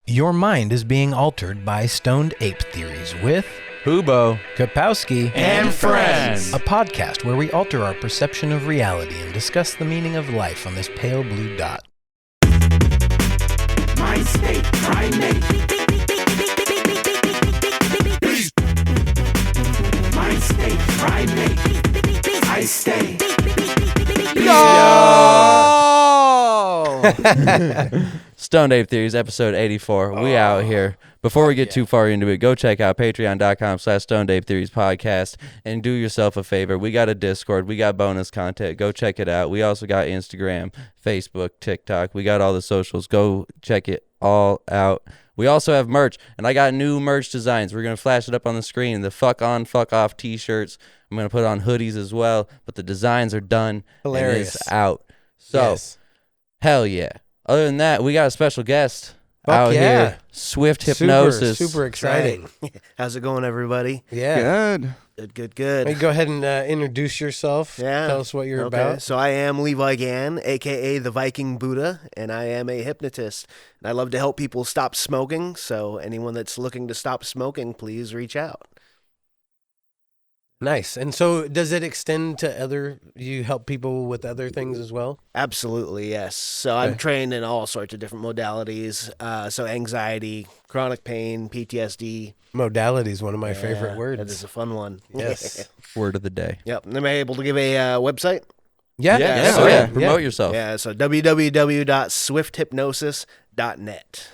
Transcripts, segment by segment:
Your mind is being altered by stoned ape theories with Hubo, Kapowski, and friends. A podcast where we alter our perception of reality and discuss the meaning of life on this pale blue dot. Mind state, primate. Mind state, primate. I stay. Yo! Stoned Ape Theories, episode 84. We out here. Before we get too far into it, go check out patreon.com/Stoned Ape Theories podcast and do yourself a favor. We got a Discord. We got bonus content. Go check it out. We also got Instagram, Facebook, TikTok. We got all the socials. Go check it all out. We also have merch, and I got new merch designs. We're going to flash it up on the screen. The fuck on, fuck off t-shirts. I'm going to put on hoodies as well, but the designs are done. Hilarious. And it's out. So, hell yeah. Other than that, we got a special guest out here. Swift Hypnosis. Super exciting. How's it going, everybody? Yeah. Good. Hey, go ahead and introduce yourself. Yeah. Tell us what you're about. So I am Levi again, a.k.a. the Viking Buddha, and I am a hypnotist. And I love to help people stop smoking, so anyone that's looking to stop smoking, please reach out. Nice. And so does it extend to you help people with other things as well? Absolutely, yes. So I'm trained in all sorts of different modalities. So anxiety, chronic pain, PTSD. Modality is one of my favorite words. That is a fun one. Yes. Word of the day. Yep. Am I able to give a website? Yeah. Promote yourself. Yeah, so www.swifthypnosis.net.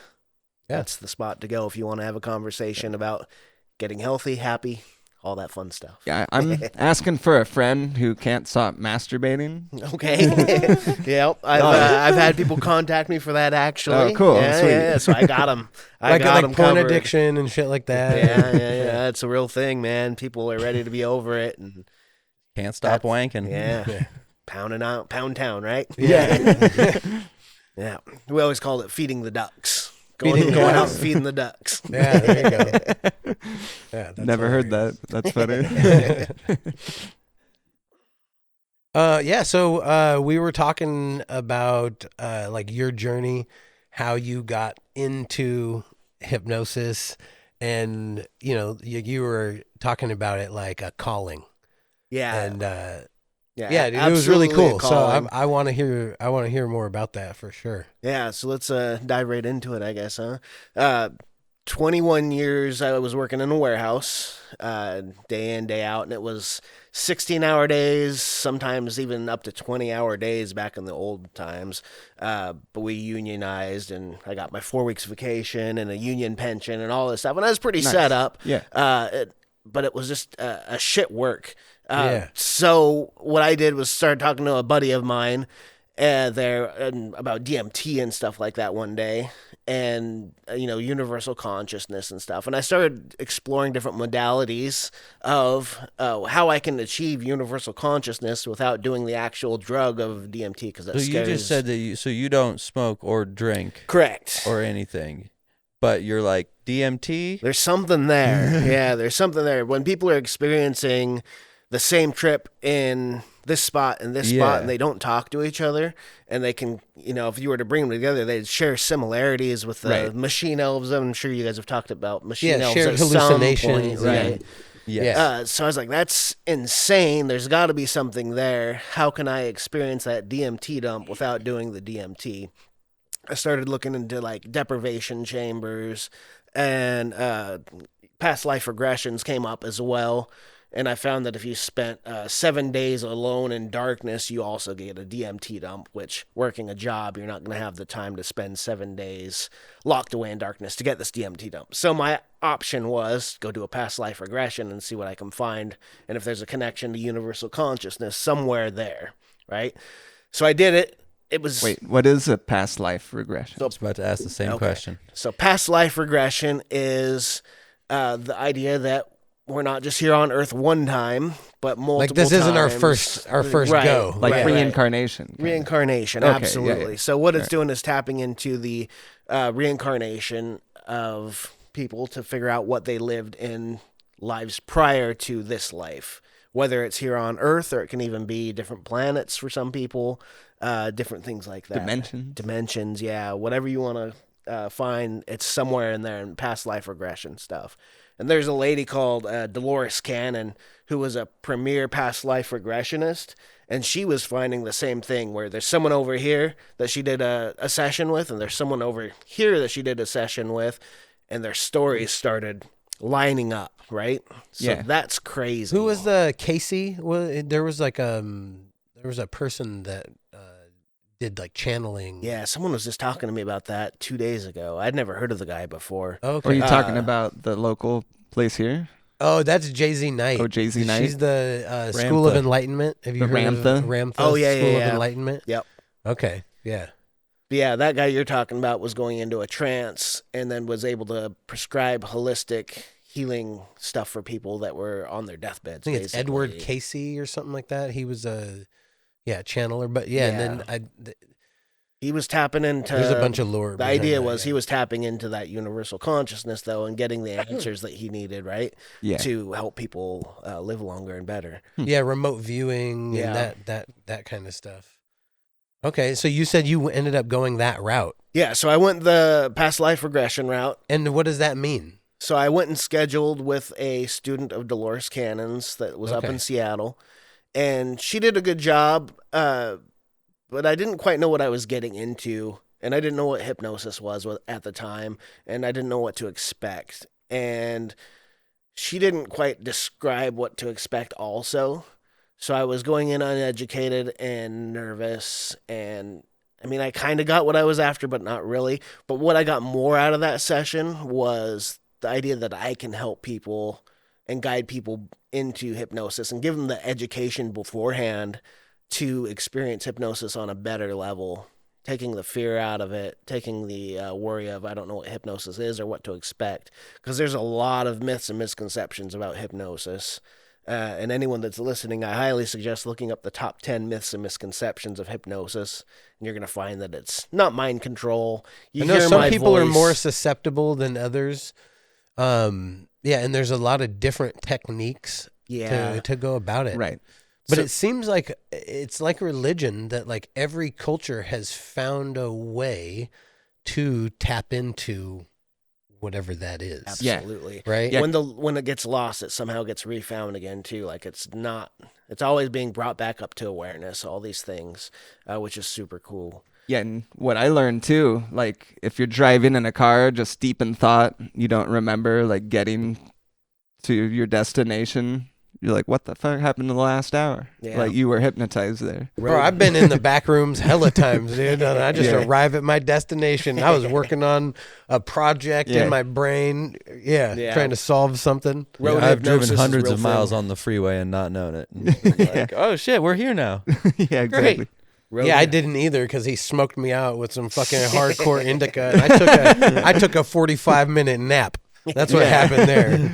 Yeah. That's the spot to go if you want to have a conversation about getting healthy, happy, all that fun stuff. Yeah, I'm asking for a friend who can't stop masturbating. Okay. Yep. I've had people contact me for that, actually. Oh, cool. Yeah, Sweet. yeah, so I got them. Like porn covered. addiction and shit like that. Yeah. It's a real thing, man. People are ready to be over it. And Can't stop wanking. yeah. Pound town, right? Yeah. Yeah. We always called it feeding the ducks. Feeding Going out ducks. and feeding the ducks. Yeah, there you go. Yeah, that's Never heard hilarious. that. That's funny. So we were talking about like your journey, how you got into hypnosis, and you were talking about it like a calling. Yeah. And dude, it was really cool. So I want to hear more about that for sure. Yeah, so let's dive right into it, I guess, huh? 21 years I was working in a warehouse, day in, day out, and it was 16-hour days, sometimes even up to 20-hour days back in the old times. But we unionized, and I got my 4 weeks vacation and a union pension and all this stuff, and I was pretty set up. Yeah. But it was just a shit work. Yeah. So what I did was start talking to a buddy of mine about DMT and stuff like that one day, and universal consciousness and stuff. And I started exploring different modalities of how I can achieve universal consciousness without doing the actual drug of DMT, because that So scares. you just said that you don't smoke or drink Correct. or anything, but you're like DMT? There's something there. Yeah, there's something there. When people are experiencing the same trip in this spot and this spot, and they don't talk to each other, and they can, if you were to bring them together, they'd share similarities with the machine elves. I'm sure you guys have talked about machine elves shared at hallucinations, some point, right? Yeah. So I was like, that's insane. There's got to be something there. How can I experience that DMT dump without doing the DMT? I started looking into like deprivation chambers, and past life regressions came up as well. And I found that if you spent 7 days alone in darkness, you also get a DMT dump, which, working a job, you're not going to have the time to spend 7 days locked away in darkness to get this DMT dump. So my option was go do a past life regression and see what I can find, and if there's a connection to universal consciousness somewhere there, right? So I did it. It was... Wait, what is a past life regression? I was about to ask the same question. So past life regression is the idea that we're not just here on Earth one time, but multiple Like this isn't our first go. Like reincarnation. Reincarnation, Okay, absolutely. yeah. So what it's doing is tapping into the reincarnation of people to figure out what they lived in lives prior to this life, whether it's here on Earth or it can even be different planets for some people, different things like that. Dimensions. Dimensions, yeah. Whatever you want to find it's somewhere in there in past life regression stuff. And there's a lady called Dolores Cannon who was a premier past life regressionist, and she was finding the same thing where there's someone over here that she did a session with, and there's someone over here that she did a session with, and their stories started lining up, right? So Yeah. that's crazy. Who was the Casey? There was like there was a person that did like channeling. Yeah, someone was just talking to me about that 2 days ago. I'd never heard of the guy before. Okay. Are you talking about the local place here? Oh, that's Jay-Z Knight. Oh, Jay-Z Knight? She's the School of Ramtha. Enlightenment. Have you The heard Ramtha? of Ramtha? Oh, yeah, School yeah, of yeah. Enlightenment? Yep. Okay, yeah. But yeah, that guy you're talking about was going into a trance and then was able to prescribe holistic healing stuff for people that were on their deathbeds. I think it's basically. Edward Casey or something like that. He was a channeler, but yeah, and then He was tapping into. there's a bunch of lore. The idea was he was tapping into that universal consciousness, though, and getting the answers that he needed, right? Yeah. To help people live longer and better. yeah, remote viewing Yeah. and that kind of stuff. Okay, so you said you ended up going that route, Yeah, so I went the past life regression route. and what does that mean? So I went and scheduled with a student of Dolores Cannon's that was up Okay. in Seattle, and she did a good job, but I didn't quite know what I was getting into, and I didn't know what hypnosis was at the time, and I didn't know what to expect. And she didn't quite describe what to expect also. So I was going in uneducated and nervous, and I mean, I kind of got what I was after, but not really. But what I got more out of that session was the idea that I can help people and guide people into hypnosis and give them the education beforehand to experience hypnosis on a better level, taking the fear out of it, taking the worry of I don't know what hypnosis is or what to expect. Because there's a lot of myths and misconceptions about hypnosis. And anyone that's listening, I highly suggest looking up the top 10 myths and misconceptions of hypnosis. And you're going to find that it's not mind control. You I know hear some my people are voice. more susceptible than others. Yeah, and there's a lot of different techniques to go about it. Right. But So- it seems like it's like religion that like every culture has found a way to tap into whatever that is. Absolutely. Right? Yeah. When it gets lost, it somehow gets refound again too. Like it's always being brought back up to awareness, all these things, which is super cool. Yeah, and what I learned too, like if you're driving in a car just deep in thought, you don't remember like getting to your destination. You're like, what the fuck happened in the last hour? Yeah. Like you were hypnotized there. Bro, I've been in the back rooms hella times, dude. And I just Yeah. arrive at my destination. I was working on a project Yeah. in my brain. Yeah, Yeah. trying to solve something. Road I've hypnosis driven is a hundreds real of miles thing. on the freeway and not known it. And like, oh shit, we're here now. Yeah, exactly. Road- Yeah, I didn't either because he smoked me out with some fucking hardcore indica. And I took a 45-minute nap. That's what happened there.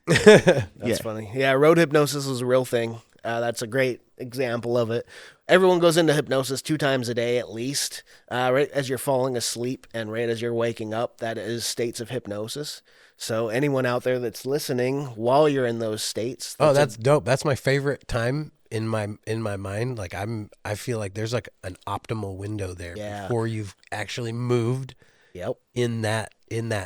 That's funny. Yeah, road hypnosis is a real thing. That's a great example of it. Everyone goes into hypnosis 2 times a day at least, right as you're falling asleep and right as you're waking up. That is states of hypnosis. So anyone out there that's listening while you're in those states, Oh, that's dope. That's my favorite time in my mind. Like I feel like there's like an optimal window there Yeah. before you've actually moved yep. in that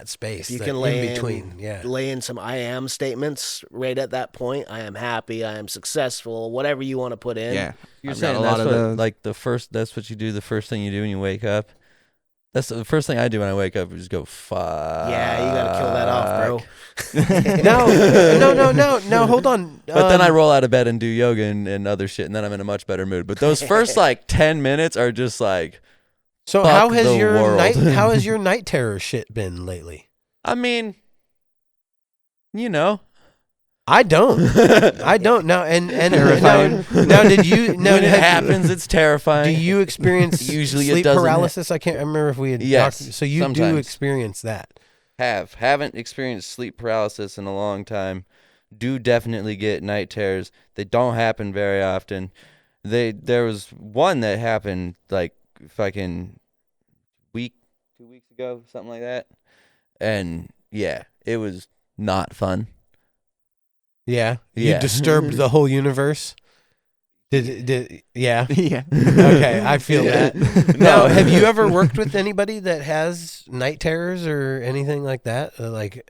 space. You that can lay in between. Yeah. lay in some I am statements right at that point. I am happy. I am successful. Whatever you want to put in. Yeah. You're I've got saying a that's lot of what, those. like that's what you do. The first thing you do when you wake up. That's the first thing I do when I wake up. Is go fuck. Yeah, you got to kill that off, bro. No. Hold on. But then I roll out of bed and do yoga and other shit, and then I'm in a much better mood. But those first like 10 minutes are just like, So fuck how has the your world. how has your night terror shit been lately? I mean, you know, I don't now and Terrifying. now did you now when it have- happens, it's terrifying. Do you experience Usually it sleep doesn't paralysis? I can't remember if we had Yes, talked. So you do sometimes. experience that. haven't experienced sleep paralysis in a long time. Do definitely get night terrors. They don't happen very often. There was one that happened like fucking 2 weeks ago, something like that. And yeah, it was not fun. Yeah. You Yeah. disturbed the whole universe. Yeah. Yeah. Okay, I feel that. Now, have you ever worked with anybody that has night terrors or anything like that? Like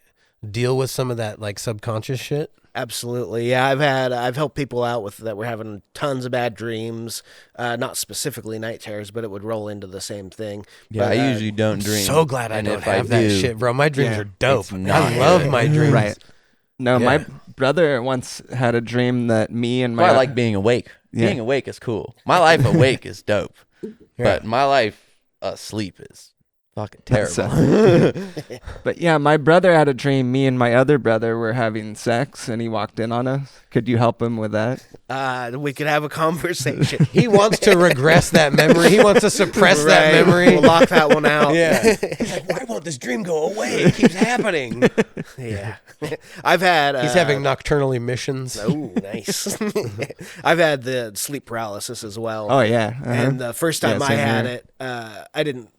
deal with some of that like subconscious shit? Absolutely. Yeah, I've helped people out with that were having tons of bad dreams, not specifically night terrors, but it would roll into the same thing. Yeah, But, I usually don't dream. So glad I and don't if I have that do, shit, bro. My dreams Yeah, are dope. it's not I love good. my dreams. Right. No, Yeah. my brother once had a dream that me and Well, my I like being awake. Yeah. Being awake is cool. My life awake is dope, but my life asleep is fucking That's terrible. But yeah, my brother had a dream. Me and my other brother were having sex, and he walked in on us. Could you help him with that? we could have a conversation. He wants to regress that memory. He wants to suppress that Right. memory. We'll lock that one out. Yeah. He's like, why won't this dream go away? It keeps happening. Yeah. I've had. He's having nocturnal emissions. Oh, nice. I've had the sleep paralysis as well. Oh yeah. Uh-huh. And the first time Yeah, I same had here. it, I didn't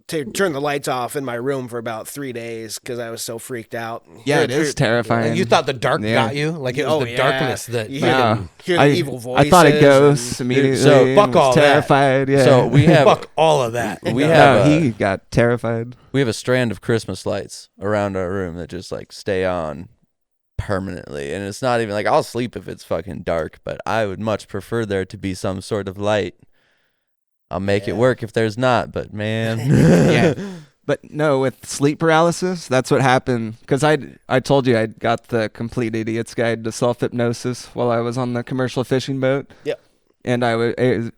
turn the lights off in my room for about 3 days because I was so freaked out. Yeah, it is terrifying. And you thought the dark Yeah. got you? Like it was Oh, the yeah. darkness that You fucking- hear the I, evil I thought of voices ghosts and- immediately. So, and fuck was all that. terrified. Yeah. So we have fuck all of that. we no, have he got terrified. we have a strand of Christmas lights around our room that just like stay on permanently, and it's not even like I'll sleep if it's fucking dark, but I would much prefer there to be some sort of light. I'll make it work if there's not, but man. Yeah. But no, with sleep paralysis, that's what happened. Because I told you I got the Complete Idiot's Guide to Self-Hypnosis while I was on the commercial fishing boat. Yep. And I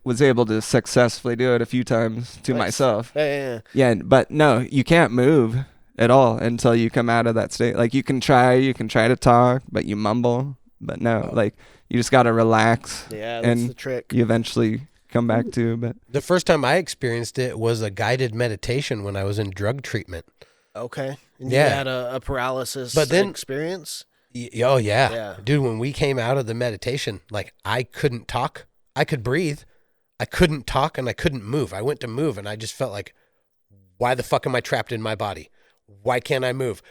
was able to successfully do it a few times to Nice. myself. Yeah. Yeah, but no, you can't move at all until you come out of that state. Like you can try to talk, but you mumble. But no, like you just got to relax. Yeah, that's and the trick. you eventually come back to. But The first time I experienced it was a guided meditation when I was in drug treatment. Okay. And Yeah. you had a paralysis But then- experience? Oh yeah. Yeah. Dude, when we came out of the meditation, like I couldn't talk. I could breathe. I couldn't talk and I couldn't move. I went to move and I just felt like, why the fuck am I trapped in my body? Why can't I move?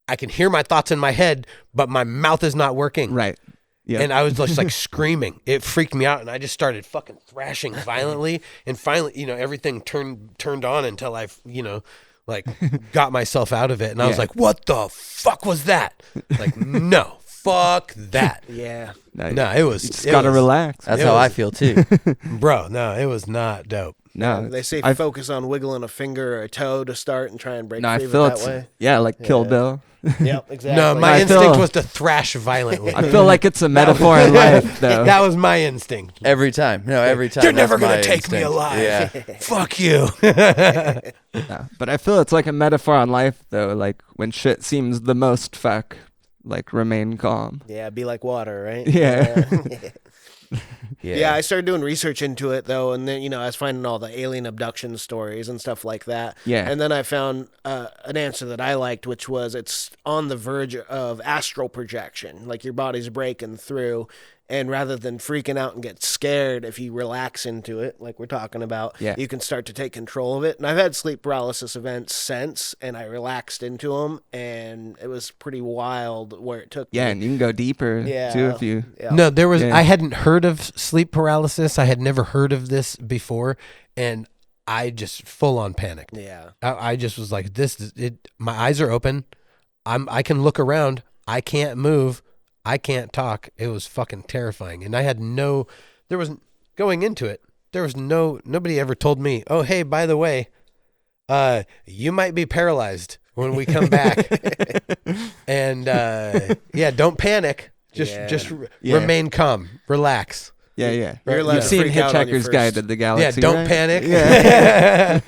I can hear my thoughts in my head, but my mouth is not working. right. Yeah. And I was just like screaming. It freaked me out, and I just started fucking thrashing violently. And finally, everything turned on until I, like got myself out of it. And I was Yeah. like, "What the fuck was that?" Like, no, fuck that. Yeah. No, it was. You just it got to was- relax. That's It how I was- feel too. bro. No, it was not dope. No, They say I- focus on wiggling a finger or a toe to start and try and break No, I free of feel it it's that way. yeah, like Kill Yeah. Bill. Yep, exactly. No, my I instinct feel- was to thrash violently. I feel like it's a metaphor in life, though. That was my instinct. Every time. No, every time. You're never that's gonna my take me instinct. alive. Yeah. Fuck you. Yeah, but I feel it's like a metaphor on life, though. Like when shit seems the most fuck, like remain calm. Yeah, be like water, right? Yeah. Yeah, I started doing research into it though, and then I was finding all the alien abduction stories and stuff like that. Yeah. and then I found an answer that I liked, which was it's on the verge of astral projection, like your body's breaking through, and rather than freaking out and get scared, if you relax into it, like we're talking about, Yeah. you can start to take control of it. And I've had sleep paralysis events since, and I relaxed into them, and it was pretty wild where it took Yeah, me. and you can go deeper Yeah. too if you. Yeah. No, there was. Yeah. I hadn't heard of sleep paralysis. I had never heard of this before, and I just full on panicked. Yeah. I just was like, "This is it." My eyes are open. I can look around. I can't move. I can't talk. It was fucking terrifying, and I had there was going into it. There was nobody ever told me, "Oh, hey, by the way, you might be paralyzed when we come back," and yeah, don't panic. Just Yeah. remain calm, relax. Yeah, yeah. You're allowed You've to seen freak out on your Hitchhiker's first- Guide to the Galaxy. Yeah, don't right? panic. Yeah.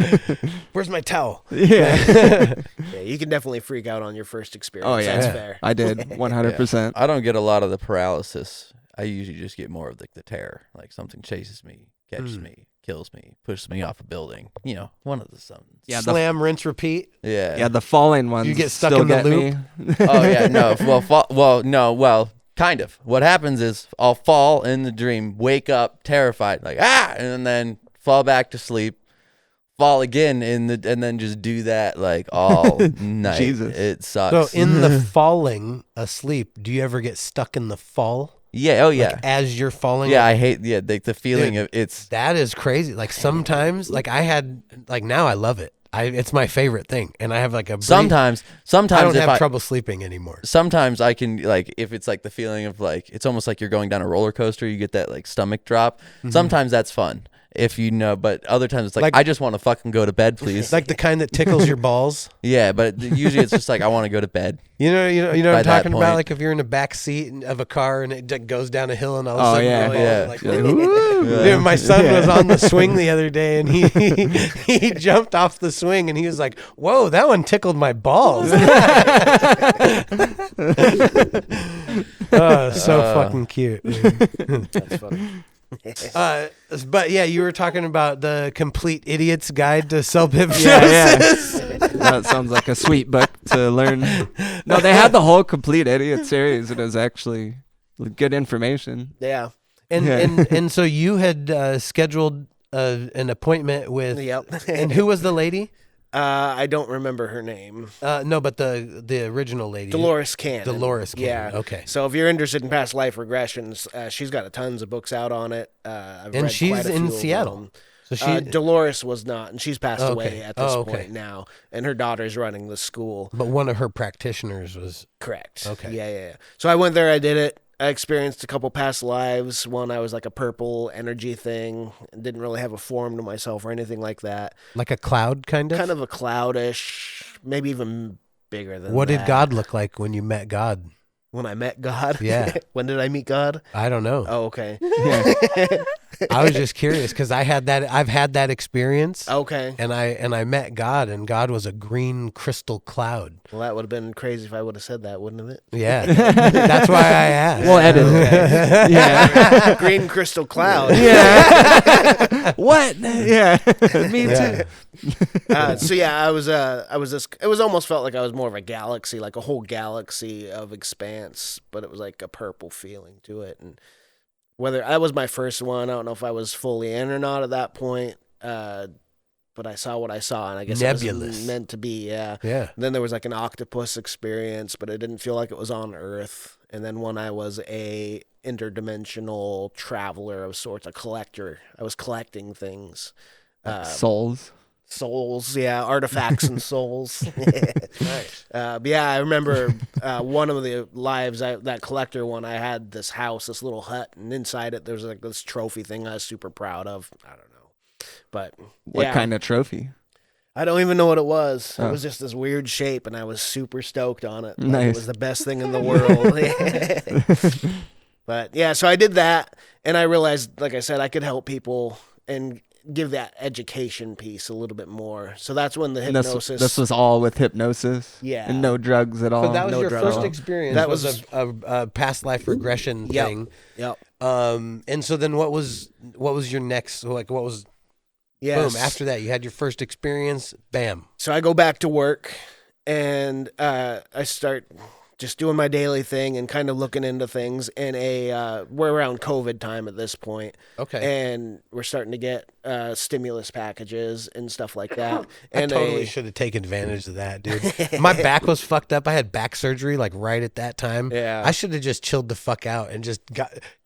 Where's my towel? Yeah. Yeah, you can definitely freak out on your first experience. Oh yeah, That's fair. I did 100%. I don't get a lot of the paralysis. I usually just get more of the terror. Like something chases me, catches me, kills me, pushes me off a building. One of the somethings. Yeah, Slam, rinse, repeat. Yeah. Yeah, the falling ones. You get stuck still in the get loop? me. Oh yeah, no. Well, kind of. What happens is I'll fall in the dream, wake up terrified, like and then fall back to sleep, fall again and then just do that like all night. Jesus. It sucks. So in the falling asleep, do you ever get stuck in the fall? Yeah. Oh yeah. Like, as you're falling. Yeah, I hate the feeling Dude, of it's. That is crazy. Like sometimes, like I had, like now I love it. It's my favorite thing, and I have like a Sometimes I don't if have trouble sleeping anymore. Sometimes I can, like, if it's like the feeling of like it's almost like you're going down a roller coaster, you get that like stomach drop. Sometimes that's fun if you know, but other times it's like I just want to fucking go to bed, please. Like the kind that tickles your balls. Yeah, but usually it's just like I want to go to bed. You know what By I'm that talking point. about? Like if you're in the back seat of a car and it goes down a hill and all of a Oh, sudden, yeah. Yeah. like, You're like, "Woo." Dude, my son was on the swing the other day and he jumped off the swing and he was like, "Whoa, that one tickled my balls." Oh, so fucking cute. Dude. That's funny. But yeah, you were talking about the Complete Idiot's Guide to Self-Hypnosis. Yeah. That sounds like a sweet book to learn. No, they had the whole Complete Idiot series. It was actually good information. Yeah. And, Yeah. and so you had scheduled an appointment with. Yep. And who was the lady? I don't remember her name. No, but the original lady. Dolores Cannon. Dolores Cannon. Yeah. Okay. So if you're interested in past life regressions, she's got tons of books out on it. I've And read she's quite a in few of Seattle. them. So she. Dolores was not, and she's passed Okay. away at this Oh, okay. point now. And her daughter's running the school. But one of her practitioners was. Correct. Okay. Yeah. So I went there. I did it. I experienced a couple past lives. One, I was like a purple energy thing. Didn't really have a form to myself or anything like that. Like a cloud, kind of? Kind of a cloudish, maybe even bigger than What that. did God look like when you met God? When I met God? Yeah. When did I meet God? I don't know. Oh, okay. Yeah. I was just curious because I've had that experience. Okay. And I met God, and God was a green crystal cloud. Well, that would have been crazy if I would have said that, wouldn't it? Yeah, that's why I asked. We'll edit it. Yeah. Green crystal cloud. Yeah. What? Yeah. Me Yeah. too. So yeah, I was this. It was almost felt like I was more of a galaxy, like a whole galaxy of expanse, but it was like a purple feeling to it. And whether that was my first one, I don't know if I was fully in or not at that point. But I saw what I saw, and I guess it Nebulous. was meant to be. Yeah. Yeah. And then there was like an octopus experience, but it didn't feel like it was on Earth. And then when I was a interdimensional traveler of sorts, a collector, I was collecting things. Souls. Souls, yeah, artifacts and souls. Nice. But yeah, I remember one of the lives, that collector one, I had this house, this little hut, and inside it there was like this trophy thing I was super proud of. I don't know. But What yeah, kind of trophy? I don't even know what it was. It Oh. was just this weird shape, and I was super stoked on it. Like, Nice. It was the best thing in the world. But yeah, so I did that, and I realized, like I said, I could help people and give that education piece a little bit more. So that's when the And hypnosis. this was all with hypnosis? Yeah. And no drugs at all? So that was No your drug first at all. experience. That was a past life regression Yep. thing. Yep. And so then what was your next, like, what was, Yes. boom, after that you had your first experience, bam. So I go back to work, and I start just doing my daily thing and kind of looking into things. And we're around COVID time at this point, Okay. and we're starting to get stimulus packages and stuff like that. I And totally should have taken advantage of that, dude. My back was fucked up. I had back surgery like right at that time. Yeah. I should have just chilled the fuck out and just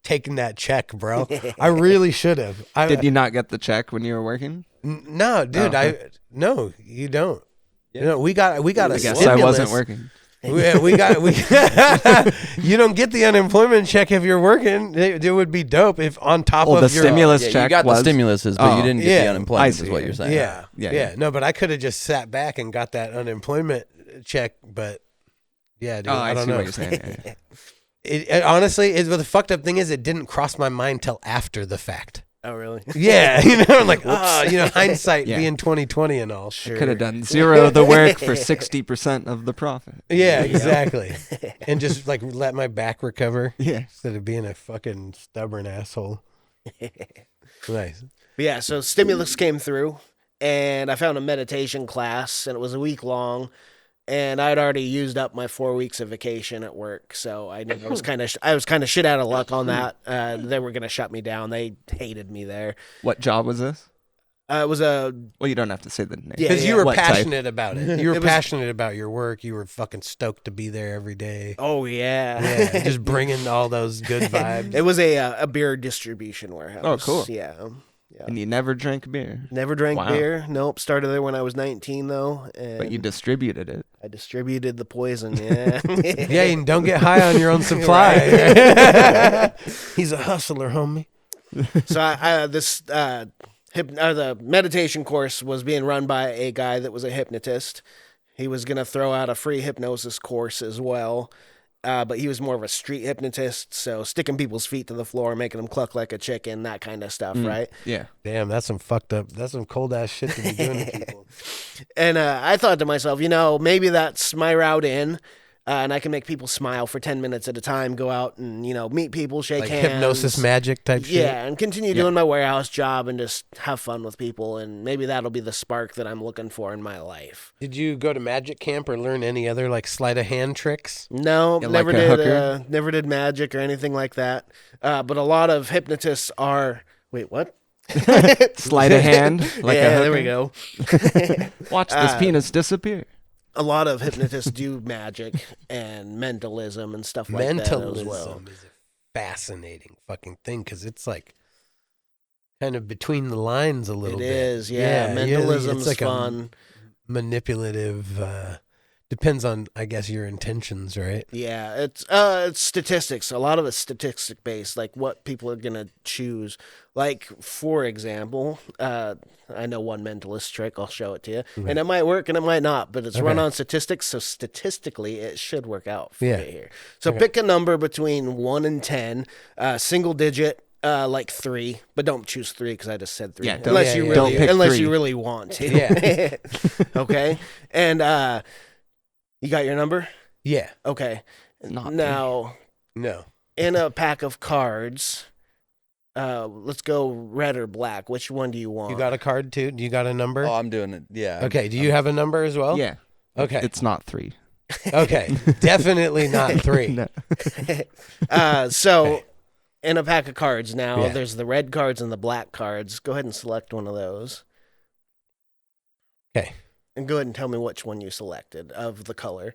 taken that check, bro. I really should have. Did you not get the check when you were working? No, dude. Oh, okay. No, you don't. You know, we got a I guess stimulus. I wasn't working. we got you don't get the unemployment check if you're working. It would be dope if on top Well, of the your stimulus Yeah, check you got was the stimuluses, but you Oh. didn't get Yeah. the I unemployment. see. Is what you're saying? Yeah, Yeah, yeah, yeah. No, but I could have just sat back and got that unemployment check. But yeah, dude, Oh, I I don't see know. what you're saying. Yeah, yeah. It honestly, the fucked up thing is, it didn't cross my mind till after the fact. Oh, really? Yeah, I'm like, hindsight Yeah. being 2020 and all. Sure. Could have done zero of the work for 60% of the profit. Yeah, exactly. And just like let my back recover Yeah. instead of being a fucking stubborn asshole. Nice. But yeah, so stimulus came through, and I found a meditation class, and it was a week long, and I'd already used up my 4 weeks of vacation at work, so I knew I was kind of shit out of luck on that. They were gonna shut me down. They hated me there. What job was this? It was a Well, you don't have to say the name. Yeah, Because you were What type? passionate about it. You were It was- passionate about your work. You were fucking stoked to be there every day. oh yeah. Yeah, just bringing all those good vibes. It was a beer distribution warehouse. Oh, cool. Yeah. And you never drank beer, Never drank Wow. beer. Nope. Started there when I was 19 though, and but you distributed it. I distributed the poison. Yeah. Yeah, and don't get high on your own supply. He's a hustler, homie. So the meditation course was being run by a guy that was a hypnotist. He was going to throw out a free hypnosis course as well. But he was more of a street hypnotist, so sticking people's feet to the floor, making them cluck like a chicken, that kind of stuff, right? Yeah. Damn, that's some fucked up. That's some cold ass shit to be doing to people. And I thought to myself, maybe that's my route in, and I can make people smile for 10 minutes at a time, go out and, meet people, shake Like hands. hypnosis magic type shit. Yeah, and continue doing my warehouse job and just have fun with people, and maybe that'll be the spark that I'm looking for in my life. Did you go to magic camp or learn any other like sleight of hand tricks? No, Yeah, never like a did. hooker? Never did magic or anything like that. But a lot of hypnotists are. Wait, what? Sleight of hand, like yeah, a there we hooker. go. Watch this penis disappear. A lot of hypnotists do magic and mentalism and stuff like that as Mentalism well. is a fascinating fucking thing because it's like kind of between the lines a little It bit. is, yeah. Mentalism's it's like fun. A manipulative. Depends on, I guess, your intentions, right? Yeah, it's statistics. A lot of it's statistic based, like what people are gonna choose. Like, for example, I know one mentalist trick. I'll show it to you, and it might work and it might not, but it's run Okay. on statistics, so statistically it should work out for Yeah. you here. So pick a number between 1 and 10, single digit. Like 3, but don't choose 3 because I just said 3. Yeah, don't- unless yeah, you yeah. really, Don't pick unless 3. you really want to. Yeah. Okay, and you got your number. Yeah. Okay, Not now No. in a pack of cards, let's go red or black. Which one do you want? You got a card too? Do you got a number? Oh, I'm doing it. Yeah. Okay. Do you have a number as well? Yeah. Okay. It's not 3. Okay. Definitely not 3. No. So in a pack of cards now, Yeah. there's the red cards and the black cards. Go ahead and select one of those. Okay. And go ahead and tell me which one you selected of the color.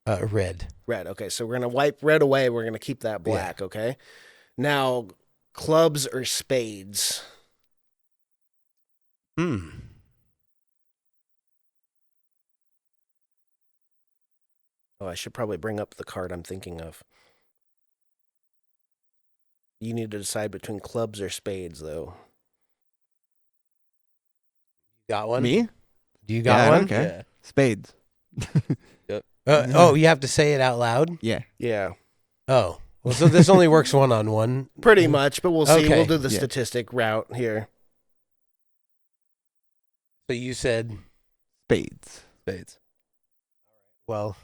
Red. Red. Okay, so we're going to wipe red away. We're going to keep that black, okay? Now, clubs or spades? Hmm. Oh, I should probably bring up the card I'm thinking of. You need to decide between clubs or spades, though. Got one? Me? Do you Yeah, got one? okay. Yeah. Spades. Oh, you have to say it out loud? Yeah. Yeah, Oh. Well, so this only works one-on-one. pretty much, but we'll see. Okay. We'll do the Yeah. statistic route here. So you said, Spades. Spades. well,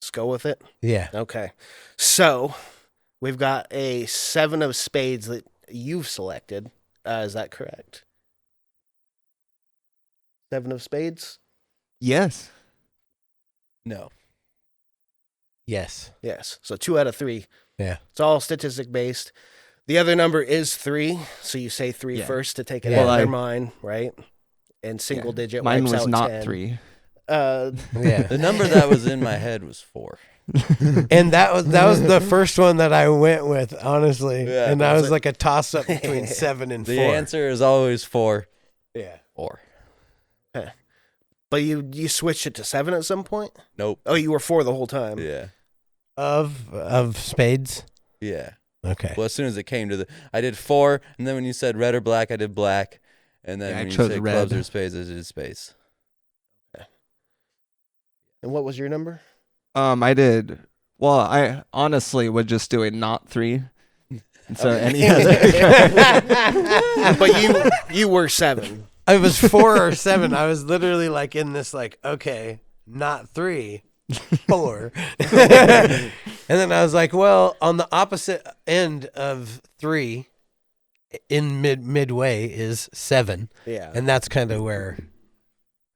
Let's go with it. yeah. Okay. So, we've got a 7 of spades that you've selected. Is that correct? 7 of spades? Yes. No. Yes. Yes. So 2 out of 3. Yeah. It's all statistic based. The other number is 3, so you say 3 Yeah. first to take it Yeah. out of Well, their mind, right? And single Yeah. digit Mine wipes was out not 10. 3. Yeah. The number that was in my head was 4. And that was the first one that I went with, honestly. Yeah. And that Was was it? like a toss up between 7 and 4. The answer is always 4. Yeah. 4. But you switched it to 7 at some point? Nope. Oh, you were 4 the whole time. Yeah. Of spades. Yeah. Okay. Well, as soon as it came to I did 4, and then when you said red or black, I did black, and then Yeah, I when you chose said red. clubs or spades, I did space. And what was your number? I did. Well, I honestly was just doing not 3. So any other But you were 7. It was 4 or 7. I was literally like in this like, okay, not 3, 4. And then I was like, well, on the opposite end of 3 in midway is 7. Yeah. And that's kind of where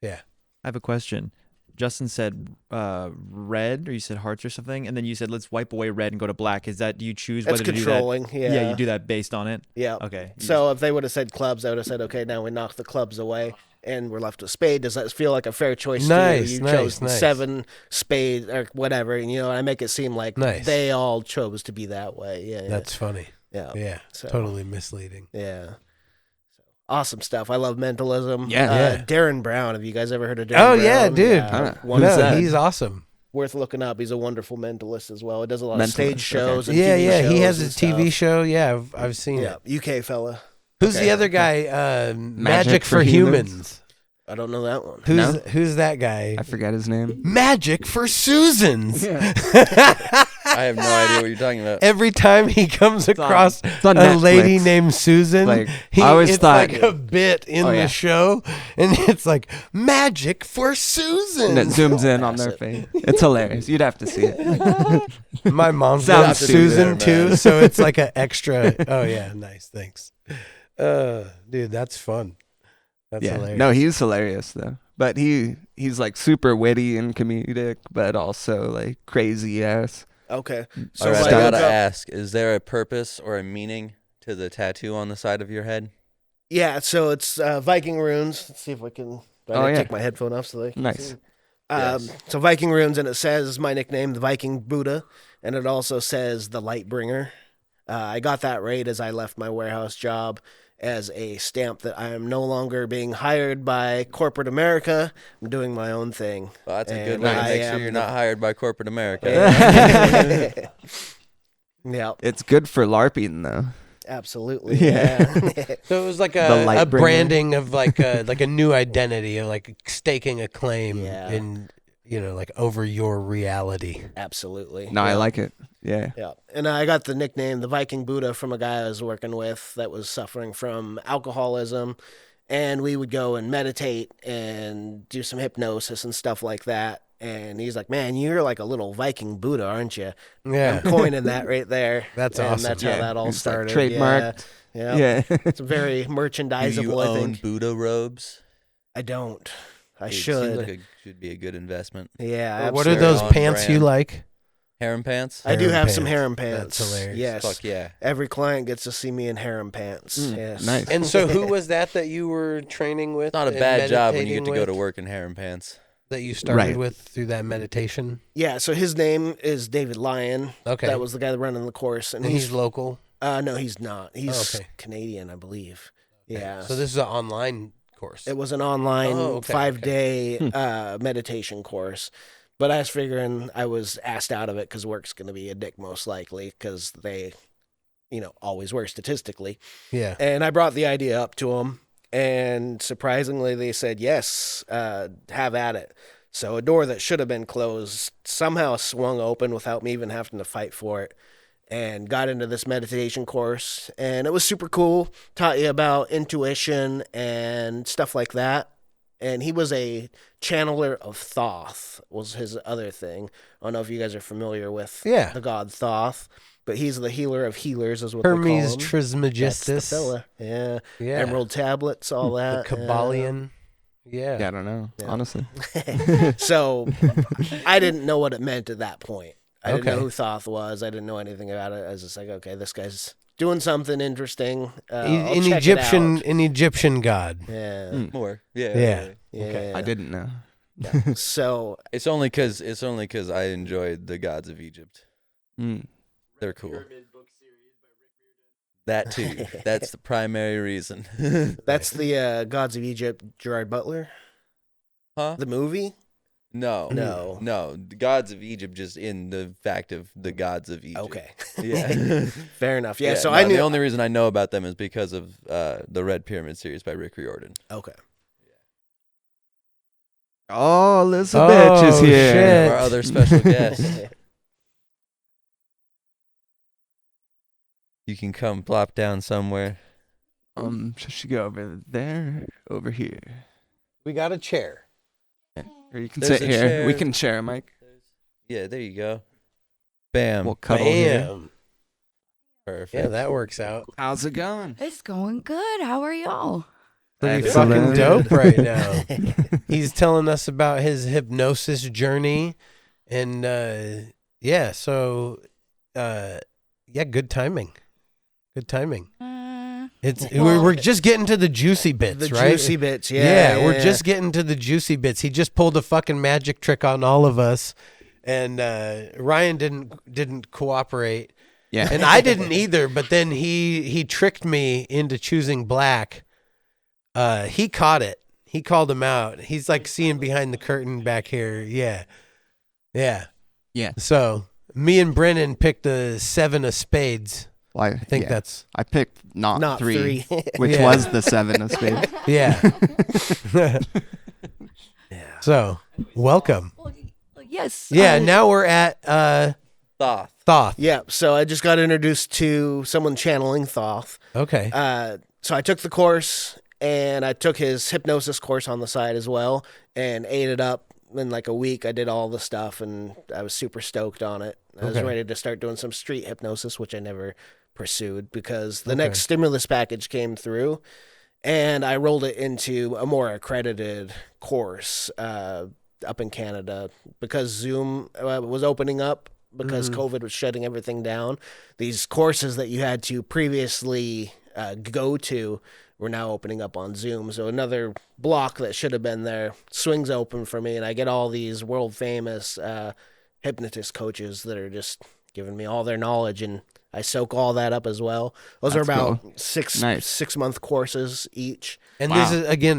I have a question. Justin said red, or you said hearts or something, and then you said let's wipe away red and go to black. Is that, do you choose That's whether to do that? controlling. Yeah. You do that based on it. Yeah. Okay. So if they would have said clubs, I would have said, okay, now we knock the clubs away and we're left with spade. Does that feel like a fair choice Nice, to you? You nice, chose nice. 7 spades or whatever, and I make it seem like Nice. they all chose to be that way. Yeah. That's funny. yeah. Yeah, So- totally misleading. Yeah. So, awesome stuff. I love mentalism. Yeah. Yeah. Darren Brown. Have you guys ever heard of Darren Oh Brown? yeah, dude. Huh. Wonderful. that? He's awesome. Worth looking up. He's a wonderful mentalist as well. He does a lot of Mentalist, stage okay. shows. And Yeah, TV yeah. He shows has and a TV stuff. show. Yeah, I've seen Yeah, it. UK fella. Who's Okay. the other guy? Magic for for humans. Humans? I don't know that one. Who's No? who's that guy? I forgot his name. Magic for Susans. I have no idea what you're talking about. Every time he comes across on a lady Netflix. named Susan, Like, I always it's thought- like a bit in Oh, yeah. the show, and it's like magic for Susan. And it zooms in on their face. It's hilarious. You'd have to see it. My mom Sounds got stupid. Susan There, man. too, so it's like an extra. Oh yeah, nice, thanks. Dude, that's fun. That's Yeah. hilarious. No, he's hilarious though. But he's like super witty and comedic, but also like crazy ass. Okay. All right, like, I gotta look up- ask: is there a purpose or a meaning to the tattoo on the side of your head? Yeah, so it's Viking runes. Let's see if I can. I Oh, gotta yeah. take my headphone off so they can Nice. see. Yes. So Viking runes, and it says my nickname, the Viking Buddha, and it also says the Light Bringer. I got that right as I left my warehouse job as a stamp that I am no longer being hired by corporate America. I'm doing my own thing. Well, that's a good And way to I make am sure you're the- not hired by corporate America. Yeah, It's good for LARPing though. absolutely. Yeah. So it was like The a light bringer. branding of like a new identity, of like staking a claim Yeah. in like over your reality. Absolutely. No, I Yeah. like it. Yeah. Yeah. And I got the nickname the Viking Buddha from a guy I was working with that was suffering from alcoholism. And we would go and meditate and do some hypnosis and stuff like that. And he's like, man, you're like a little Viking Buddha, aren't you? Yeah. I'm coining that right there. That's and awesome. That's Yeah. how that all It's, like, started. trademarked. Yeah. Yeah. It's very Do merchandisable, you I own think. Buddha robes? I don't. I It should. Seems like should be a good investment. Yeah. What are absolutely. those on pants you brand. like? Harem pants? I do Harem have some pants. harem pants. That's hilarious. Yes. Fuck yeah. Every client gets to see me in harem pants. Mm, Yes. nice. And so, who was that you were training with? It's not a and bad job when you meditating get to go to with, work in harem pants. that you started Right. with through that meditation? Yeah, so his name is David Lyon. Okay. That was the guy that running the course. And And he's local. no, he's not. He's okay. Canadian, I believe. Yeah. So this is an online course. It was an online Oh, okay, 5-day meditation course. But I was figuring I was asked out of it because work's going to be a dick most likely because they, always were statistically. Yeah. And I brought the idea up to them. And surprisingly, they said, yes, have at it. So a door that should have been closed somehow swung open without me even having to fight for it. And got into this meditation course. And it was super cool. Taught you about intuition and stuff like that. And he was a channeler of Thoth, was his other thing. I don't know if you guys are familiar with Yeah. the god Thoth. But he's the healer of healers, is what they Hermes call him. That's the Trismegistus. fella. Yeah. Yeah. Emerald tablets, all The that. Kabbalion. Yeah. Yeah, I don't know. Yeah. Honestly. So I didn't know what it meant at that point. I didn't know Okay. who Thoth was. I didn't know anything about it. I was just like, okay, this guy's doing something interesting. I'll An check it Egyptian, out. an Egyptian god. Yeah. Mm. More. Yeah. Yeah. Yeah. I didn't know. So It's only because I enjoyed the gods of Egypt. Mm. They're cool. That too. That's the primary reason. that's the Gods of Egypt, Gerard Butler, Huh? the movie. No. No. No. The gods of Egypt just in the fact of the gods of Egypt. Okay. Yeah. Fair enough. Yeah. so no, I knew. the only reason I know about them is because of the Red Pyramid series by Rick Riordan. Okay. Oh, Elizabeth is Oh, here. shit. Our other special guest. You can come plop down somewhere. Should she go over there, over here, We got a chair. or you can There's sit a here? We chair. can share a mic. Yeah, there you go. Bam. We'll cuddle here. Bam. Perfect. Yeah, that works out. How's it going? It's going good. How are y'all? pretty Excellent. fucking dope right now. He's telling us about his hypnosis journey, and yeah, so yeah, good timing. Good timing. It's we're just getting to the juicy bits, The right? juicy bits, Yeah, yeah. we're just getting to the juicy bits. He just pulled a fucking magic trick on all of us, and Ryan didn't cooperate, Yeah. and I didn't either. But then he tricked me into choosing black. He caught it. He called him out. He's like seeing behind the curtain back here. Yeah, yeah. Yeah. So me and Brennan picked the 7 of spades. Well, I think that's I picked not three. which Yeah. was the 7 of spades. yeah. So welcome. Yes. Yeah, now we're at Thoth. Yeah, so I just got introduced to someone channeling Thoth. Okay. So I took the course, and I took his hypnosis course on the side as well, and ate it up. In like a week, I did all the stuff, and I was super stoked on it. I was Okay. ready to start doing some street hypnosis, which I never pursued because the next stimulus package came through, and I rolled it into a more accredited course up in Canada because Zoom was opening up because COVID was shutting everything down. These courses that you had to previously go to were now opening up on Zoom. So another block that should have been there swings open for me, and I get all these world famous hypnotist coaches that are just giving me all their knowledge, and I soak all that up as well. Those are That's about cool. six Nice. month courses each. And Wow.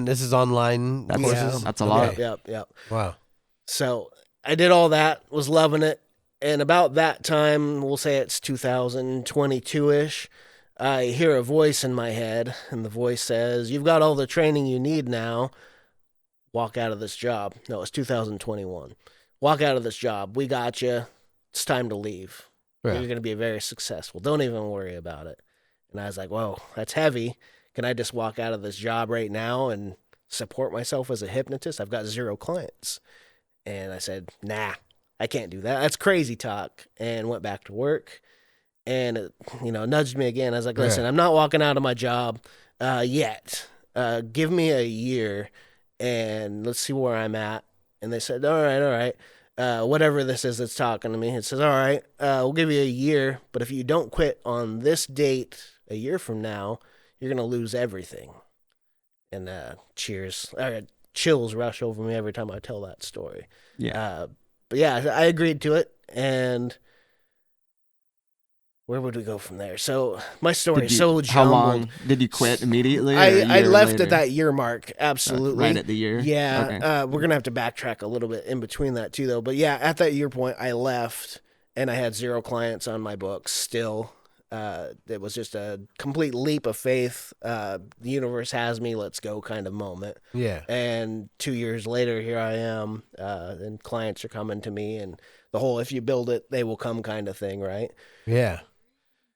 this is online That's, courses. that's a lot. Okay. Yep. Wow. So I did all that, was loving it. And about that time, we'll say it's 2022-ish, I hear a voice in my head, and the voice says, "You've got all the training you need now. Walk out of this job." No, it's 2021. "Walk out of this job. We got you. It's time to leave. Yeah. You're going to be very successful. Don't even worry about it." And I was like, whoa, that's heavy. Can I just walk out of this job right now and support myself as a hypnotist? I've got 0 clients. And I said, nah, I can't do that. That's crazy talk. And went back to work. And it, nudged me again. I was like, listen, I'm not walking out of my job yet. Give me a year and let's see where I'm at. And they said, all right. Whatever this is that's talking to me, it says, all right, we'll give you a year, but if you don't quit on this date a year from now, you're going to lose everything. And chills rush over me every time I tell that story. Yeah. But yeah, I agreed to it, and where would we go from there? So my story is so jumbled. How long did you quit immediately? or a I year left later? at that year mark, absolutely. Right at the year? Yeah, Okay. we're going to have to backtrack a little bit in between that too, though. But yeah, at that year point, I left, and I had 0 clients on my books still. It was just a complete leap of faith. The universe has me, let's go kind of moment. Yeah. And 2 years later, here I am, and clients are coming to me, and the whole "if you build it, they will come" kind of thing, right? Yeah.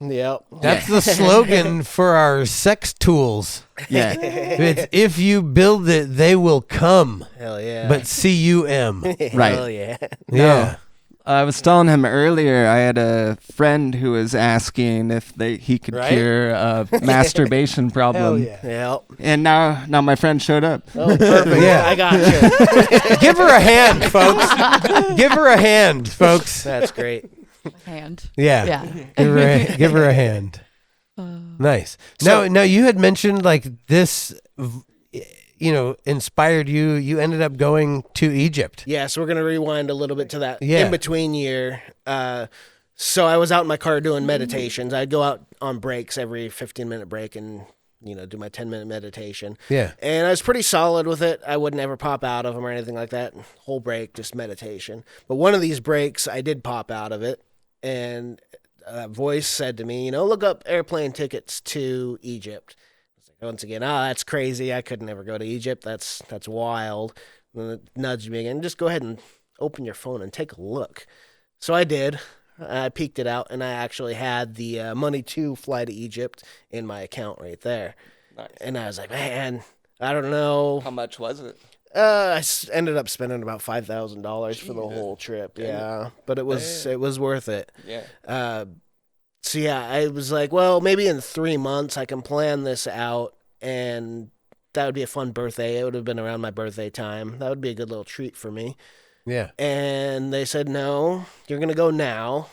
Yep. That's the slogan for our sex tools. Yeah. It's "if you build it, they will come." Hell yeah. But CUM. Right. Hell yeah. Yeah. I was telling him earlier, I had a friend who was asking if he could Right? cure a masturbation Hell problem. yeah. Yep. And now my friend showed up. Oh, perfect. Yeah. I got you. Give her a hand, folks. Give her a hand, folks. That's great. Hand. Yeah. Yeah. Give her a hand. Nice. So- Now you had mentioned like this, inspired you. You ended up going to Egypt. Yeah, so we're going to rewind a little bit to that Yeah. in-between year. So I was out in my car doing meditations. I'd go out on breaks every 15-minute break and, do my 10-minute meditation. Yeah. And I was pretty solid with it. I wouldn't ever pop out of them or anything like that. Whole break, just meditation. But one of these breaks, I did pop out of it. And a voice said to me, look up airplane tickets to Egypt. Once again, that's crazy. I could never go to Egypt. That's wild. And then it nudged me again. Just go ahead and open your phone and take a look. So I did. I peeked it out, and I actually had the money to fly to Egypt in my account right there. Nice. And I was like, man, I don't know. How much was it? Ended up spending about $5,000 for the whole trip. Yeah, but it was worth it. Yeah. So yeah, I was like, well, maybe in 3 months I can plan this out and that would be a fun birthday. It would have been around my birthday time. That would be a good little treat for me. Yeah. And they said, no, you're going to go now.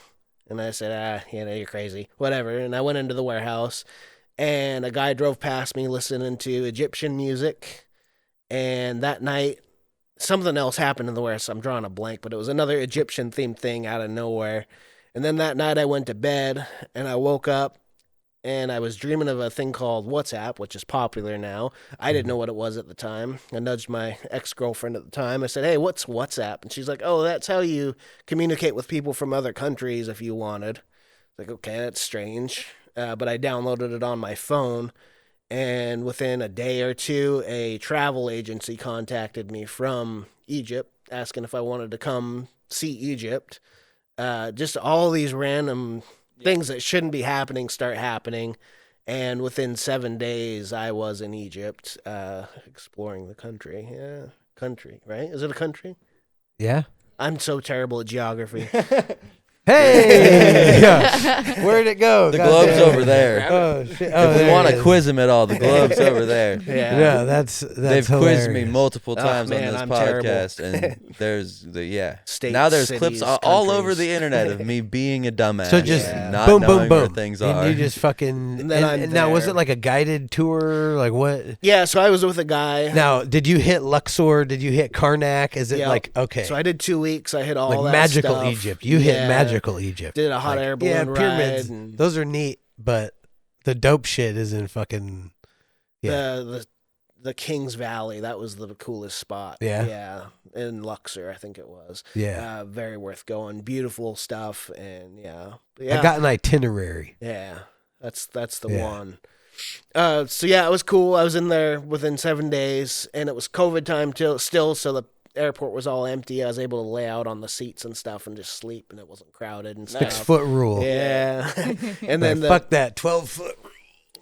And I said, you're crazy. Whatever. And I went into the warehouse, and a guy drove past me listening to Egyptian music. And that night, something else happened in the warehouse. I'm drawing a blank, but it was another Egyptian-themed thing out of nowhere. And then that night I went to bed, and I woke up, and I was dreaming of a thing called WhatsApp, which is popular now. I didn't know what it was at the time. I nudged my ex-girlfriend at the time. I said, hey, what's WhatsApp? And she's like, oh, that's how you communicate with people from other countries if you wanted. Like, okay, that's strange. But I downloaded it on my phone, and within a day or two, a travel agency contacted me from Egypt, asking if I wanted to come see Egypt. Just all these random things that shouldn't be happening start happening. And within 7 days, I was in Egypt, exploring the country. Yeah, country, right? Is it a country? Yeah. I'm so terrible at geography. Hey! Yeah. Where'd it go? The God globe's damn. over there. Oh, shit. If we want to quiz him at all, the globe's over there. Yeah, that's They've hilarious. quizzed me multiple times man, on this I'm podcast, and there's States, now there's cities, clips all over countries. the internet of me being a dumbass. So just not boom, knowing boom, boom. where things and are. you just fucking. And then I'm and now, was there. it like a guided tour? Like what? Yeah, so I was with a guy. Now, did you hit Luxor? Did you hit Karnak? Is it Yeah. like okay? So I did 2 weeks. I hit all like that magical stuff. Egypt. You hit Yeah. magical Egypt. Did a hot Like, air yeah, balloon pyramids. ride. And Those are neat, but the dope shit is in fucking. Yeah. the Kings Valley, that was the coolest spot. Yeah? Yeah. In Luxor, I think it was. Yeah. Very worth going. Beautiful stuff. And yeah. I got an itinerary. Yeah. That's the Yeah. one. So yeah, it was cool. I was in there within 7 days, and it was COVID time still, so the airport was all empty. I was able to lay out on the seats and stuff and just sleep, and it wasn't crowded and stuff. 6-foot rule. Yeah. And Like, then fuck that 12-foot.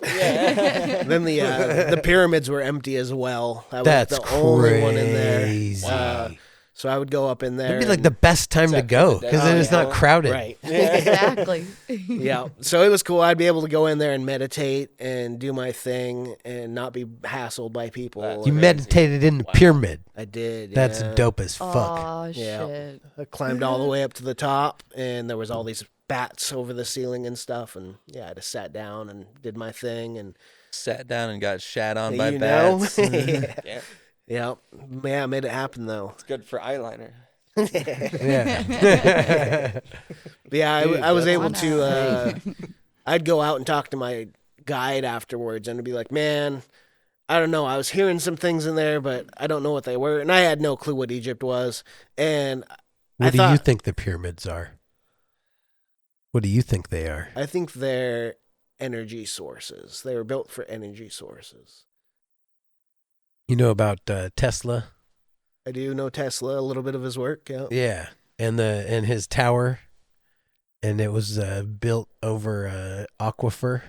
then the pyramids were empty as well. I was That's the only one in there. crazy. So I would go up in there. It'd be like the best time to go because then it's not crowded. Right. Exactly. Yeah. So it was cool. I'd be able to go in there and meditate and do my thing and not be hassled by people. You meditated in the pyramid. I did. That's yeah. dope as fuck. Oh, Yeah. shit. I climbed all the way up to the top, and there was all these bats over the ceiling and stuff. And yeah, I just sat down and did my thing. And Sat down and got shat on by you know, bats. yeah. Yeah, I made it happen though. It's good for eyeliner. Yeah. But yeah, I was able that's to. I'd go out and talk to my guide afterwards, and it'd be like, "Man, I don't know. I was hearing some things in there, but I don't know what they were." And I had no clue what Egypt was. And What do thought, you think the pyramids are? What do you think they are? I think they're energy sources. They were built for energy sources. You know about Tesla? I do know Tesla, a little bit of his work. Yeah. Yeah, and his tower, and it was built over aquifer,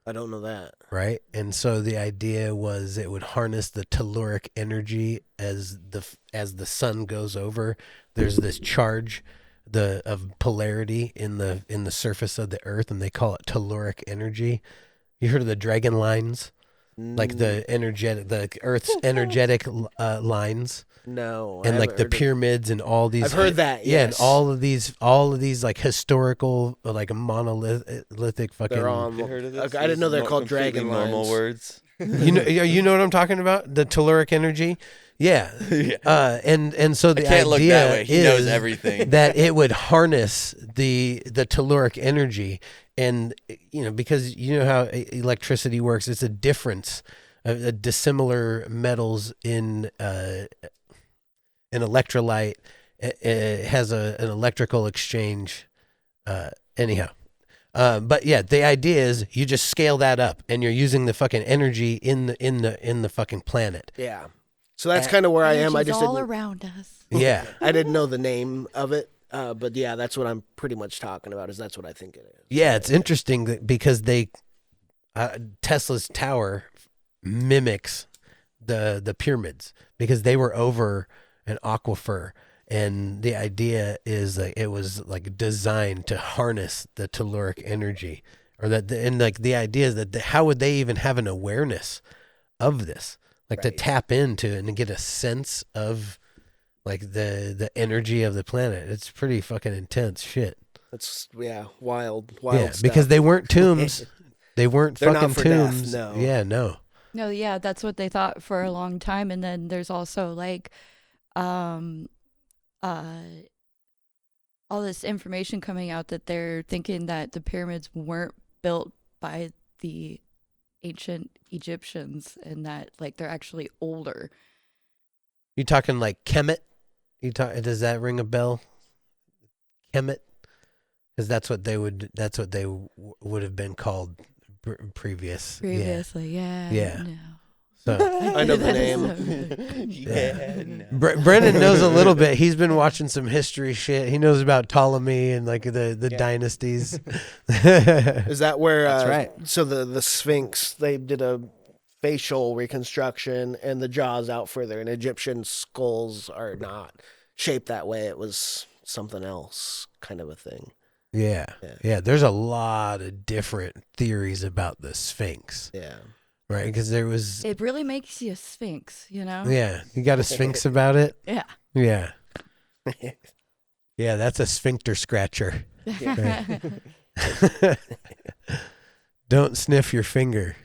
I don't know that. right? And so the idea was it would harness the telluric energy as the sun goes over. There's this charge of polarity in the surface of the earth, and they call it telluric energy. You heard of the dragon lines? Like the Earth's energetic lines, No. I and like haven't the heard of- pyramids and all these. I've heard that. Yeah, Yes. and all of these like historical, like monolithic fucking. They're on. You heard of this? I didn't know they're These called completely dragon normal lines. words. You know what I'm talking about? The telluric energy. Yeah. And so the I can't look idea that way. He is knows everything. that it would harness the telluric energy, and because you know how electricity works, it's a difference, a dissimilar metals in an electrolyte. It has an electrical exchange. Anyhow. But yeah, the idea is you just scale that up, and you're using the fucking energy in the fucking planet. Yeah. So that's kind of where I am. I Energies just all didn't, around us. Yeah. I didn't know the name of it. But yeah, that's what I'm pretty much talking about. That's what I think it is. Yeah, it's interesting because Tesla's tower mimics the pyramids because they were over an aquifer, and the idea is that it was like designed to harness the telluric energy, or that, and like the idea is that how would they even have an awareness of this? like to tap into it and get a sense of like the energy of the planet. It's pretty fucking intense shit. It's wild Yeah, stuff. because they weren't tombs. They weren't They're fucking not for death, tombs. no. Yeah, no. No, yeah, that's what they thought for a long time. And then there's also like all this information coming out that they're thinking that the pyramids weren't built by the ancient Egyptians and that like they're actually older. You talking like Kemet? Does that ring a bell? Kemet? Because that's what they would have been called previously. Yeah. Yeah. No. So I know the That is name. so good. Brennan knows a little bit. He's been watching some history shit. He knows about Ptolemy and like the dynasties. Is that where? That's right. So the Sphinx, they did a facial reconstruction, and the jaw's out further. And Egyptian skulls are not shaped that way. It was something else, kind of a thing. Yeah. There's a lot of different theories about the Sphinx, Yeah. right? Because there was, It really makes you a sphinx, you know? yeah, you got a Sphinx about it. Yeah. Yeah, yeah, that's a sphincter scratcher. Don't sniff your finger.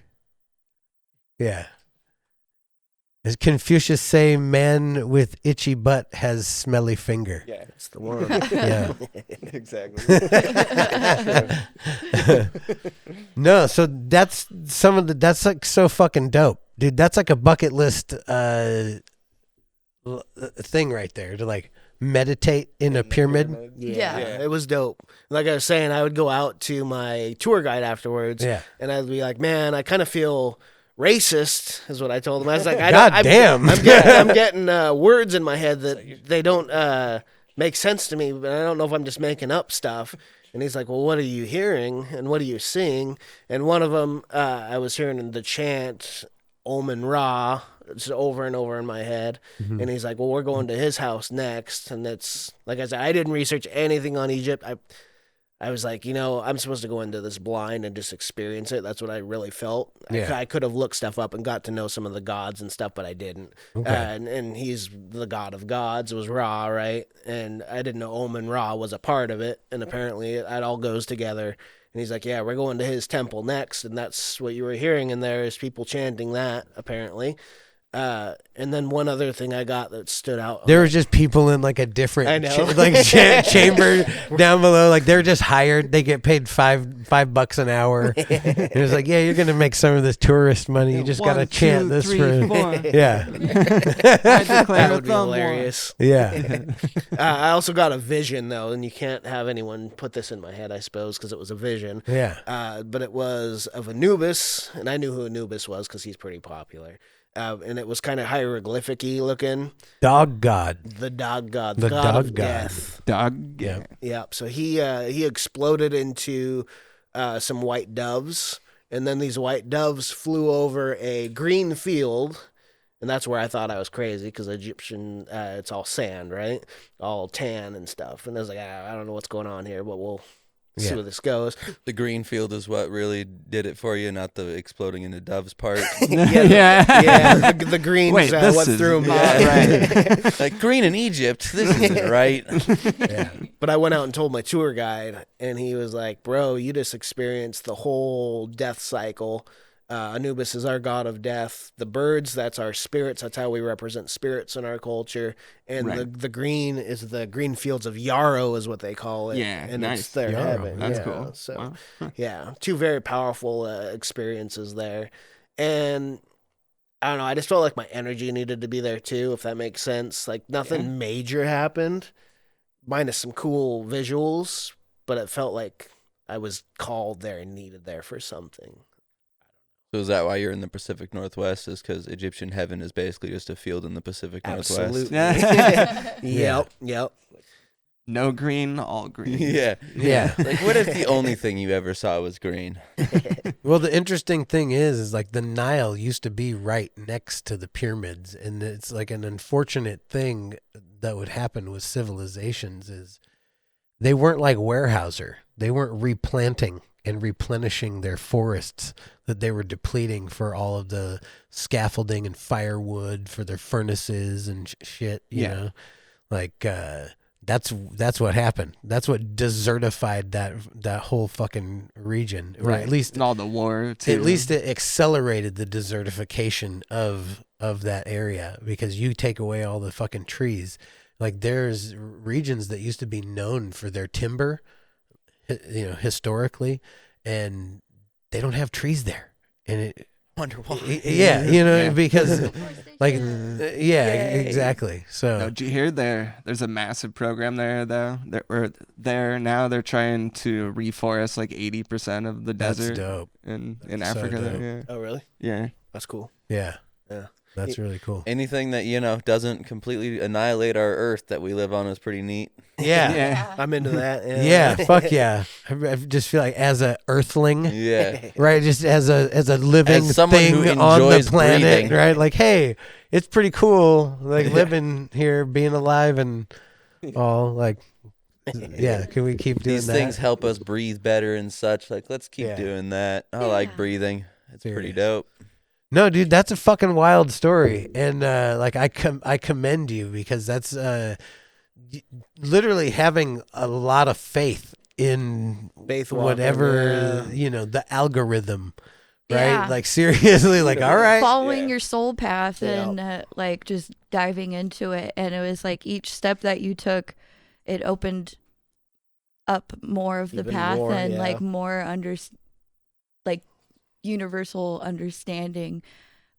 Yeah. As Confucius say, man with itchy butt has smelly finger. Yeah, It's the one. Yeah. exactly. No, so that's that's like so fucking dope, dude. That's like a bucket list thing right there, to like meditate in a pyramid. Yeah. It was dope. Like I was saying, I would go out to my tour guide afterwards, Yeah. and I'd be like, man, I kind of feel racist, is what I told him. I was like, God damn. I'm getting words in my head that they don't make sense to me, but I don't know if I'm just making up stuff. And he's like, well, what are you hearing and what are you seeing? And one of them, I was hearing the chant Omen Ra, just over and over in my head. Mm-hmm. And he's like, well, we're going to his house next. And it's like I said, I didn't research anything on Egypt. I was like, I'm supposed to go into this blind and just experience it. That's what I really felt. Yeah. I could have looked stuff up and got to know some of the gods and stuff, but I didn't. Okay. And he's the god of gods, was Ra, right? And I didn't know Omen Ra was a part of it. And apparently it all goes together. And he's like, yeah, we're going to his temple next. And that's what you were hearing in there, is people chanting that, apparently. And then one other thing I got that stood out. There was just people in like a different I know. chamber down below. Like they're just hired. They get paid $5 an hour. It was like, yeah, you're gonna make some of this tourist money. You just gotta 1, chant 2, this 3, for 4. yeah, I declare That a would be thumb war. hilarious. yeah. I also got a vision, though, and you can't have anyone put this in my head, I suppose, because it was a vision. Yeah. But it was of Anubis, and I knew who Anubis was because he's pretty popular. And it was kind of hieroglyphic-y looking. Dog god. The dog god. The god dog of god. death. Dog. Yeah. Yeah. So he exploded into some white doves, and then these white doves flew over a green field, and that's where I thought I was crazy, because Egyptian, it's all sand, right? All tan and stuff. And I was like, I don't know what's going on here, but we'll see where this goes. The green field is what really did it for you, not the exploding into doves part. Yeah, the greens Wait, this went is through me. not right. Like green in Egypt, this isn't right. Yeah. But I went out and told my tour guide, and he was like, bro, you just experienced the whole death cycle. Anubis is our god of death. The birds, that's our spirits. That's how we represent spirits in our culture. And Right. the green is the green fields of Yarrow, is what they call it. Yeah, and nice. it's their Yarrow, heaven. That's Yeah, cool. So Wow. Huh. yeah, two very powerful experiences there. And I don't know, I just felt like my energy needed to be there too, if that makes sense. Like nothing major happened, minus some cool visuals, but it felt like I was called there and needed there for something. So is that why you're in the Pacific Northwest? Is because Egyptian heaven is basically just a field in the Pacific Northwest? Absolutely. Yeah. Yep. No green, all green. Yeah. Yeah. Like, what if the only thing you ever saw was green? Well, the interesting thing is like the Nile used to be right next to the pyramids, and it's like an unfortunate thing that would happen with civilizations is they weren't like Weyerhaeuser. They weren't replanting and replenishing their forests that they were depleting for all of the scaffolding and firewood for their furnaces and shit, you know, like that's what happened. That's what desertified that whole fucking region, or Right. at least And all the war too. at least it accelerated the desertification of that area, because you take away all the fucking trees. Like there's regions that used to be known for their timber, you know, historically, and they don't have trees there. And it, Wonder why. yeah, you know, Yeah. because like, should. yeah, exactly. So No, did you hear there's a massive program there though? They're trying to reforest like 80% of the that's desert dope. in so Africa. dope. There, Oh, really? yeah. That's cool. Yeah, Yeah. that's really cool. Anything that, you know, doesn't completely annihilate our Earth that we live on is pretty neat. Yeah. Yeah. I'm into that. Yeah, fuck yeah. I just feel like as a earthling, Yeah. right? Just as a living As someone thing who on the enjoys planet, breathing. right? Like, hey, it's pretty cool, like living here, being alive, and all. Like, yeah, can we keep doing These that? things help us breathe better and such. Like, let's keep Yeah. doing that. I like Yeah. breathing. It's pretty Serious. dope. No, dude, that's a fucking wild story, and like I commend you, because that's literally having a lot of faith in Faith walking, whatever yeah. you know, the algorithm, right? Yeah. Like seriously, like all right, Following your soul path Yeah. and like just diving into it, and it was like each step that you took, it opened up more of the Even path more, and yeah. like more like universal understanding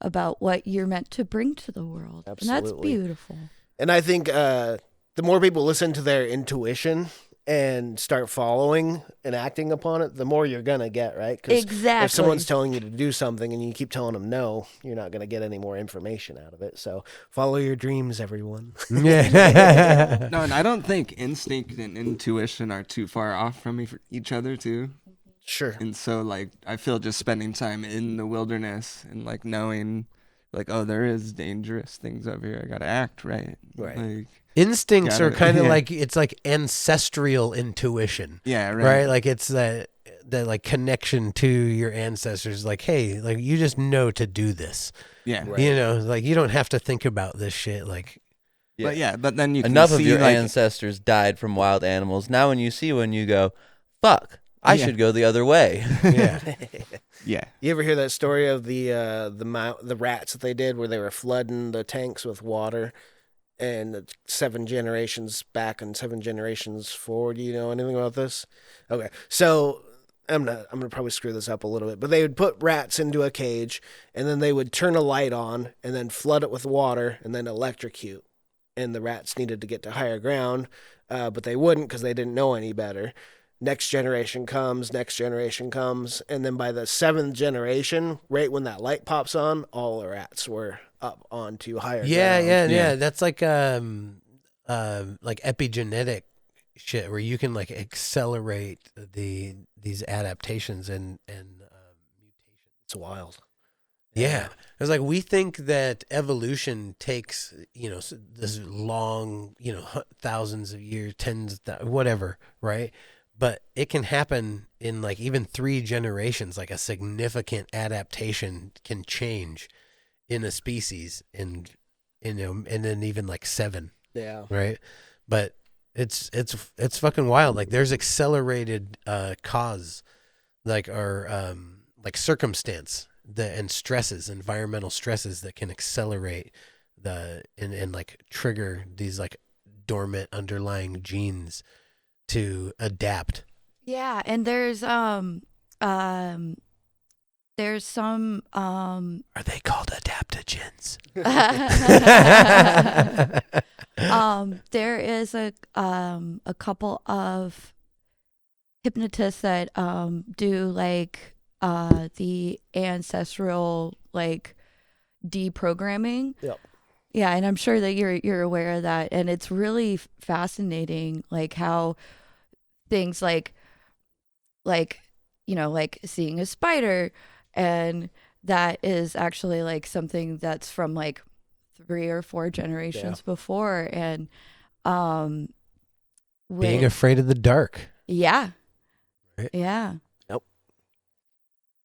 about what you're meant to bring to the world. And that's Absolutely. beautiful. And I think the more people listen to their intuition and start following and acting upon it, the more you're going to get, right? 'Cause Exactly. if someone's telling you to do something and you keep telling them no, you're not going to get any more information out of it. So follow your dreams, everyone. yeah, No, and I don't think instinct and intuition are too far off from each other too. Sure. And so like I feel just spending time in the wilderness and like knowing like, oh, there is dangerous things over here. I gotta act right. Right. Like, instincts Got are it. kind of Yeah. like, it's like ancestral intuition, yeah, right? right. Like it's that like connection to your ancestors. Like, hey, like you just know to do this. Yeah. Right. You know, like you don't have to think about this shit. Like, But yeah, but then you can Enough of see, your like, ancestors died from wild animals. Now when you see one, you go, fuck, I Yeah. should go the other way. yeah, yeah. You ever hear that story of the rats that they did where they were flooding the tanks with water, and 7 generations back and 7 generations forward? Do you know anything about this? Okay, so I'm gonna probably screw this up a little bit, but they would put rats into a cage, and then they would turn a light on and then flood it with water and then electrocute, and the rats needed to get to higher ground, but they wouldn't because they didn't know any better. Next generation comes, and then by the 7th generation, right when that light pops on, all the rats were up onto higher yeah, ground. yeah. That's like epigenetic shit where you can like accelerate these adaptations and mutations. It's wild. Yeah. It's like we think that evolution takes, you know, this long, you know, thousands of years, whatever, right? But it can happen in like even 3 generations. Like a significant adaptation can change in a species, and you know, and then even like 7, Yeah. right? But it's fucking wild. Like there's accelerated cause, like, or like circumstance and stresses, environmental stresses that can accelerate and like trigger these like dormant underlying genes to adapt. Yeah, and there's some Are they called adaptogens? there is a couple of hypnotists that do like the ancestral like deprogramming. Yep. Yeah, and I'm sure that you're aware of that, and it's really fascinating, like how things like you know, like seeing a spider, and that is actually like something that's from like 3 or 4 generations before, and Being afraid of the dark. yeah, Right. yeah.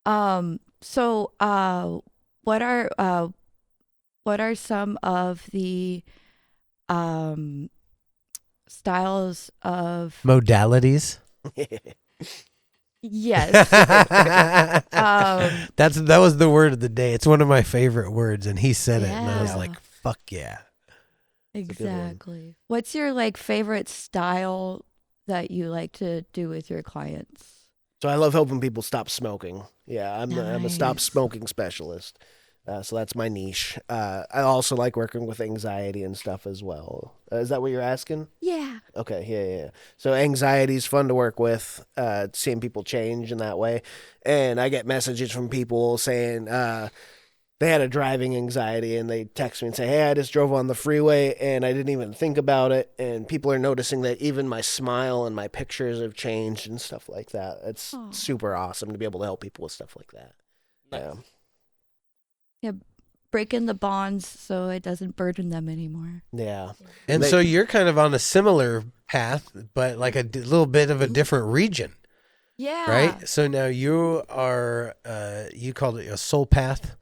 So what are some of the styles of Modalities. yes. That was the word of the day. It's one of my favorite words, and he said it, and I was Yeah. like, "Fuck yeah!" Exactly. What's your like favorite style that you like to do with your clients? So I love helping people stop smoking. Yeah, I'm a stop Nice. smoking specialist. So that's my niche. I also like working with anxiety and stuff as well. Is that what you're asking? Yeah. Okay, yeah. So anxiety is fun to work with, seeing people change in that way. And I get messages from people saying they had a driving anxiety and they text me and say, hey, I just drove on the freeway and I didn't even think about it. And people are noticing that even my smile and my pictures have changed and stuff like that. It's Aw. super awesome to be able to help people with stuff like that. Breaking the bonds so it doesn't burden them anymore. Yeah. And They- so you're kind of on a similar path, but like a little bit of a different region, Yeah. right? So now you are, you called it a soul path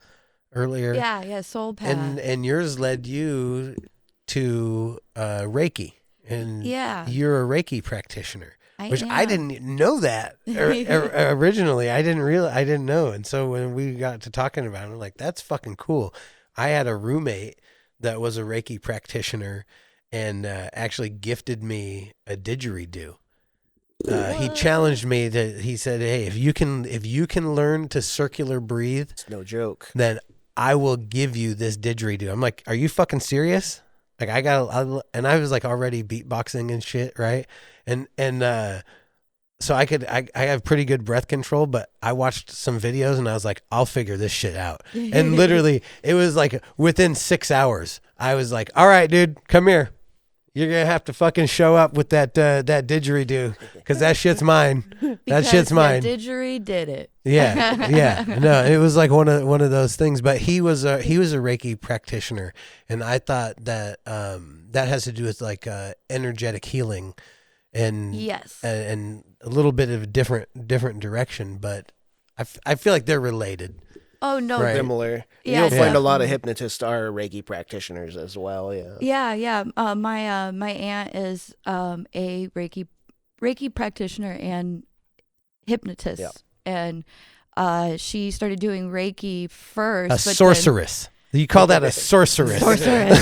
earlier. Yeah, soul path. And yours led you to Reiki, and Yeah. you're a Reiki practitioner, which I am. didn't know that originally. I didn't know, and so when we got to talking about it, I'm like, that's fucking cool. I had a roommate that was a Reiki practitioner, and actually gifted me a didgeridoo. He challenged me he said, "Hey, if you can learn to circular breathe, It's no joke. then I will give you this didgeridoo." I'm like, "Are you fucking serious?" Like and I was like already beatboxing and shit, right? And so I have pretty good breath control, but I watched some videos and I was like, I'll figure this shit out. And literally, it was like within 6 hours, I was like, all right, dude, come here. You're gonna have to fucking show up with that didgeridoo, because that shit's mine. That shit's mine. Didgeridoo did it. Yeah. No, it was like one of those things. But he was a Reiki practitioner, and I thought that that has to do with like energetic healing, and Yes. and a little bit of a different direction. But I feel like they're related. Oh no. Right. Similar. Yeah, You'll find a lot of definitely. hypnotists are Reiki practitioners as well. Yeah. Yeah. My aunt is a Reiki practitioner and hypnotist, Yeah. and she started doing Reiki first. A but sorceress. You call that a sorceress? Sorceress.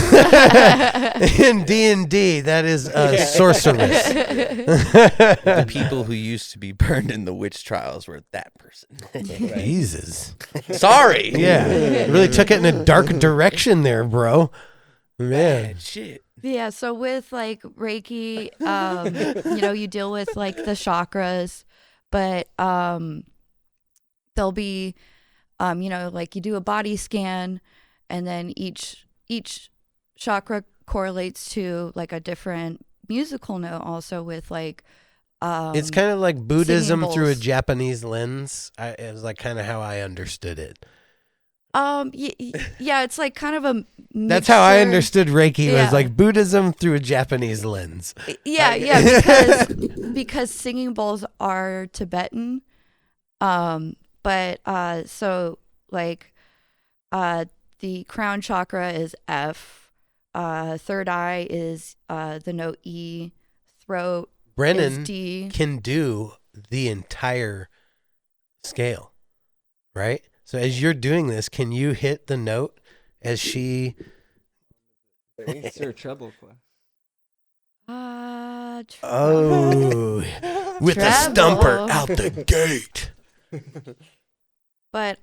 In D&D, that is a sorceress. The people who used to be burned in the witch trials were that person. Jesus. Sorry. Yeah. Really took it in a dark direction there, bro. Man. Bad shit. Yeah, so with like Reiki, you deal with like the chakras, but there'll be like you do a body scan, and then each chakra correlates to like a different musical note also with like It's kind of like Buddhism singing through a bowls. Japanese lens. It was like kind of how I understood it. Yeah, it's like kind of a That's how I mixture. understood Reiki, was Yeah. like Buddhism through a Japanese lens. Yeah, because singing bowls are Tibetan. But so like the crown chakra is F, third eye is the note E, throat is Brennan D. can do the entire scale, right? So as you're doing this, can you hit the note as she... Sir Treble class. Oh, with a stumper Treble. out the gate. But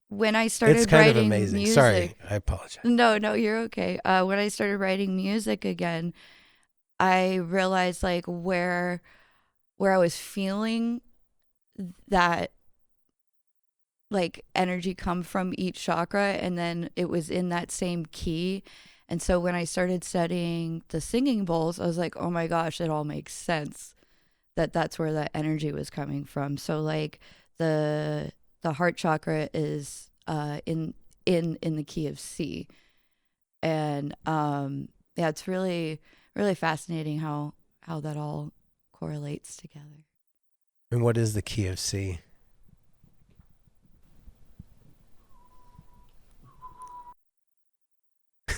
when I started It's kind of writing amazing. music, Sorry, I apologize. No, you're okay. When I started writing music again, I realized like where I was feeling that like energy come from each chakra, and then it was in that same key. And so when I started studying the singing bowls, I was like, oh my gosh, it all makes sense that's where that energy was coming from. So like the heart chakra is in the key of C. And yeah, it's really fascinating how that all correlates together. And what is the key of C?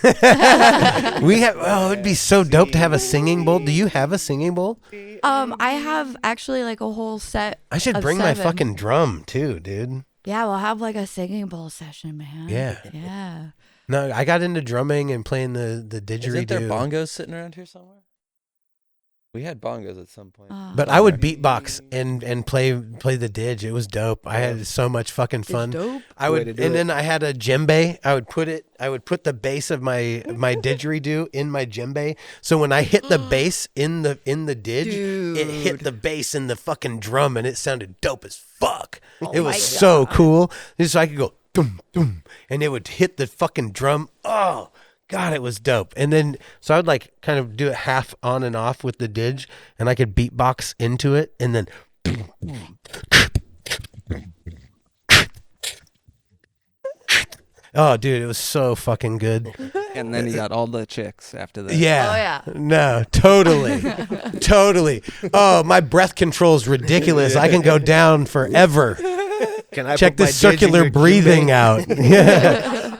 We have. Oh, it'd be so dope to have a singing bowl. Do you have a singing bowl? I have actually like a whole set. I should of bring my 7. fucking drum too, dude. Yeah, we'll have like a singing bowl session, man. Yeah. Yeah. No, I got into drumming and playing the didgeridoo. Isn't there bongos sitting around here somewhere? We had bongos at some point. But I would beatbox and play the didge. It was dope. I had so much fucking fun. Dope. I would, and then I had a djembe. I would put the bass of my didgeridoo in my djembe. So when I hit the bass in the didge, it hit the bass in the fucking drum, and it sounded dope as fuck. It was so cool. So I could go dum dum, and it would hit the fucking drum. Oh. God, it was dope. And then, so I would like kind of do it half on and off with the didge, and I could beatbox into it, and then. Oh, dude, it was so fucking good. And then you got all the chicks after that. Yeah. Oh, yeah. No, totally. Totally. Oh, my breath control's ridiculous. I can go down forever. Can I Check put my this didge in circular your breathing djembe? out. Yeah.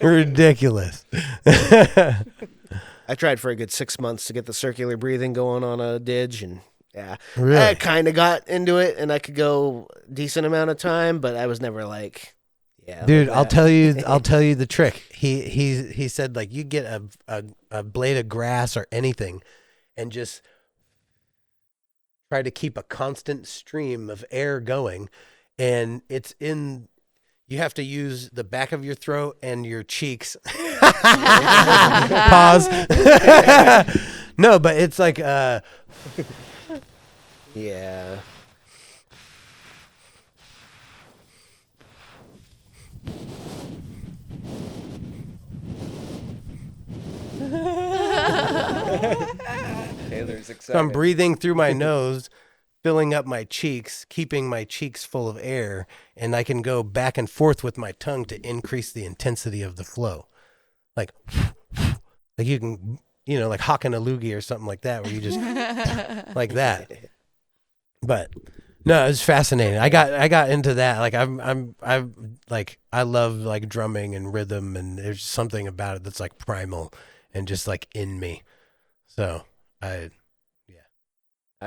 Ridiculous. I tried for a good 6 months to get the circular breathing going on a didge, and yeah, Really? I kind of got into it, and I could go decent amount of time, but I was never like, yeah, Dude, like I'll that. tell you the trick. He said like you get a blade of grass or anything, and just try to keep a constant stream of air going, and you have to use the back of your throat and your cheeks. Pause. No, but it's like Yeah. Taylor's so I'm excited. breathing through my nose, filling up my cheeks, keeping my cheeks full of air, and I can go back and forth with my tongue to increase the intensity of the flow. Like you can, like hawking a loogie or something like that, where you just like that. But no, it was fascinating. I got into that. Like I love like drumming and rhythm, and there's something about it that's like primal and just like in me. So I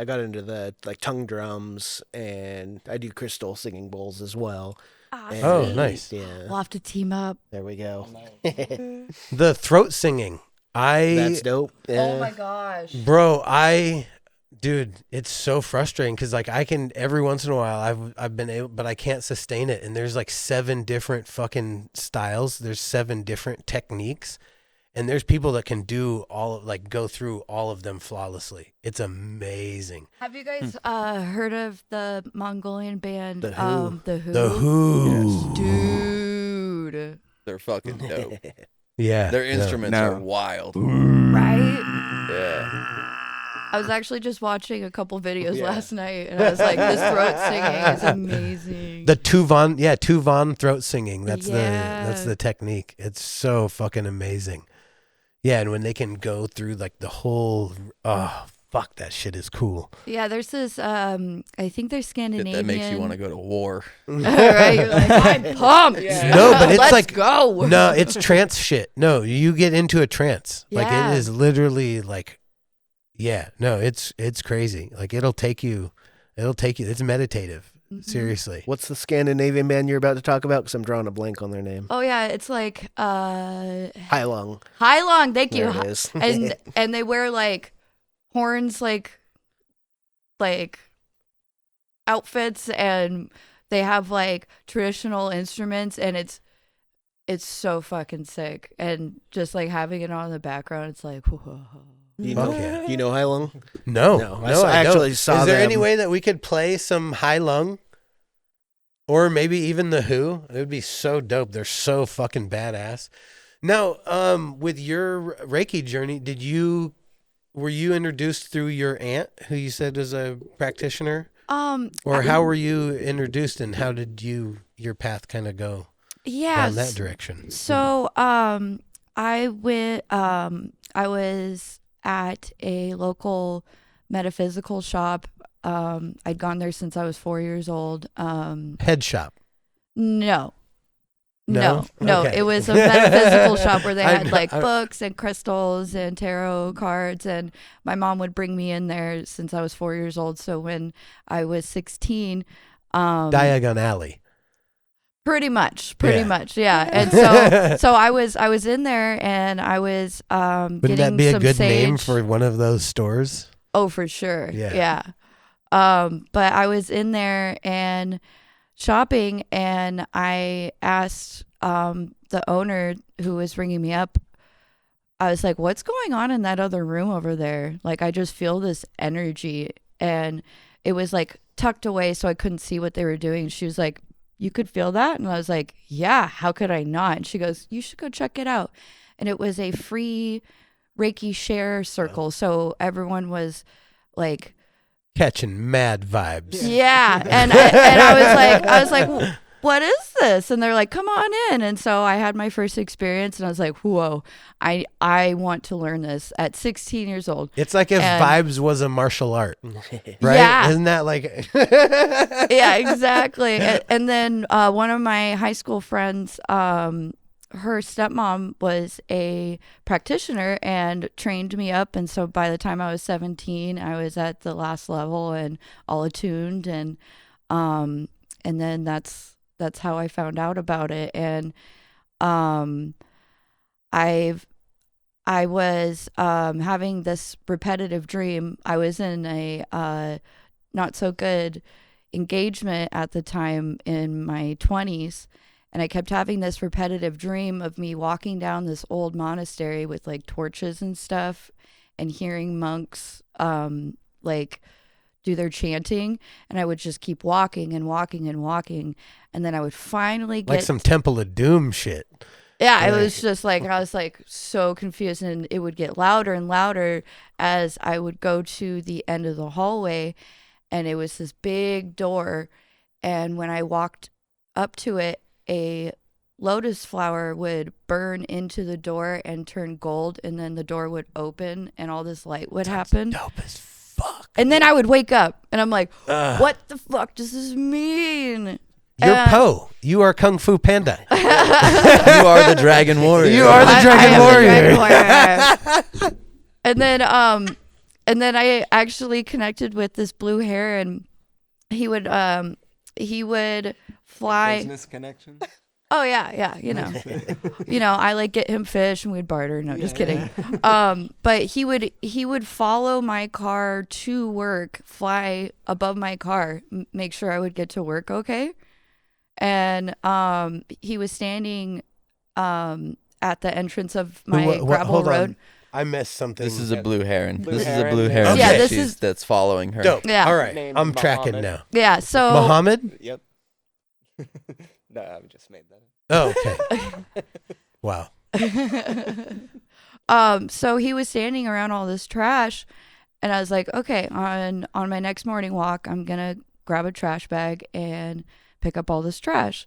got into the like tongue drums, and I do crystal singing bowls as well. Oh, And, nice. Yeah, We'll have to team up. there we go. the throat singing. That's dope. Oh my Yeah. gosh. Bro, dude, it's so frustrating because like I can every once in a while I've been able, but I can't sustain it. And there's like 7 different fucking styles. There's 7 different techniques, and there's people that can do go through all of them flawlessly. It's amazing. Have you guys heard of the Mongolian band The Who. The Who? The Who, Dude. They're fucking dope. yeah, Their instruments No. are wild. Right? Yeah. I was actually just watching a couple videos last night, and I was like, this throat singing is amazing. The Tuvan throat singing. That's Yeah. the technique. It's so fucking amazing. Yeah, and when they can go through like the whole, oh fuck, that shit is cool. Yeah, there's this, I think they're Shit Scandinavian. that makes you want to go to war. Right? You're like, I'm pumped. No, but it's Let's like go. No, it's trance shit. No, you get into a trance. Like Yeah. it is literally like, yeah, no, it's crazy. Like it'll take you. It's meditative. Seriously. What's the Scandinavian band you're about to talk about? Because I'm drawing a blank on their name. Oh yeah, it's like Heilung. Heilung. Thank you. There it is. and they wear like horns, like outfits, and they have like traditional instruments, and it's so fucking sick. And just like having it on in the background, it's like, whoa. You Fuck know, yeah. you know Heilung? No, No, I I actually don't. saw Is there them. any way that we could play some Heilung, or maybe even the Who? It would be so dope. They're so fucking badass. Now, with your Reiki journey, were you introduced through your aunt, who you said is a practitioner, or how were you introduced, and how did your path kind of go down that direction? So, I was at a local metaphysical shop I'd gone there since I was 4 years old. Head shop. No. No? No, Okay. it was a metaphysical shop where they I- had like I- books and crystals and tarot cards, and my mom would bring me in there since I was 4 years old. So when I was 16, Diagon Alley. pretty much, yeah. And so I was in there, and I was Wouldn't getting that be a some good sage. name for one of those stores? Oh, for sure. Yeah. Yeah. But I was in there and shopping, and I asked the owner who was ringing me up, I was like, what's going on in that other room over there? Like, I just feel this energy, and it was like tucked away so I couldn't see what they were doing. She was like, you could feel that? And I was like, yeah, how could I not? And she goes, you should go check it out. And it was a free Reiki share circle. So everyone was like, Catching mad vibes. yeah. And I was like, what is this? And they're like, come on in. And so I had my first experience, and I was like, whoa, I want to learn this at 16 years old. It's like if And- vibes was a martial art, right? Yeah. Isn't that like? Yeah, exactly. And then one of my high school friends, her stepmom was a practitioner and trained me up. And so by the time I was 17, I was at the last level and all attuned. And then that's how I found out about it. And I was having this repetitive dream. I was in a not so good engagement at the time in my 20s, and I kept having this repetitive dream of me walking down this old monastery with like torches and stuff, and hearing monks like do their chanting, and I would just keep walking and walking and walking, and then I would finally get Like some Temple of Doom shit. yeah, it was just like, I was like so confused, and it would get louder and louder as I would go to the end of the hallway, and it was this big door, and when I walked up to it, a lotus flower would burn into the door and turn gold, and then the door would open and all this light would happen. Dope as fuck. And then I would wake up, and I'm like, what the fuck does this mean? You're Poe. You are Kung Fu Panda. You are the Dragon Warrior. You are the I Dragon am the Warrior. Dragon Warrior. and then I actually connected with this blue heron. He would fly. Business connection. Oh yeah, you know, I like get him fish and we'd barter. No, just kidding. But he would follow my car to work, fly above my car, make sure I would get to work okay. And he was standing at the entrance of my gravel hold road. on. I missed something. This is a blue heron. Blue This is a heron. blue heron. Yeah, this species is- that's following her. dope. Yeah. All right. Named I'm tracking Muhammad. now. Yeah, so Muhammad? Yep. No, I just made that up. Oh, okay. Wow. so he was standing around all this trash, and I was like, okay, on my next morning walk, I'm gonna grab a trash bag and pick up all this trash.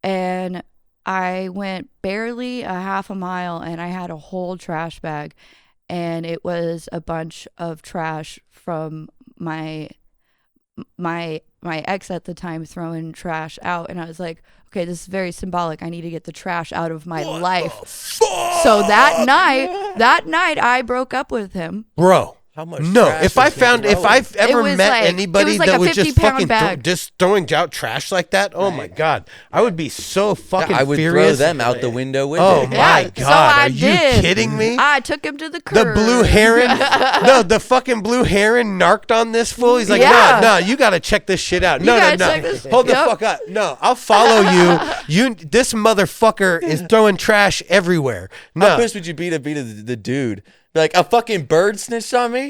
And I went barely a half a mile, and I had a whole trash bag, and it was a bunch of trash from my ex at the time throwing trash out. And I was like, okay, this is very symbolic. I need to get the trash out of my life. So that night I broke up with him. Bro. How much? No, trash if I was found, if throwing? I've ever was met like- anybody it was like that a was just 50-pound fucking bag. just throwing out trash like that, oh my god, I would be so fucking I would furious. throw them out the window with Oh it. my Yeah, god, so I are you did. kidding me? I took him to the The curb. blue heron, no, the fucking blue heron narked on this fool. He's like, Yeah. no, you gotta check this shit out. No, gotta no, check this- hold the Yep. fuck up. No, I'll follow you. This motherfucker is throwing trash everywhere. How No, pissed would you be to the dude? Be like, a fucking bird snitched on me?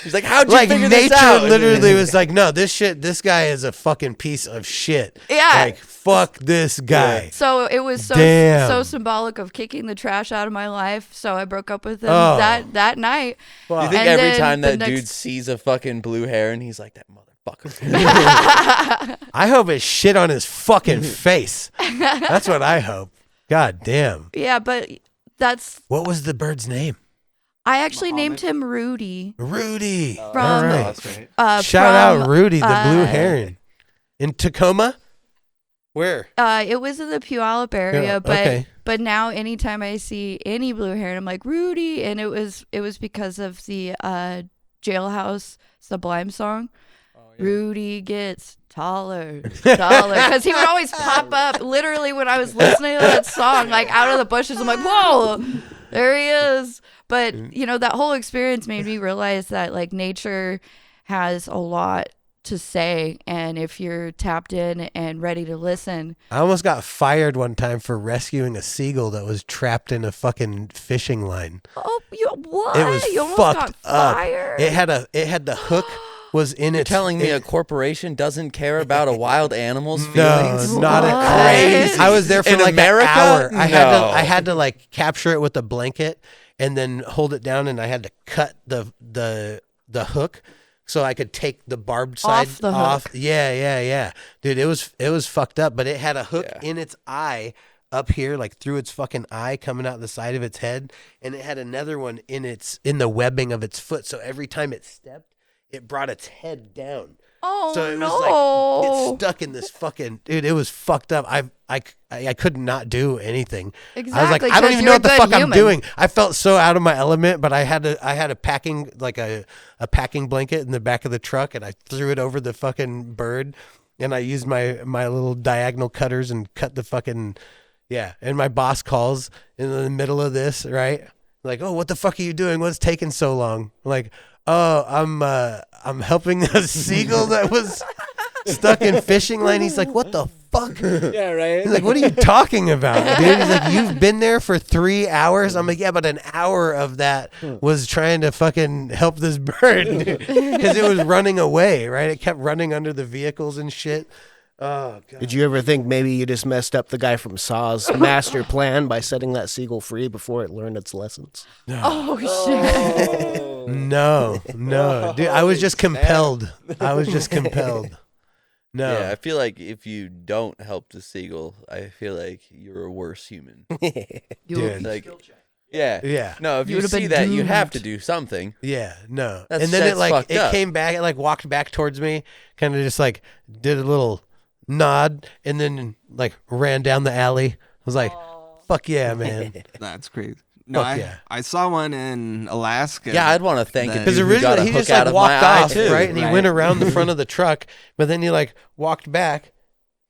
He's like, how'd you like figure nature this out? literally was like, no, this guy is a fucking piece of shit. Yeah. Like, fuck this guy. So it was Damn. so symbolic of kicking the trash out of my life. So I broke up with him Oh. that night. You think And every then time the that dude next- sees a fucking blue heron, he's like, that motherfucker. I hope it's shit on his fucking face. That's what I hope. God damn. Yeah, but that's What was the bird's name? I actually named him Rudy. Rudy. From- All right. that's right. Shout out Rudy, the blue uh, heron. In Tacoma? Where? It was in the Puyallup area, Yeah, but okay. but now anytime I see any blue heron, I'm like Rudy, and it was because of the Jailhouse Sublime song. Rudy gets taller, because he would always pop up literally when I was listening to that song, like out of the bushes. I'm like, whoa, there he is. But that whole experience made me realize that like nature has a lot to say, and if you're tapped in and ready to listen. I almost got fired one time for rescuing a seagull that was trapped in a fucking fishing line. Oh, what? It was You almost fucked got up. fired. It had the hook was in You're it. telling me a corporation doesn't care about a wild animal's No, feelings? not What? at crazy. I was there for In like America? an hour. I No. had to like capture it with a blanket and then hold it down, and I had to cut the hook so I could take the barbed side Off the off. hook. Yeah. Dude, it was fucked up, but it had a hook Yeah. in its eye up here, like through its fucking eye, coming out the side of its head, and it had another one in the webbing of its foot. So every time it stepped, it brought its head down. Oh, So it no. was like it's stuck in this fucking dude. It was fucked up. I could not do anything. Exactly. I was like, I don't 'cause even you're know a what the good fuck I'm human. doing. I felt so out of my element, but I had a packing like a packing blanket in the back of the truck, and I threw it over the fucking bird, and I used my little diagonal cutters and cut the fucking And my boss calls in the middle of this, right? Like, oh, what the fuck are you doing? What's taking so long? I'm like, oh, I'm helping a seagull that was stuck in fishing line. He's like, what the fuck? Yeah, right. He's like, what are you talking about, dude? He's like, you've been there for 3 hours? I'm like, yeah, but an hour of that was trying to fucking help this bird because it was running away, right? It kept running under the vehicles and shit. Oh, God. Did you ever think maybe you just messed up the guy from Saw's master plan by setting that seagull free before it learned its lessons? Oh, shit. No, dude. I was just compelled. No. Yeah, I feel like if you don't help the seagull, I feel like you're a worse human. Dude. Like, yeah. Yeah. No, if You you would've see been that, you have to doomed. do something. Yeah, no. That's- And then that's fucked it up. came back, it like walked back towards me, kind of just like did a little nod, and then like ran down the alley. I was like, fuck yeah, man. That's crazy. No, Fuck yeah. I saw one in Alaska. Yeah, I'd want to thank it That- Because dude who got a originally he hook just out like of my walked eye, off, too. right? And he Right. went around the front of the truck, but then he like walked back,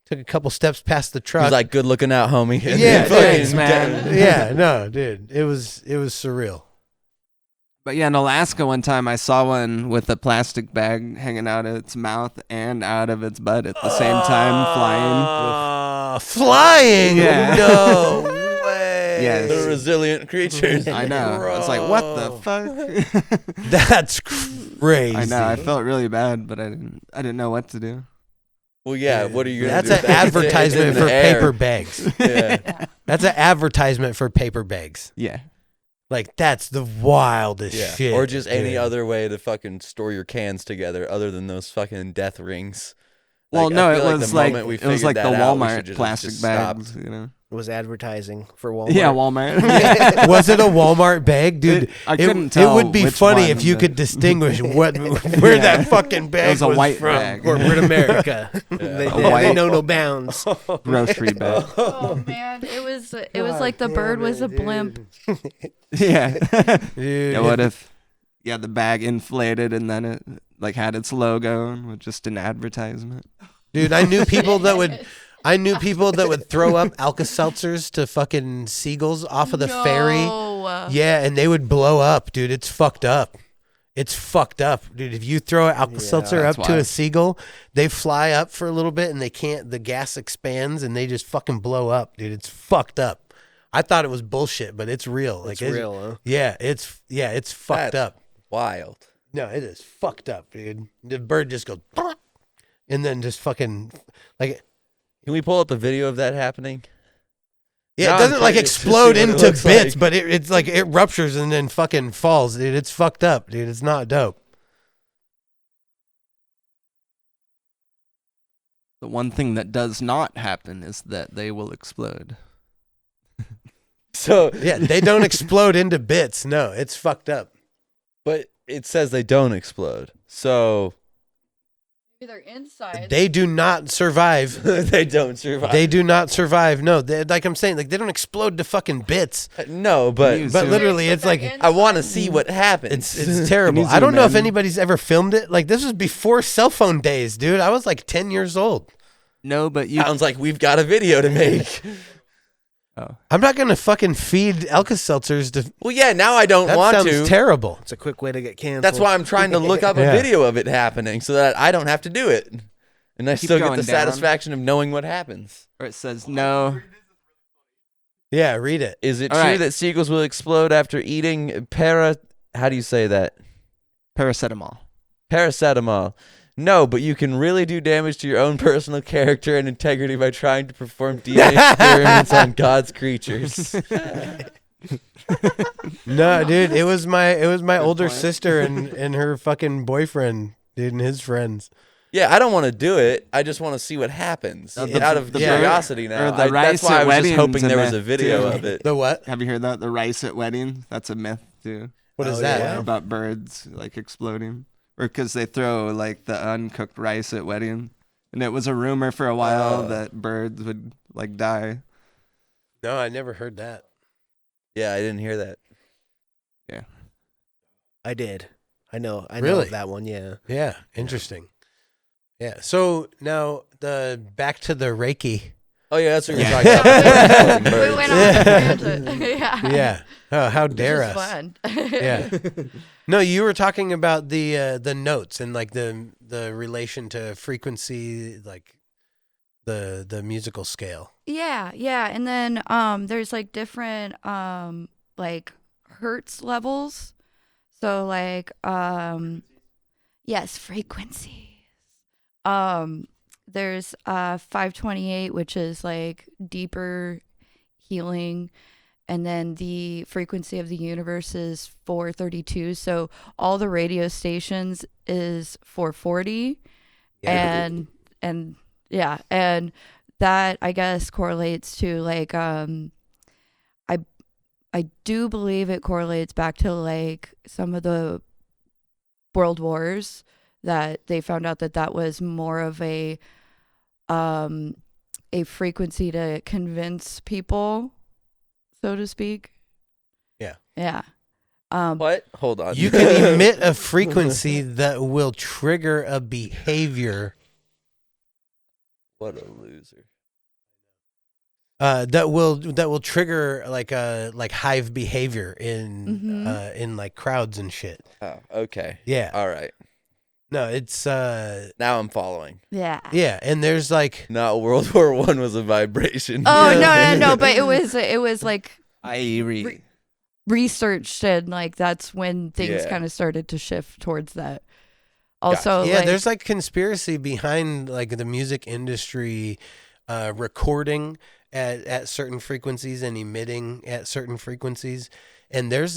took a couple steps past the truck. He's like, good looking out, homie. And Yeah, then fucking thanks, man. yeah, no, dude. It was surreal. But yeah, in Alaska one time I saw one with a plastic bag hanging out of its mouth and out of its butt at the same time, flying. Flying? Yeah. No way. Yes. The resilient creatures. I know. I was like, what the fuck? That's crazy. I know. I felt really bad, but I didn't know what to do. Well, yeah, what are you going to That's do? an with that? It's in advertisement the for air. paper bags. Yeah. That's an advertisement for paper bags. Yeah. Like, that's the wildest Yeah. shit. Or just any dude. other way to fucking store your cans together other than those fucking death rings. Well, Like, I no, feel it the was like moment we it was figured like the that out, we Walmart should just plastic bags, stop. you know. It was advertising for Walmart. Yeah, Walmart. Was it a Walmart bag, dude? I couldn't tell It would be which funny one, if you but- could distinguish where that fucking bag was a white from. bag. Corporate America. they white- know no bounds. Grocery bag. Oh man, it was like the bird was a blimp. Yeah. Dude. Yeah, what if the bag inflated and then it like had its logo and was just an advertisement? Dude, I knew people that would throw up Alka-Seltzers to fucking seagulls off of the ferry. No. Yeah, and they would blow up, dude. It's fucked up. It's fucked up, dude. If you throw an Alka-Seltzer that's up to a wild. seagull, they fly up for a little bit and the gas expands and they just fucking blow up, dude. It's fucked up. I thought it was bullshit, but it's real. It's real, huh? Yeah, it's fucked That's up. wild. No, it is fucked up, dude. The bird just goes, and then just fucking like. Can we pull up a video of that happening? Yeah, Now it I'm doesn't like curious to see explode what it into looks bits, like. but it's like it ruptures and then fucking falls, dude. It's fucked up, dude. It's not dope. The one thing that does not happen is that they will explode. So Yeah, they don't explode into bits. No, it's fucked up. but it says they don't explode. So They're inside. They do not survive. they don't survive. They do not survive. No, like I'm saying, like they don't explode to fucking bits. No, but You But zoom- literally, it's like I want to see what happens. it's terrible. Can you I don't zoom know if in? anybody's ever filmed it. Like this was before cell phone days, dude. I was like 10 years old. No, but you. Sounds like we've got a video to make. Oh. I'm not gonna fucking feed Alka-Seltzers to. Well, yeah, now I don't That want sounds to. terrible. It's a quick way to get canceled. That's why I'm trying to look up a Yeah. video of it happening so that I don't have to do it. And I Keep still get going the down. satisfaction of knowing what happens. Or it says no. Yeah, read it. Is it All true right. that seagulls will explode after eating how do you say that? Paracetamol. Paracetamol. No, but you can really do damage to your own personal character and integrity by trying to perform DNA experiments on God's creatures. No, dude, it was my older point. sister and her fucking boyfriend, dude, and his friends. Yeah, I don't want to do it. I just want to see what happens. The- Out of the curiosity bird- now. or the That's rice why I at was just weddings hoping a there was a myth, video too. of it. The what? Have you heard that? The rice at wedding? That's a myth too. What is Oh, that? yeah. About birds like exploding, or because they throw like the uncooked rice at wedding, and it was a rumor for a while that birds would like die. No, I never heard that. Yeah, I didn't hear that. I did. I know Really? of that one. Yeah. Yeah, interesting. Yeah. So now back to the Reiki. Oh, yeah, that's what you're Yeah. talking about. We went on a tangent. Yeah. Yeah. Oh, how dare Which is us? fun. Yeah. No, you were talking about the notes and like the relation to frequency, like the musical scale. Yeah, and then there's like different like hertz levels. So like yes, frequencies. There's 528, which is like deeper healing, and then the frequency of the universe is 432. So all the radio stations is 440. And yeah, and that I guess correlates to like I do believe it correlates back to like some of the world wars, that they found out that was more of a frequency to convince people, so to speak. Yeah. What? Hold on. You can emit a frequency that will trigger a behavior What a loser. that will trigger like hive behavior in like crowds and shit. Oh, okay. Yeah. All right. No, it's Now I'm following. Yeah. yeah, and there's like Not World War I was a vibration. Oh no, but it was like Irie. researched, and like that's when things Yeah. kind of started to shift towards that. Also, yeah, like, there's like conspiracy behind like the music industry recording at certain frequencies and emitting at certain frequencies. And there's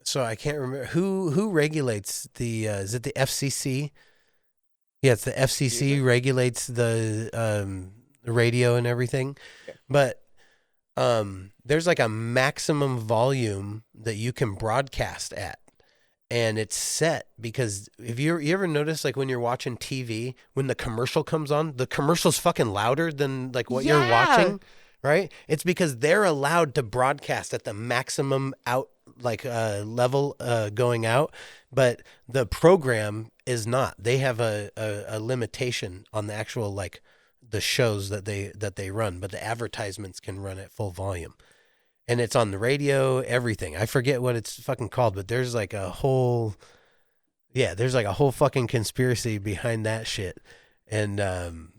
so I can't remember who regulates the is it the FCC? Yeah, it's the FCC regulates the radio and everything. But there's like a maximum volume that you can broadcast at. And it's set because if you ever notice, like when you're watching TV, when the commercial comes on, the commercial's fucking louder than like what you're Yeah. watching, right? It's because they're allowed to broadcast at the maximum out level going out, but the program is not. They have a limitation on the actual like the shows that they run, but the advertisements can run at full volume. And it's on the radio, everything. I forget what it's fucking called, but there's like a whole fucking conspiracy behind that shit. And do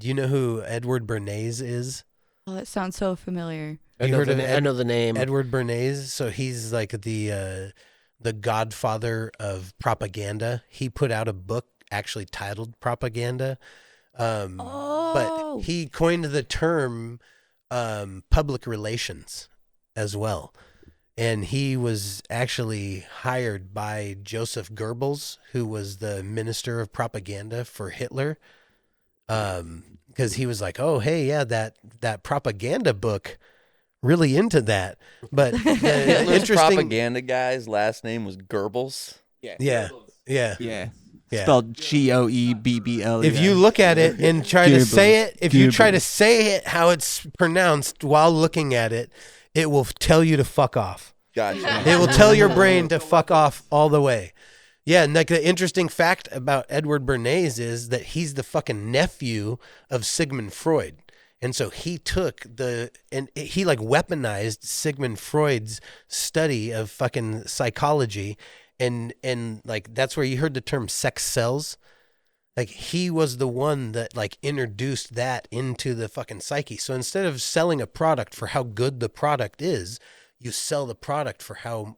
you know who Edward Bernays is? oh, that sounds so familiar. I You know heard the of na- I know the name. Edward Bernays? So he's like the godfather of propaganda. He put out a book actually titled Propaganda. But Oh. he coined the term public relations as well. And he was actually hired by Joseph Goebbels, who was the minister of propaganda for Hitler. Because he was like, oh, hey, yeah, that propaganda book really into that. But the Hitler's interesting, propaganda guy's last name was Goebbels. yeah, yeah. Yeah. Yeah. Spelled Goebbels. If you look at it and try to say it, if you try to say it how it's pronounced while looking at it, it will tell you to fuck off. Gotcha. It will tell your brain to fuck off all the way. Yeah, and like the interesting fact about Edward Bernays is that he's the fucking nephew of Sigmund Freud. And so he took he like weaponized Sigmund Freud's study of fucking psychology, and like that's where you heard the term sex cells. Like he was the one that like introduced that into the fucking psyche. So instead of selling a product for how good the product is, you sell the product for how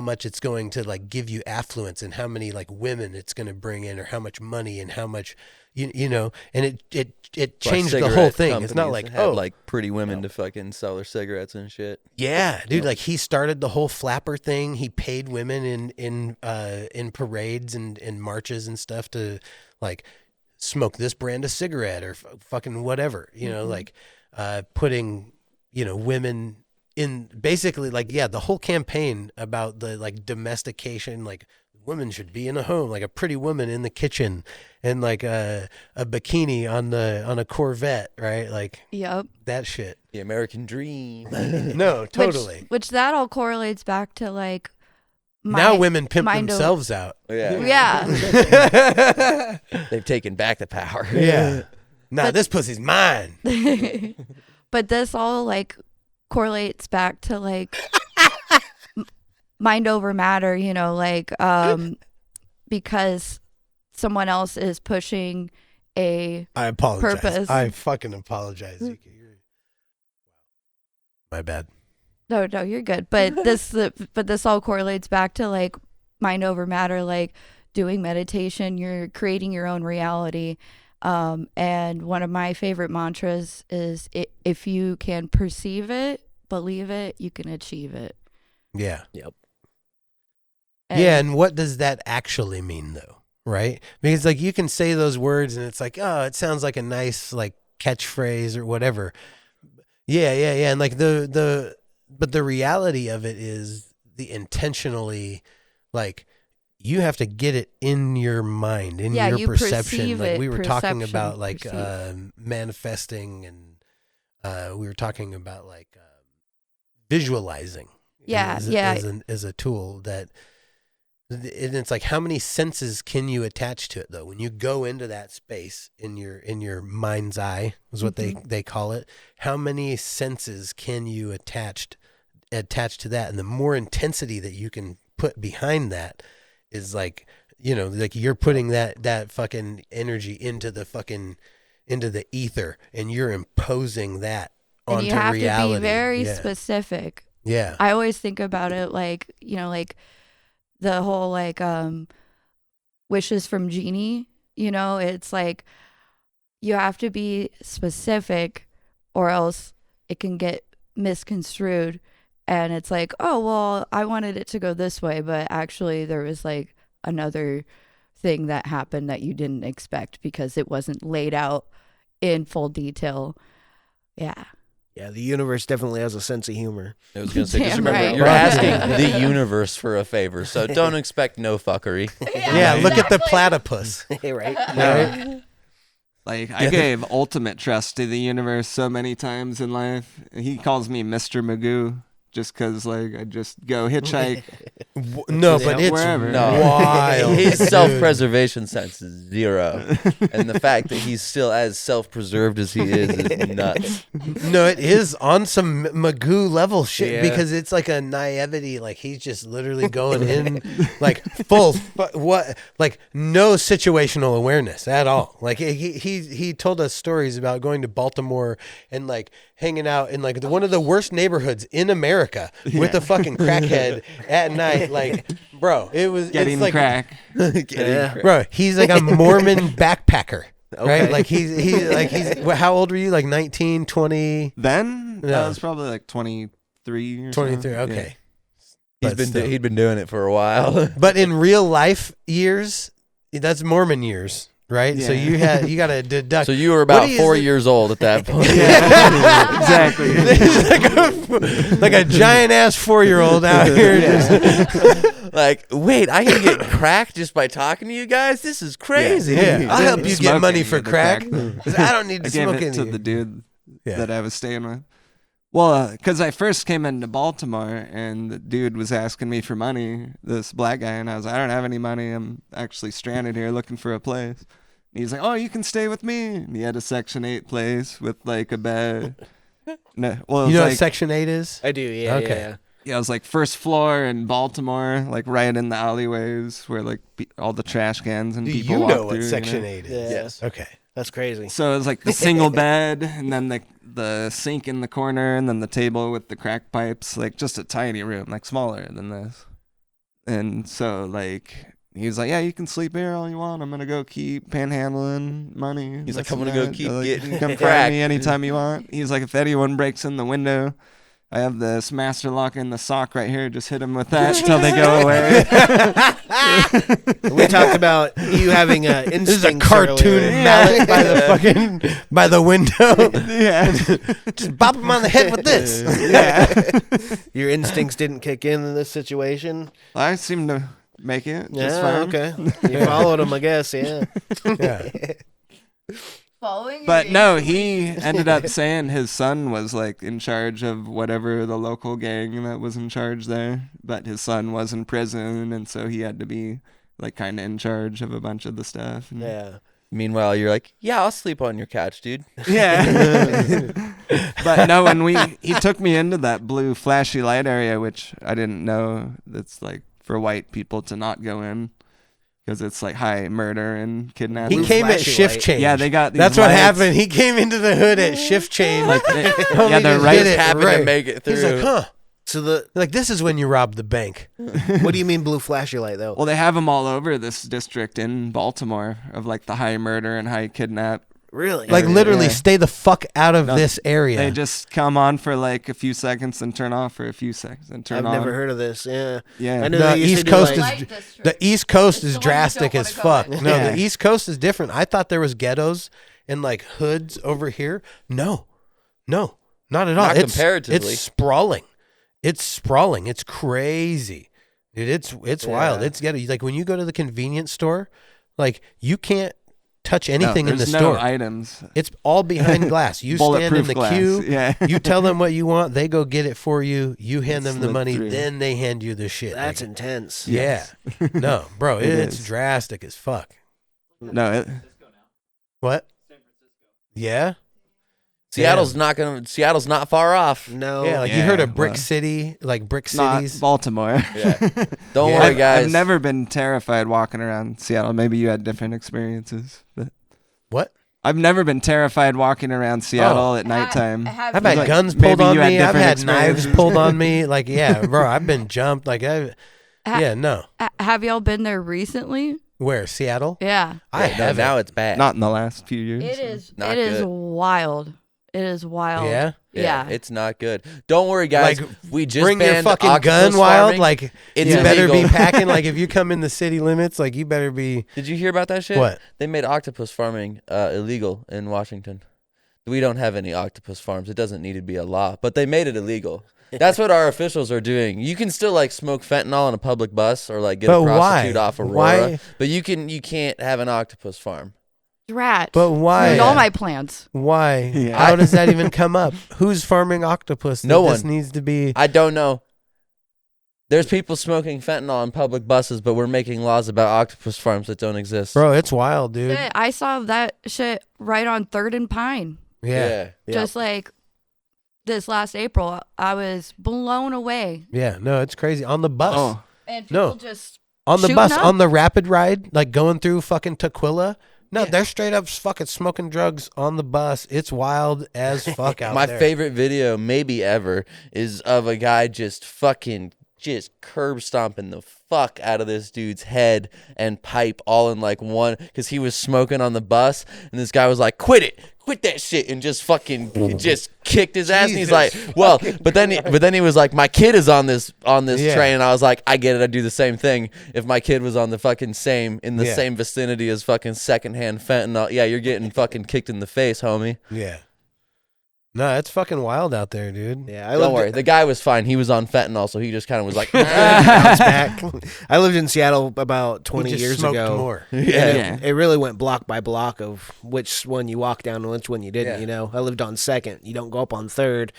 much it's going to like give you affluence and how many like women it's going to bring in, or how much money and how much you know, and it changed the whole thing. It's not like like pretty women to fucking sell their cigarettes and shit. Yeah, dude, like he started the whole flapper thing. He paid women in parades and marches and stuff to like smoke this brand of cigarette or fucking whatever, you know, like putting, you know, women in basically like, yeah, the whole campaign about the like domestication, like women should be in a home, like a pretty woman in the kitchen and like a bikini on a Corvette, right? Like Yep. that shit. The American dream. No, totally. Which that all correlates back to like now women pimp mind themselves out. Yeah. Yeah. They've taken back the power. Yeah. Nah, this pussy's mine. But this all like correlates back to like mind over matter, you know, like because someone else is pushing a I apologize. purpose. I fucking apologize. My bad. No, you're good. But this all correlates back to like mind over matter, like doing meditation. You're creating your own reality. And one of my favorite mantras is, if you can perceive it, believe it, you can achieve it. Yeah. Yep. And what does that actually mean though? Right? Because like you can say those words and it's like, oh, it sounds like a nice like catchphrase or whatever. Yeah. And like but the reality of it is the intentionally, like you have to get it in your mind, in your you perception. perceive Like it, we were talking perception, about like perceive. manifesting, and we were talking about like visualizing. Yeah, as a tool that, and it's like how many senses can you attach to it though? When you go into that space in your mind's eye is what they call it. How many senses can you attach to that? And the more intensity that you can put behind that is like, you know, like you're putting that fucking energy into the ether, and you're imposing that onto and you have reality. to be very specific. Yeah. I always think about it like, you know, like the whole like wishes from Genie, you know, it's like you have to be specific or else it can get misconstrued. And it's like, oh, well, I wanted it to go this way, but actually there was like another thing that happened that you didn't expect because it wasn't laid out in full detail. Yeah. Yeah, the universe definitely has a sense of humor. I was going to say, just Damn remember, right. you're asking the universe for a favor, so don't expect no fuckery. Yeah, look at the platypus. Right? Right? Like, I gave ultimate trust to the universe so many times in life. He calls me Mr. Magoo just because, like, I just go hitchhike. No, but it's wherever. wild. His self-preservation sense is 0. And the fact that he's still as self-preserved as he is nuts. No, it is on some Magoo level shit, Yeah. because it's like a naivety. Like he's just literally going in like full, but what, like no situational awareness at all. Like he told us stories about going to Baltimore and like hanging out in like one of the worst neighborhoods in America with a fucking crackhead at night. Like, bro, Getting it's like, crack. bro, he's like a Mormon backpacker. Right? Like he's how old were you? Like 19, 20? Then? Yeah. I was probably like 23 or 23. something. Okay. He's been doing it for a while. But in real life years, that's Mormon years. right? So you got to deduct. So you were What about do you 4 think- years old at that point. Exactly. like a giant ass 4-year-old out here. Just, Like, wait, I can get crack just by talking to you guys? This is crazy. yeah, I'll help you get Smoking money for the crack. crack. 'Cause I don't need I to gave smoke it to any. the dude Yeah. that I was staying with. Well, because I first came into Baltimore and the dude was asking me for money, this black guy, and I was like, I don't have any money. I'm actually stranded here looking for a place. And he's like, oh, you can stay with me. And he had a Section 8 place with like a bed. No, well, it You was know like, what Section 8 is? I do, yeah. Okay. Yeah. yeah, it was like first floor in Baltimore, like right in the alleyways where like all the trash cans and Do people you walk know what through, Section know? 8 is? Yeah. Yes. Okay. That's crazy. So it was like the single bed, and then the sink in the corner, and then the table with the crack pipes, like just a tiny room, like smaller than this. And so like he was like, yeah, you can sleep here all you want. I'm gonna go keep panhandling money. He's like, this I'm and gonna go that. keep Like, getting you come crack. find me anytime you want. He's like, if anyone breaks in the window, I have this master lock in the sock right here. Just hit them with that till they go away. We talked about you having instincts. This is a cartoon earlier. mallet by the fucking by the window. Yeah. Just bop him on the head with this. Yeah. Your instincts didn't kick in this situation. I seem to make it. Just Yeah, fine. okay. You followed him, I guess. Yeah. Yeah. Following But no, he ended up saying his son was like in charge of whatever the local gang that was in charge there. But his son was in prison, and so he had to be like kind of in charge of a bunch of the stuff. And Yeah. Meanwhile, you're like, yeah, I'll sleep on your couch, dude. yeah. But no, when he took me into that blue flashy light area, which I didn't know that's like for white people to not go in. Because it's like high murder and kidnapping. He came at Flashy shift light. change. Yeah, they got these That's what lights. happened. He came into the hood at shift change. Like, Homie yeah, they're just right. did it Happened to right. make it through. He's like, huh? So Like, this is when you robbed the bank. what do you mean blue flashy light though? Well, they have them all over this district in Baltimore of like the high murder and high kidnap. Really? Like, literally, Yeah. stay the fuck out of No, this area. They just come on for like a few seconds and turn off for a few seconds and turn I've on. never heard of this. Yeah. Yeah. I know The they used East to do, Coast like, is the East Coast It's is the one you drastic don't as wanna fuck. go in. No, Yeah. the East Coast is different. I thought there was ghettos and like hoods over here. No, not at all. Not It's comparatively. It's sprawling. It's crazy, dude. It's wild. Yeah. It's ghetto. Like when you go to the convenience store, like you can't touch anything in the there's no store. items. It's all behind glass. You stand in Bulletproof the glass. queue. Yeah. You tell them what you want. They go get it for you. You hand them the Slip money. through. Then they hand you the shit. That's Like, intense. yeah. No, bro, It it's is. drastic as fuck. No, What? Yeah? Seattle's not far off. No. Yeah, like you Yeah, heard of Brick well, City, like Brick not Cities. Baltimore. Yeah. Don't Yeah. worry, guys. I've never been terrified walking around Seattle. Maybe you had different experiences, but What? I've never been terrified walking around Seattle at nighttime. I've had Like, guns maybe pulled on you had me. I've different had knives experiences. pulled on me. Like, yeah, bro, I've been jumped. Like, yeah, no. Have y'all been there recently? Where? Seattle? Yeah. I No, haven't. now it's bad. Not in the last few years. It is. Not It is good. wild. It is wild. Yeah? Yeah. It's not good. Don't worry, guys. Like, we just Bring your banned fucking octopus gun wild. farming. Like, It's you better be illegal. packing. Like, if you come in the city limits, like, you better be. Did you hear about that shit? What? They made octopus farming illegal in Washington. We don't have any octopus farms. It doesn't need to be a law, but they made it illegal. That's what our officials are doing. You can still like smoke fentanyl on a public bus or like get But a prostitute why? off Aurora, Why? but you can't have an octopus farm. Rat. But why? Ruined all my plants. Why? Yeah. How does that even come up? Who's farming octopus? No This one. needs to be. I don't know. There's people smoking fentanyl on public buses, but we're making laws about octopus farms that don't exist. Bro, it's wild, dude. Shit, I saw that shit right on 3rd and Pine. Yeah. Just like this last April, I was blown away. Yeah. No, it's crazy. On the bus. Oh, And people No. just On the shooting bus, up. on the rapid ride, like going through fucking Tequila. No, they're straight up fucking smoking drugs on the bus. It's wild as fuck out My there. favorite video, maybe ever, is of a guy just fucking just curb stomping the fuck out of this dude's head and pipe all in like one, because he was smoking on the bus, and this guy was like, quit that shit, and just fucking just kicked his ass. And he's like, well, but then he was like, my kid is on this train, and I was like, I get it, I'd do the same thing if my kid was on the fucking same vicinity as fucking secondhand fentanyl. Yeah, you're getting fucking kicked in the face, homie. Yeah. No, it's fucking wild out there, dude. Yeah, Don't worry, the guy was fine. He was on fentanyl, so he just kind of was like, bounce back. I lived in Seattle about 20 years smoked ago. more. It really went block by block of which one you walked down and which one you didn't. Yeah. You know, I lived on 2nd. You don't go up on 3rd.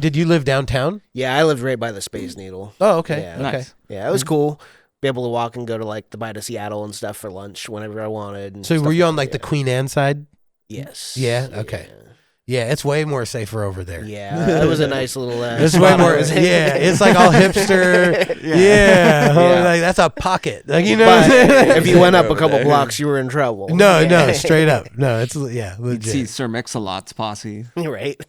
Did you live downtown? Yeah, I lived right by the Space Needle. Oh, okay. Yeah. Okay. Nice. Yeah, it was cool. Be able to walk and go to like the Bite of Seattle and stuff for lunch whenever I wanted. And So stuff were you on like that. the Queen Anne side? Yes. Yeah? Okay. Yeah, it's way more safer over there. Yeah, it was a nice little. It's way spot I more. was in. Yeah, it's like all hipster. Yeah. Like that's a pocket. Like you know. But What I'm saying? if you went up a couple there. blocks, you were in trouble. No, straight up. No, it's You'd legit. see Sir Mix-a-Lot's posse. right.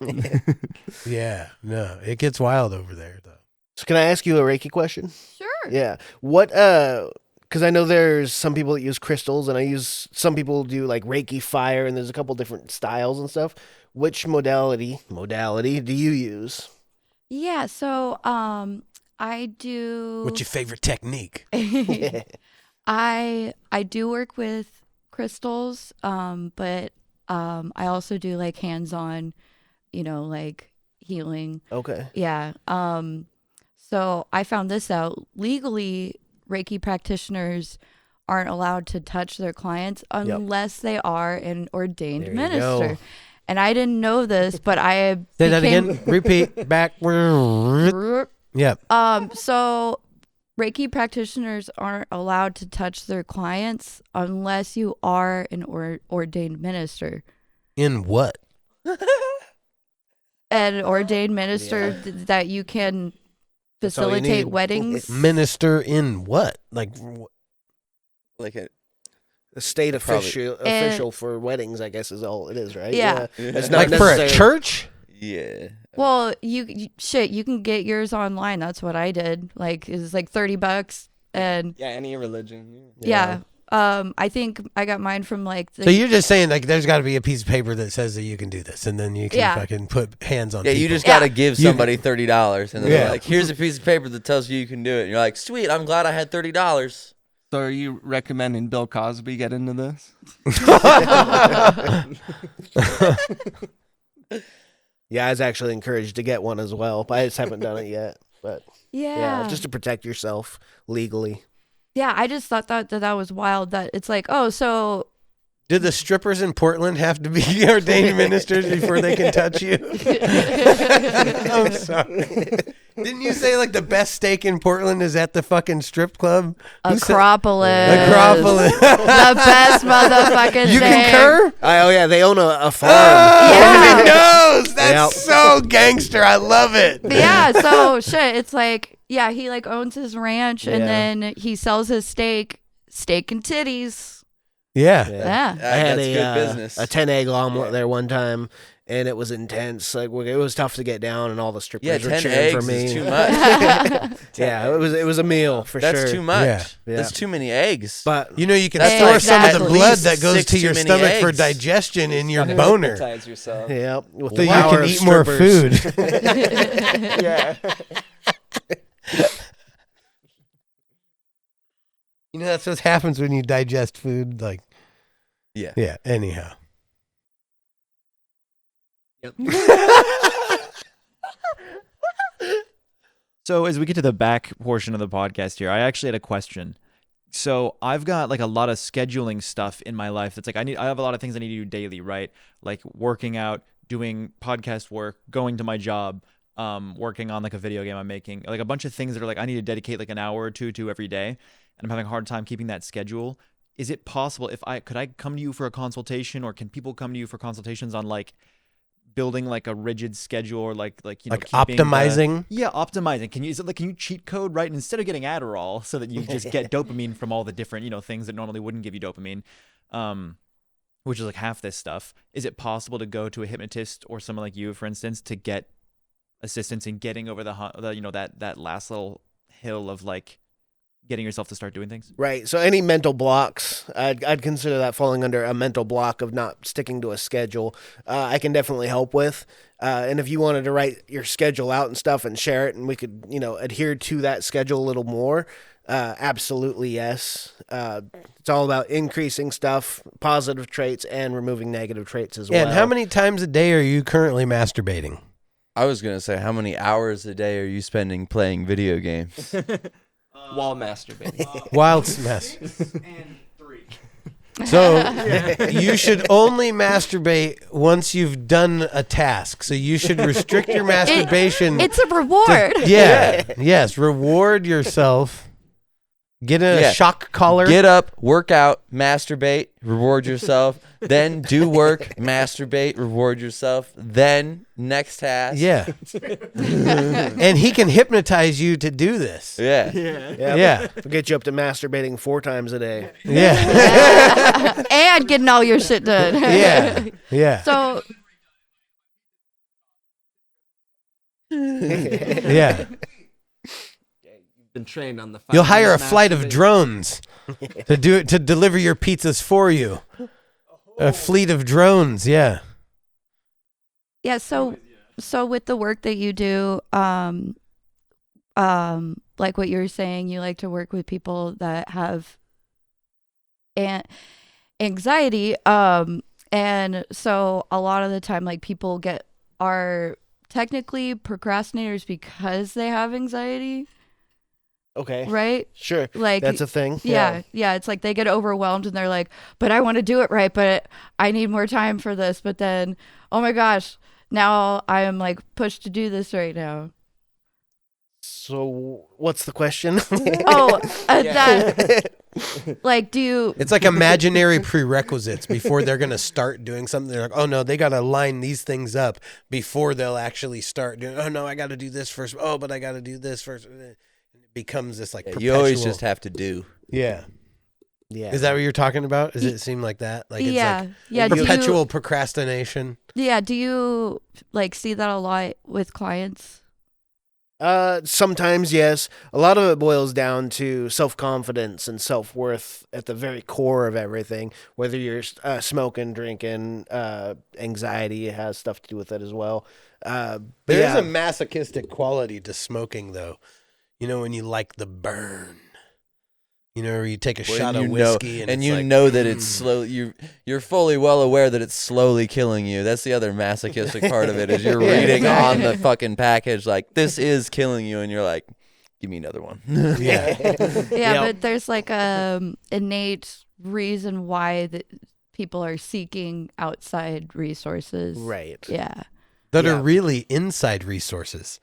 Yeah, no, it gets wild over there though. So can I ask you a Reiki question? Sure. Yeah. What? Because I know there's some people that use crystals, and some people do like Reiki fire, and there's a couple different styles and stuff. Which modality do you use? Yeah, so I do What's your favorite technique? I do work with crystals, but I also do like hands-on, like healing. Okay. Yeah. So I found this out. Legally, Reiki practitioners aren't allowed to touch their clients unless they are an ordained There you minister. go. And I didn't know this, but I Say that again. Repeat back. Yep. So Reiki practitioners aren't allowed to touch their clients unless you are an ordained minister. In what? An ordained minister that you can all you facilitate need. weddings. Minister in what? Like like a, The state Probably. official for weddings, I guess, is all it is, right? Yeah. It's like not for a necessarily- church? yeah. Well, you can get yours online. That's what I did. Like it was like $30, and Yeah, any religion. yeah. I think I got mine from like So you're just saying like there's got to be a piece of paper that says that you can do this, and then you can Yeah. fucking put hands on. Yeah, you people. just got to give You- somebody $30, and then Yeah. they're like, here's a piece of paper that tells you can do it. And you're like, sweet, I'm glad I had $30. So are you recommending Bill Cosby get into this? Yeah, I was actually encouraged to get one as well, but I just haven't done it yet. But yeah, just to protect yourself legally. Yeah, I just thought that was wild. That it's like, oh, so Do the strippers in Portland have to be ordained ministers before they can touch you? I'm sorry. Didn't you say like the best steak in Portland is at the fucking strip club? Who said- Acropolis. Acropolis. The best motherfucking You thing. concur? Oh yeah, they own a farm. Oh, he knows. That's Yep. so gangster. I love it. Yeah, so shit, it's like, yeah, he like owns his ranch and Yeah. then he sells his steak and titties. Yeah. Yeah. I had That's good business. a 10-egg omelet there one time, and it was intense. Like it was tough to get down, and all the strippers Yeah, were 10 cheering eggs for me. is too much. Yeah, it was a meal for That's sure. too much. Yeah. That's too many eggs. But You know, you can That's store like some of the at blood least that goes 6 to your too many stomach for eggs. digestion in your boner. yourself. yeah, with So you power can of eat more strippers. food. Yeah. You know, that's what happens when you digest food. Like, yeah. yeah, anyhow. So as we get to the back portion of the podcast here, I actually had a question. So I've got like a lot of scheduling stuff in my life that's like I have a lot of things I need to do daily, right? Like working out, doing podcast work, going to my job, working on like a video game I'm making, like a bunch of things that are like I need to dedicate like an hour or two to every day, and I'm having a hard time keeping that schedule. Is it possible could I come to you for a consultation, or can people come to you for consultations on like building like a rigid schedule, or like you know, Like keeping the- optimizing? Yeah, optimizing. Can you cheat code, right? And instead of getting Adderall, so that you just get dopamine from all the different, things that normally wouldn't give you dopamine, which is like half this stuff. Is it possible to go to a hypnotist or someone like you, for instance, to get assistance in getting over that last little hill of like getting yourself to start doing things? Right. So any mental blocks, I'd consider that falling under a mental block of not sticking to a schedule. I can definitely help with. And if you wanted to write your schedule out and stuff and share it, and we could, adhere to that schedule a little more, absolutely yes. It's all about increasing stuff, positive traits, and removing negative traits as well. And how many times a day are you currently masturbating? I was gonna say, how many hours a day are you spending playing video games? While masturbating. Whilst So you should only masturbate once you've done a task. So you should restrict your masturbation. It's a reward. Yes. Reward yourself. Get a shock collar. Get up, work out, masturbate, reward yourself. Then do work, masturbate, reward yourself. Then next task. Yeah. And he can hypnotize you to do this. Yeah. Yeah. We'll get you up to masturbating 4 times a day. Yeah. And getting all your shit done. Yeah. Yeah. So Yeah. Been trained on the. You'll hire a flight of drones to deliver your pizzas for you. A fleet of drones, yeah. yeah, so with the work that you do, like what you were saying, you like to work with people that have anxiety, and so a lot of the time, like, people are technically procrastinators because they have anxiety. Okay. Right? Sure. Like, that's a thing. Yeah. It's like they get overwhelmed and they're like, but I want to do it right, but I need more time for this. But then, oh my gosh, now I am like pushed to do this right now. So what's the question? That, like, do you... It's like imaginary prerequisites before they're going to start doing something. They're like, oh no, they got to line these things up before they'll actually start doing, oh no, I got to do this first. Oh, but I got to do this first. Becomes this like perpetual... You always just have to do. Yeah. Yeah. Is that what you're talking about? Does it seem like that? Like it's like perpetual procrastination? Yeah. Do you like see that a lot with clients? Sometimes, yes. A lot of it boils down to self-confidence and self-worth at the very core of everything. Whether you're smoking, drinking, anxiety has stuff to do with it as well. There's a masochistic quality to smoking, though. You know, when you like the burn, or you take a shot of whiskey and you know that it's slow. You're fully well aware that it's slowly killing you. That's the other masochistic part of it, is you're reading on the fucking package like, this is killing you, and you're like, give me another one. But there's like innate reason why people are seeking outside resources. Right. Yeah. That are really inside resources.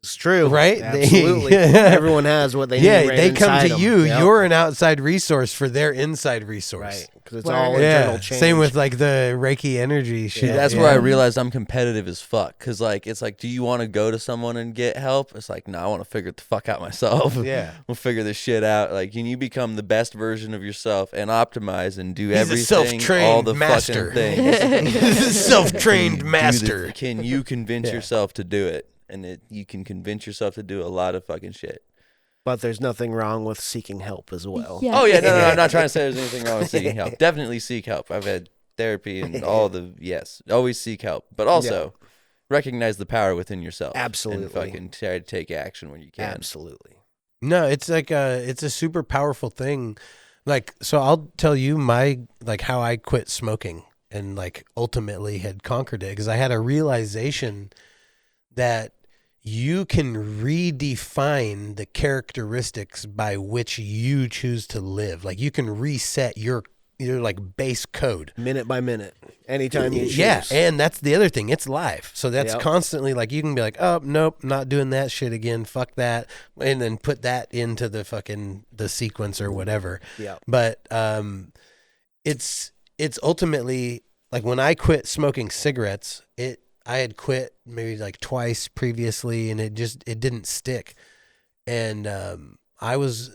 It's true. Right? Absolutely. Everyone has what they need. Yeah, right they come to them. you. Yep. You're an outside resource for their inside resource. Right. Because it's all internal change. Same with like the Reiki energy shit. That's where I realized I'm competitive as fuck. Because like, it's like, do you want to go to someone and get help? It's like, no, I want to figure it the fuck out myself. Yeah. We'll figure this shit out. Like, can you become the best version of yourself and optimize and do He's everything, a self-trained all the master. fucking things. Self-trained master. Can you convince yourself to do it? And you can convince yourself to do a lot of fucking shit. But there's nothing wrong with seeking help as well. Yeah. Oh, yeah, no, I'm not trying to say there's anything wrong with seeking help. Definitely seek help. I've had therapy and always seek help. But also recognize the power within yourself. Absolutely. And fucking try to take action when you can. Absolutely. No, it's like it's a super powerful thing. Like, so I'll tell you how I quit smoking and like ultimately had conquered it, because I had a realization that you can redefine the characteristics by which you choose to live. Like, you can reset your like base code minute by minute, anytime you choose. Yeah, and that's the other thing. It's live, so that's constantly like, you can be like, oh nope, not doing that shit again. Fuck that, and then put that into the sequence or whatever. Yeah. But it's ultimately like, when I quit smoking cigarettes, I had quit maybe like twice previously, and it didn't stick. And I was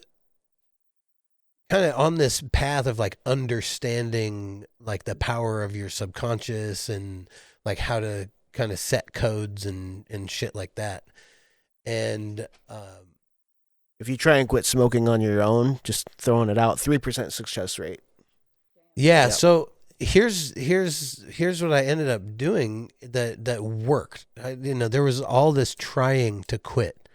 kind of on this path of like understanding like the power of your subconscious and like how to kind of set codes and shit like that. And If you try and quit smoking on your own, just throwing it out, 3% success rate. yeah, Yep. so here's what I ended up doing that worked. There was all this trying to quit.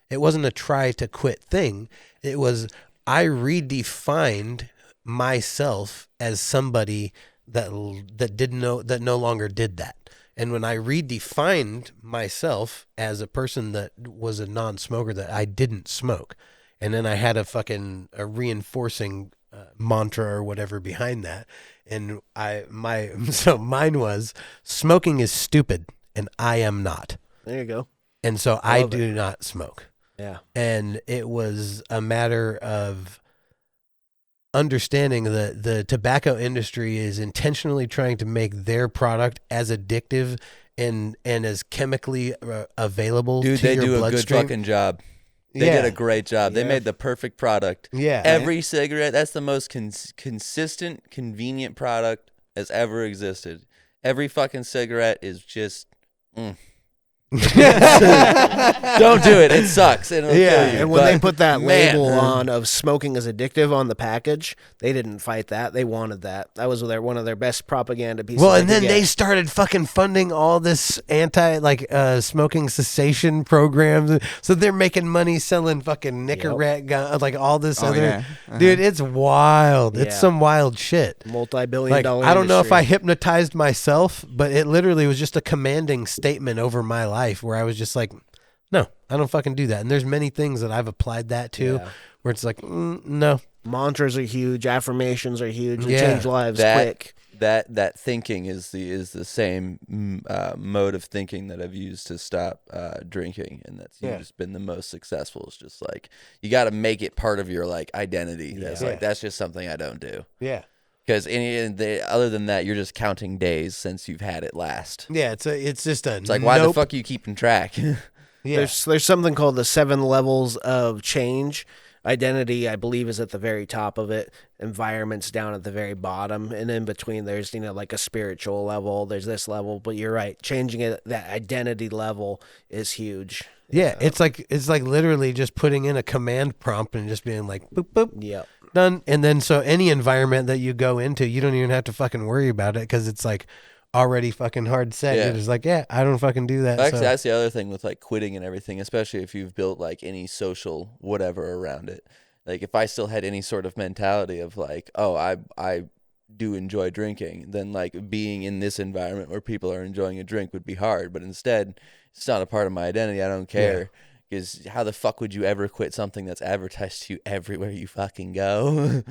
It wasn't a try to quit thing. It was I redefined myself as somebody that no longer did that. And when I redefined myself as a person that was a non-smoker, that I didn't smoke, and then I had a reinforcing mantra or whatever behind that, and so mine was smoking is stupid, and I am not, There you go. and so I do not smoke. Yeah. And it was a matter of understanding that the tobacco industry is intentionally trying to make their product as addictive and as chemically available Dude, to they your do a good bloodstream. fucking job. They Yeah. did a great job. They made the perfect product. Yeah. Every cigarette, that's the most consistent, convenient product has ever existed. Every fucking cigarette is just... Don't do it. It sucks. It'll kill you. And when But, they put that man, label on of smoking is addictive on the package, they didn't fight that. They wanted that. That was one of their best propaganda pieces. Well, and they then could they get. started fucking funding all this smoking cessation programs. So they're making money selling fucking Nicorette gun, like all this other. yeah. Dude, it's wild. It's Yeah. some wild shit. multi-billion-dollar. I don't know if industry. I hypnotized myself, but it literally was just a commanding statement over my life where I was just like, no, I don't fucking do that. And there's many things that I've applied that to Yeah. where it's like, no. Mantras are huge. Affirmations are huge. They Yeah. change lives That- quick. That thinking is the same mode of thinking that I've used to stop drinking, and that's just been the most successful. It's just like you got to make it part of your like identity. That's like that's just something I don't do. Yeah. Because other than that, you're just counting days since you've had it last. Yeah. It's just a, It's like, why the fuck are you keeping track? Yeah. There's something called the 7 levels of change. Identity, I believe, is at the very top of it. Environment's down at the very bottom, and in between, there's like a spiritual level. There's this level, but you're right. Changing it, that identity level is huge. Yeah, it's like literally just putting in a command prompt and just being like boop boop Yep. done, and then so any environment that you go into, you don't even have to fucking worry about it because it's like already fucking hard set. Yeah. You're just like, yeah, I don't fucking do that. Actually, so. that's the other thing with like quitting and everything, especially if you've built like any social whatever around it. Like if I still had any sort of mentality of like, oh, I do enjoy drinking, then like being in this environment where people are enjoying a drink would be hard. But instead, it's not a part of my identity. I don't care. Because how the fuck would you ever quit something that's advertised to you everywhere you fucking go?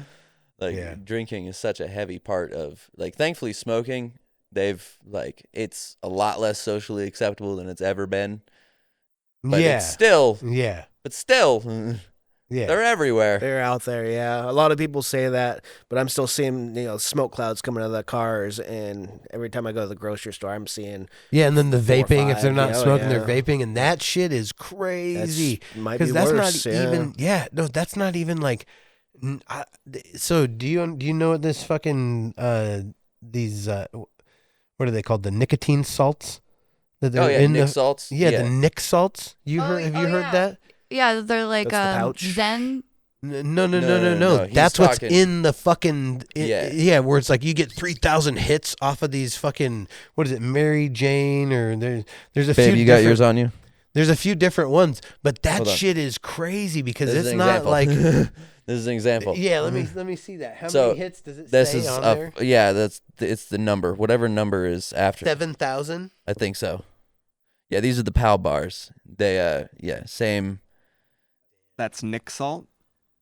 Drinking is such a heavy part of like, thankfully smoking, it's a lot less socially acceptable than it's ever been. But it's still, yeah. they're everywhere. They're out there, yeah. A lot of people say that, but I'm still seeing smoke clouds coming out of the cars, and every time I go to the grocery store, I'm seeing Yeah, and then the 4 or vaping, if 5. they're not Yeah, smoking, yeah. they're vaping, and that shit is crazy. might be that's worse. not even. Yeah, no, that's not even like. So do you know what this fucking these what are they called? The nicotine salts that they're in Nick the salts. the Nick salts. Have you heard yeah. that? Yeah, they're like That's the pouch. Zen. No. No, he's That's what's talking- in the fucking Yeah. where it's like you get 3,000 hits off of these fucking what is it, Mary Jane or there's a Babe, few you got different- yours on you? There's a few different ones, but that Hold on. shit is crazy because This is it's an not example. like This is an example. yeah. Let me see that. How So, many hits does it This say is on up. there? Yeah, it's the number. Whatever number is after. 7,000. I think so. Yeah, these are the PAL bars. They same. That's Nick Salt.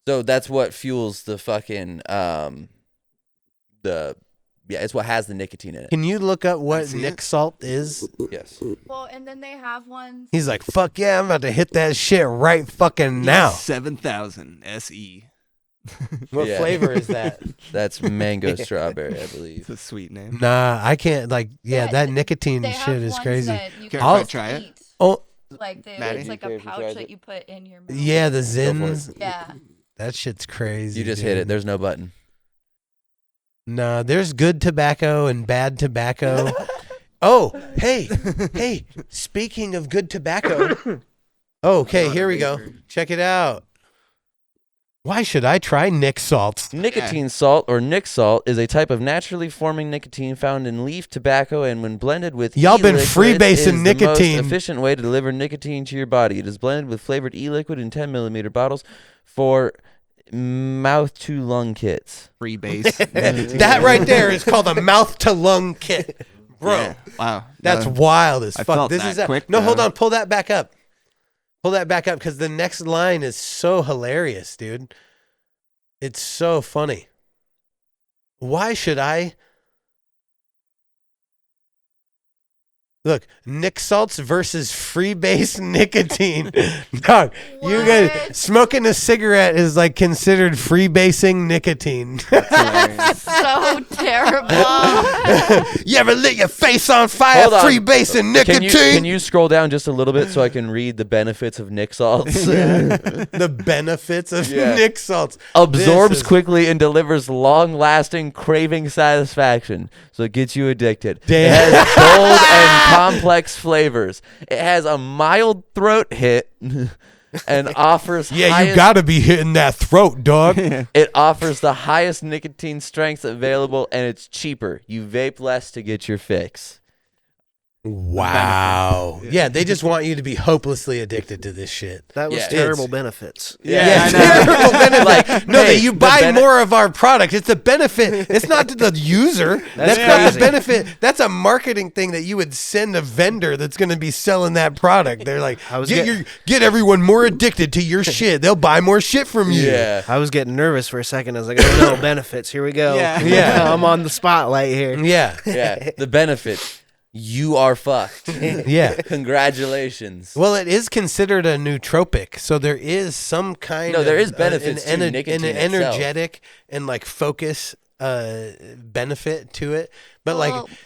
So that's what fuels the fucking it's what has the nicotine in it. Can you look up I what see Nick it. Salt is? Yes. Well, and then they have ones. He's like, fuck yeah, I'm about to hit that shit right fucking now. 7,000 SE. What Yeah. flavor is that? That's mango strawberry, I believe. It's a sweet name. Nah, I can't. Like, Yeah, that nicotine They shit have is ones crazy. that you Care can if I just try it? eat. Oh, Like Maddie? it's like Care a if you pouch try that it? you put in your mouth. yeah, the Go for it. Zins. Yeah. That shit's crazy. You just hit it. dude. There's no button. No, there's good tobacco and bad tobacco. Oh, hey, speaking of good tobacco. Okay, here we go. Check it out. Why should I try Nick salts? Nicotine salt, or Nic salt, is a type of naturally forming nicotine found in leaf tobacco, and when blended with Y'all been e-liquid, freebasing is the nicotine. most efficient way to deliver nicotine to your body. It is blended with flavored e-liquid in 10 millimeter bottles for mouth to lung kits. Free base. That right there is called a mouth to lung kit. Bro, Yeah. Wow. that's wild as I fuck. felt This that is that. quick, No, hold though. on. Pull that back up. Pull that back up because the next line is so hilarious, dude. It's so funny. Why should I? Look, Nick salts versus freebase nicotine. Dog, you guys smoking a cigarette is like considered freebasing nicotine. So terrible. You ever lit your face on fire Hold on. freebasing nicotine? Can you scroll down just a little bit so I can read the benefits of Nic salts? The benefits of Yeah. Nick salts. Absorbs This is- quickly and delivers long-lasting craving satisfaction, so it gets you addicted. Damn. It has bold and complex flavors. It has a mild throat hit and offers Yeah, highest, you gotta be hitting that throat, dog. it offers the highest nicotine strengths available, and it's cheaper. You vape less to get your fix. Wow. Yeah, they just want you to be hopelessly addicted to this shit. That was Yeah, terrible benefits. Yeah, I know. terrible benefit. Like, no, hey, that you the buy bene- more of our product. It's the benefit. It's not to the user. That's not the crazy. benefit. That's a marketing thing that you would send a vendor that's going to be selling that product. They're like, I was get everyone more addicted to your shit. They'll buy more shit from you. Yeah. I was getting nervous for a second. I was like, oh no, benefits. Here we go. Yeah. Yeah. I'm on the spotlight here. Yeah. Yeah. The benefit. You are fucked. Yeah. Congratulations. Well, it is considered a nootropic, so there is some kind No, of there is benefits to an nicotine itself. energetic and like focus benefit to it. But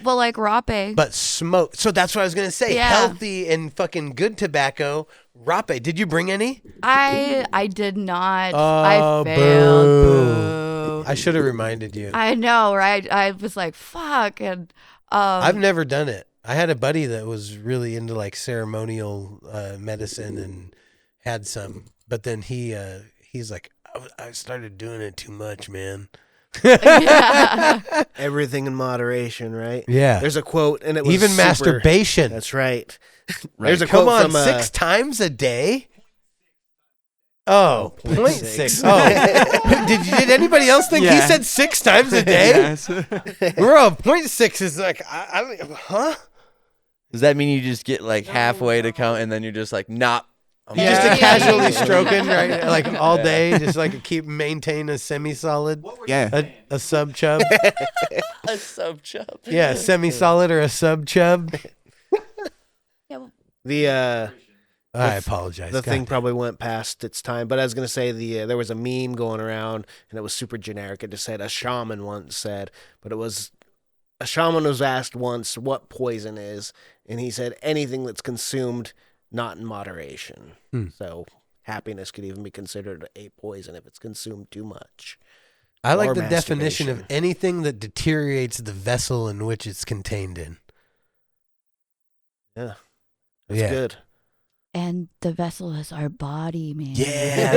well, like rape. but smoke. So that's what I was gonna say. Yeah. Healthy and fucking good tobacco. Rape. Did you bring any? I did not. Oh, I failed. boo. Boo. I should have reminded you. I know, right? I was like, fuck, and I've never done it. I had a buddy that was really into like ceremonial medicine and had some, but then he's like, I started doing it too much, man. yeah. Everything in moderation, right? Yeah. There's a quote, and it was Even super- masturbation. That's right. There's a Come quote on, from 6 times a day? Oh, 0.6. 0.6. Oh. did anybody else think he Yeah. said 6 times a day? Yes. Bro, 0.6 is like, huh? Does that mean you just get like halfway to count and then you're just like, nah. I'm You good. just Yeah. a casually stroking, right? Like all day, just like maintain a semi-solid, Yeah. a sub chub. a sub chub. Yeah, semi-solid or a sub chub. The I apologize. the God thing damn. probably went past its time, but I was gonna say there was a meme going around, and it was super generic. It just said a shaman once said, but it was a shaman was asked once what poison is, and he said anything that's consumed not in moderation. So happiness could even be considered a poison if it's consumed too much. I like or the definition of masturbation. anything that deteriorates the vessel in which it's contained in. Yeah, that's Yeah. good. And the vessel is our body, man. Yeah,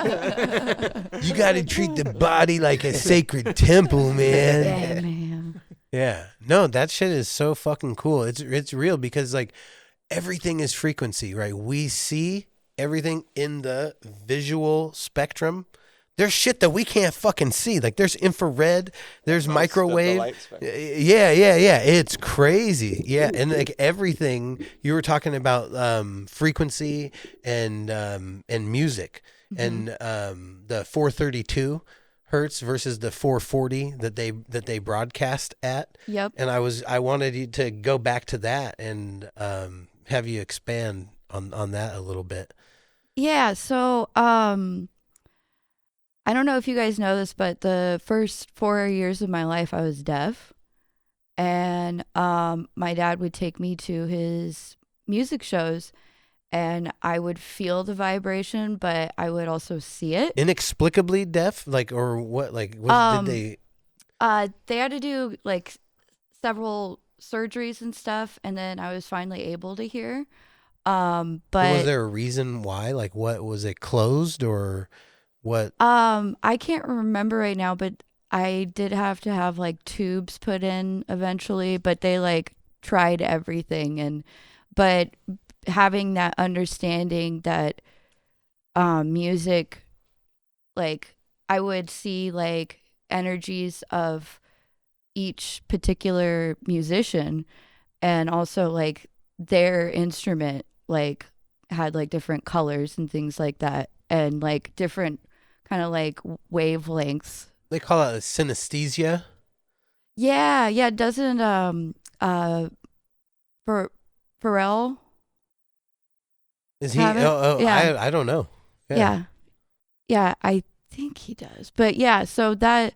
man. You got to treat the body like a sacred temple, man. Yeah, man. Yeah. No, that shit is so fucking cool. It's real because like everything is frequency, right? We see everything in the visual spectrum. There's shit that we can't fucking see. Like there's infrared, there's microwave. Yeah. It's crazy. Yeah, and like everything you were talking about frequency and music and the 432 hertz versus the 440 that they broadcast at. Yep. And I wanted you to go back to that and have you expand on that a little bit. Yeah, so I don't know if you guys know this, but the first 4 years of my life I was deaf. And my dad would take me to his music shows and I would feel the vibration, but I would also see it. Inexplicably deaf, like, or what? Like, did they? They had to do like several surgeries and stuff, and then I was finally able to hear. Was But there a reason why? Like, what was it closed or what? I can't remember right now, but I did have to have like tubes put in eventually, but they like tried everything. And but having that understanding that music, like I would see like energies of each particular musician, and also like their instrument like had like different colors and things like that, and like different kind of like wavelengths. They call it synesthesia. Yeah, doesn't for Pharrell Is he? have it? Yeah. I don't know. Yeah, I think he does. But yeah, so that,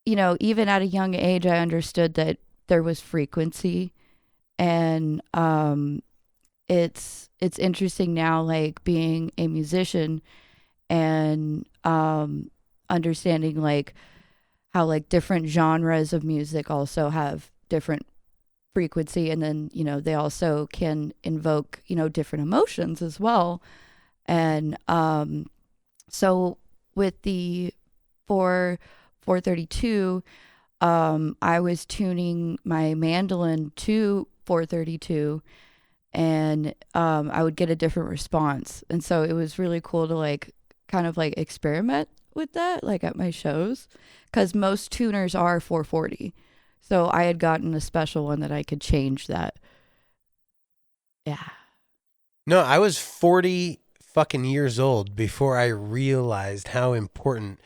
even at a young age, I understood that there was frequency, and it's interesting now, like being a musician and understanding like how like different genres of music also have different frequency, and then they also can invoke different emotions as well. And so with the 432, I was tuning my mandolin to 432, and I would get a different response. And so it was really cool to like kind of like experiment with that, like at my shows, because most tuners are 440. So I had gotten a special one that I could change that. Yeah. No, I was 40 fucking years old before I realized how important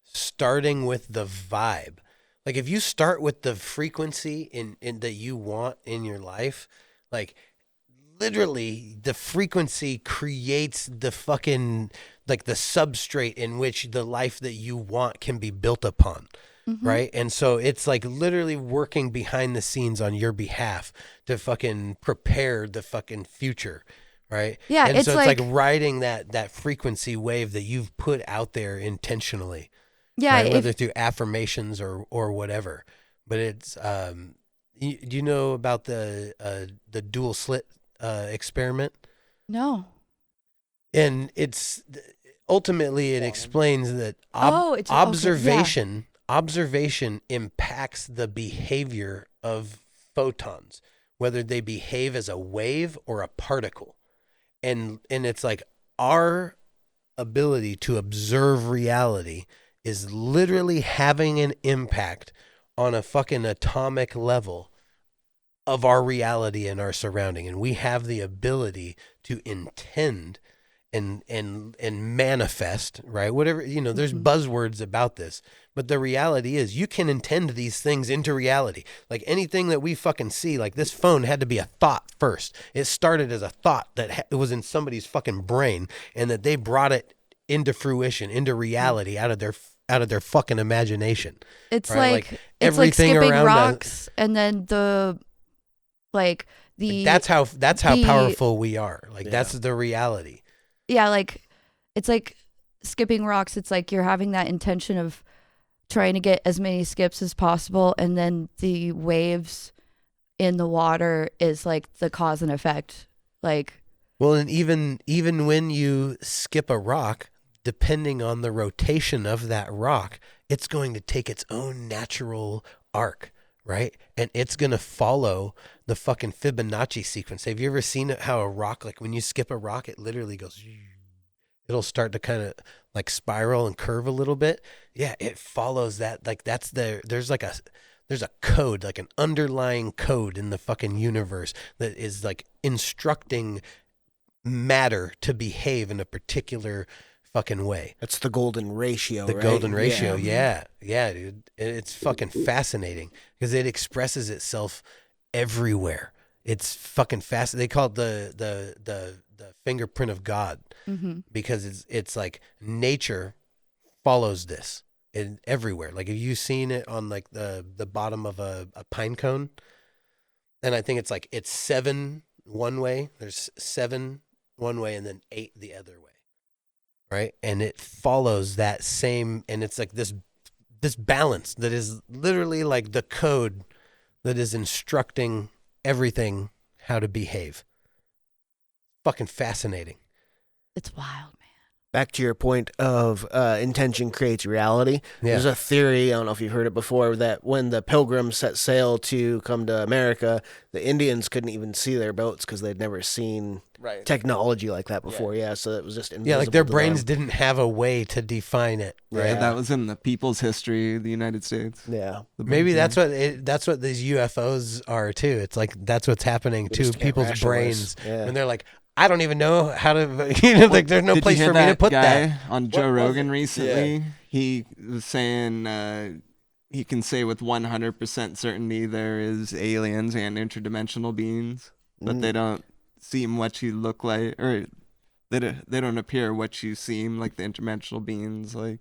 starting with the vibe. Like if you start with the frequency in that you want in your life, like literally the frequency creates the fucking like the substrate in which the life that you want can be built upon. Right. And so it's like literally working behind the scenes on your behalf to fucking prepare the fucking future. Right. Yeah. And It's so it's like like riding that frequency wave that you've put out there intentionally. yeah. Right? If Whether through affirmations or whatever. But it's, do you know about the dual slit experiment? no. And it's ultimately it explains that It's okay, yeah. Observation impacts the behavior of photons, whether they behave as a wave or a particle. And it's like our ability to observe reality is literally having an impact on a fucking atomic level of our reality and our surrounding. And we have the ability to intend and manifest, right? Whatever, there's buzzwords about this, but the reality is you can intend these things into reality. Like anything that we fucking see, like this phone had to be a thought first. It started as a thought that it was in somebody's fucking brain, and that they brought it into fruition, into reality out of their fucking imagination. It's right? like it's everything like skipping around rocks, and then like that's how the- powerful we are. Like that's the reality. yeah, like it's like skipping rocks. It's like you're having that intention of trying to get as many skips as possible, and then the waves in the water is like the cause and effect. Like, Well, and even when you skip a rock, depending on the rotation of that rock, it's going to take its own natural arc, right? And it's going to follow the fucking Fibonacci sequence. Have you ever seen how a rock, like when you skip a rock, it literally goes, it'll start to kind of like spiral and curve a little bit. Yeah, it follows that. Like there's a code, like an underlying code in the fucking universe that is like instructing matter to behave in a particular fucking way. That's the golden ratio, The right? golden ratio, yeah, dude. It's fucking fascinating because it expresses itself everywhere. It's fucking fast. They call it the fingerprint of God because it's like nature follows this in everywhere. Like, have you seen it on like the bottom of a pine cone? And I think it's 7 one way. There's 7 one way and then 8 the other way. Right. And it follows that same, and it's like this balance that is literally like the code that is instructing everything how to behave. Fucking fascinating. It's wild, man. Back to your point of intention creates reality. Yeah. There's a theory, I don't know if you've heard it before, that when the pilgrims set sail to come to America, the Indians couldn't even see their boats because they'd never seen technology like that before. Yeah, so it was just invisible. Yeah, like their to brains them. didn't have a way to define it. Right. Yeah, that was in the people's history of the United States. Yeah. Maybe that's what these UFOs are too. It's like that's what's happening We to just can't people's rationalize. brains, Yeah. and they're like, I don't even know how to. Like there's no Did place you hear for me to put guy that. on Joe Rogan recently? He was saying he can say with 100% certainty there is aliens and interdimensional beings, but they don't seem what you look like, or they don't appear what you seem like. The interdimensional beings like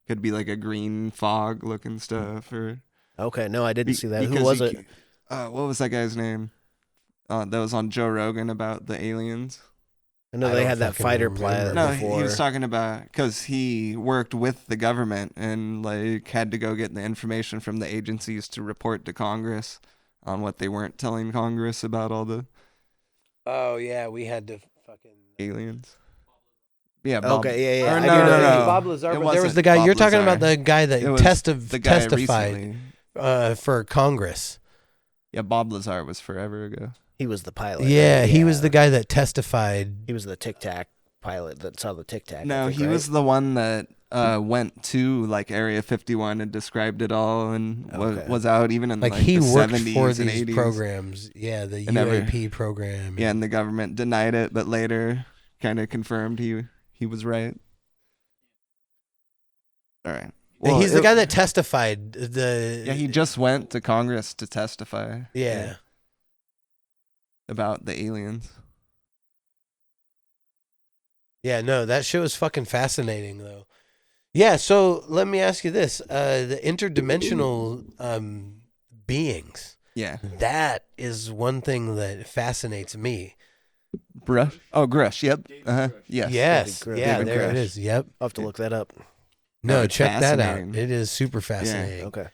could be like a green fog looking stuff, or Okay, no, I didn't see that. Who because was you it? what was that guy's name? That was on Joe Rogan about the aliens. I know I they don't had that fucking fighter remember. pilot No, before. he was talking about because he worked with the government and like had to go get the information from the agencies to report to Congress on what they weren't telling Congress about all the Oh yeah, we had to fucking. aliens. Yeah. Bob, Okay, yeah. Or I no, do know no, that. no. Bob Lazar, It but there was wasn't the guy Bob you're talking about. Lazar. The guy that It was the guy testified recently. for Congress. Yeah, Bob Lazar was forever ago. He was the pilot. Yeah, right? he was the guy that testified. He was the Tic Tac pilot that saw the Tic Tac. No, I think, he right? was the one that went to like Area 51 and described it all and Okay. was out even in Like like he the worked 70s for and these 80s. programs. Yeah, the And never- UAP program. Yeah, and the government denied it, but later kind of confirmed he was right. All right. He's the guy that testified. Yeah, he just went to Congress to testify. Yeah. About the aliens. Yeah, no, that show is fucking fascinating, though. Yeah, so let me ask you this: the interdimensional beings. Yeah. That is one thing that fascinates me. Brush. Oh, Grush. Yep. Yes. Yes. David Grush. Yeah, David there it Grush. is. Yep. I'll have to look that up. No, it's check that out. fascinating. It is super fascinating. Okay.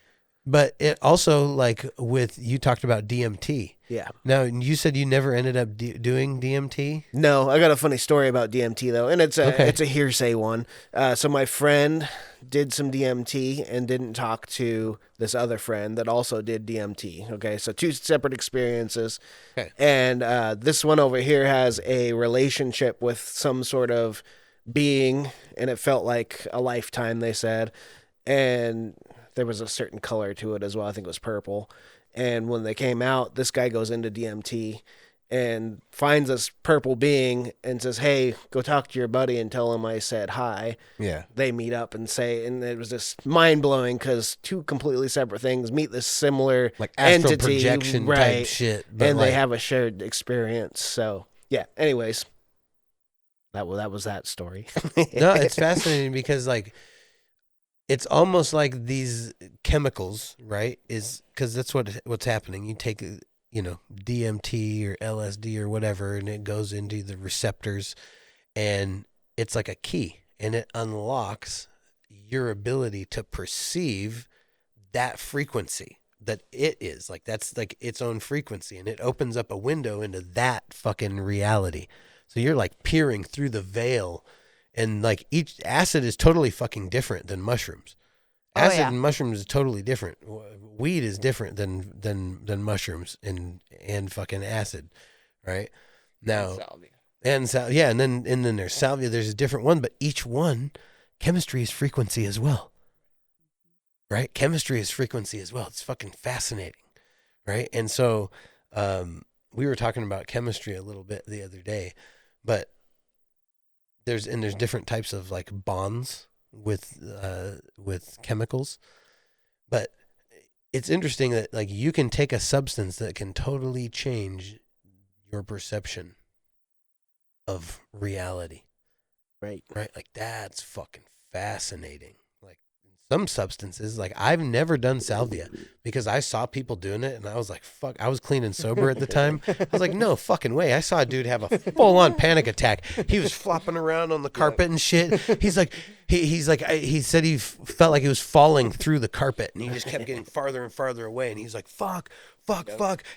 But it also, like, with you talked about DMT. Yeah. Now, you said you never ended up doing DMT? No, I got a funny story about DMT though, and it's a hearsay one. So my friend did some DMT and didn't talk to this other friend that also did DMT. Okay, so two separate experiences. Okay. And this one over here has a relationship with some sort of being, and it felt like a lifetime, they said. And there was a certain color to it as well. I think it was purple. And when they came out, this guy goes into DMT and finds this purple being and says, "Hey, go talk to your buddy and tell him I said hi." Yeah. They meet up and say, and it was just mind-blowing because two completely separate things meet this similar Like astral entity, projection right, type shit. But and like, they have a shared experience. So, yeah, anyways, that was that story. no, it's fascinating because, like, it's almost like these chemicals, right? Is because that's what's happening. You take, DMT or LSD or whatever, and it goes into the receptors, and it's like a key, and it unlocks your ability to perceive that frequency that it is. Like, that's like its own frequency, and it opens up a window into that fucking reality. So you're like peering through the veil. And like each acid is totally fucking different than mushrooms. Acid and mushrooms is totally different. Weed is different than mushrooms and fucking acid, right? Now and salvia. And then there's salvia. There's a different one, but each one, chemistry is frequency as well, right? Chemistry is frequency as well. It's fucking fascinating, right? And so we were talking about chemistry a little bit the other day, but there's different types of like bonds with chemicals, but it's interesting that like you can take a substance that can totally change your perception of reality. Right. Right? Like that's fucking fascinating. Like some substances. Like I've never done salvia because I saw people doing it and I was like, fuck, I was clean and sober at the time. I was like, no fucking way. I saw a dude have a full on panic attack. He was flopping around on the carpet and shit. He's like, he said he felt like he was falling through the carpet and he just kept getting farther and farther away. And he's like, fuck.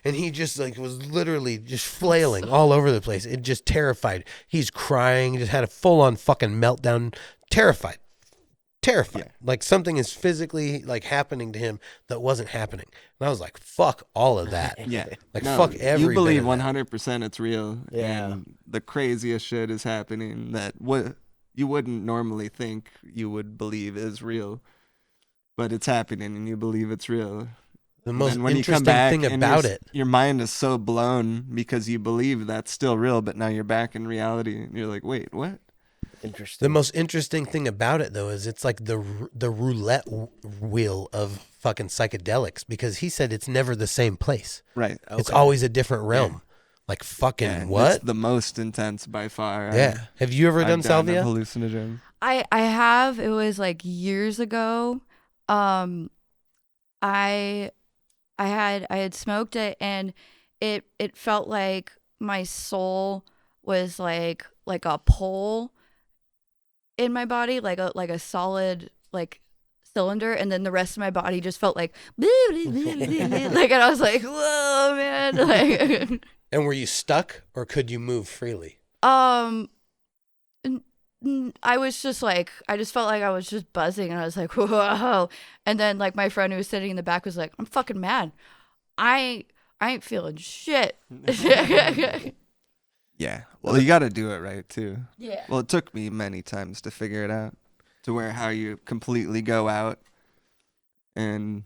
And he just like was literally just flailing all over the place. It just terrified. He's crying, just had a full on fucking meltdown. Terrified. Like something is physically like happening to him that wasn't happening. And I was like, fuck all of that. Yeah. Like fuck every You believe bit of that. 100% it's real. Yeah. And the craziest shit is happening that you wouldn't normally think you would believe is real. But it's happening and you believe it's real. The most And when you come interesting back thing and about it. your mind is so blown because you believe that's still real, but now you're back in reality and you're like, wait, what? Interesting. The most interesting thing about it, though, is it's like the roulette wheel of fucking psychedelics because he said it's never the same place. Right. It's always a different realm. Like fucking Yeah, what? It's the most intense by far. Yeah. Have you ever done I've salvia? hallucinogens. I have. It was like years ago. I had smoked it and it felt like my soul was like a pole in my body, like a solid like cylinder, and then the rest of my body just felt like like, and I was like, whoa, man. Like, And were you stuck or could you move freely? I was just like, I just felt like I was just buzzing, and I was like, whoa. And then like my friend who was sitting in the back was like, I'm fucking mad. I ain't feeling shit. Yeah. Well, you got to do it right too. Yeah. Well, it took me many times to figure it out, to where how you completely go out and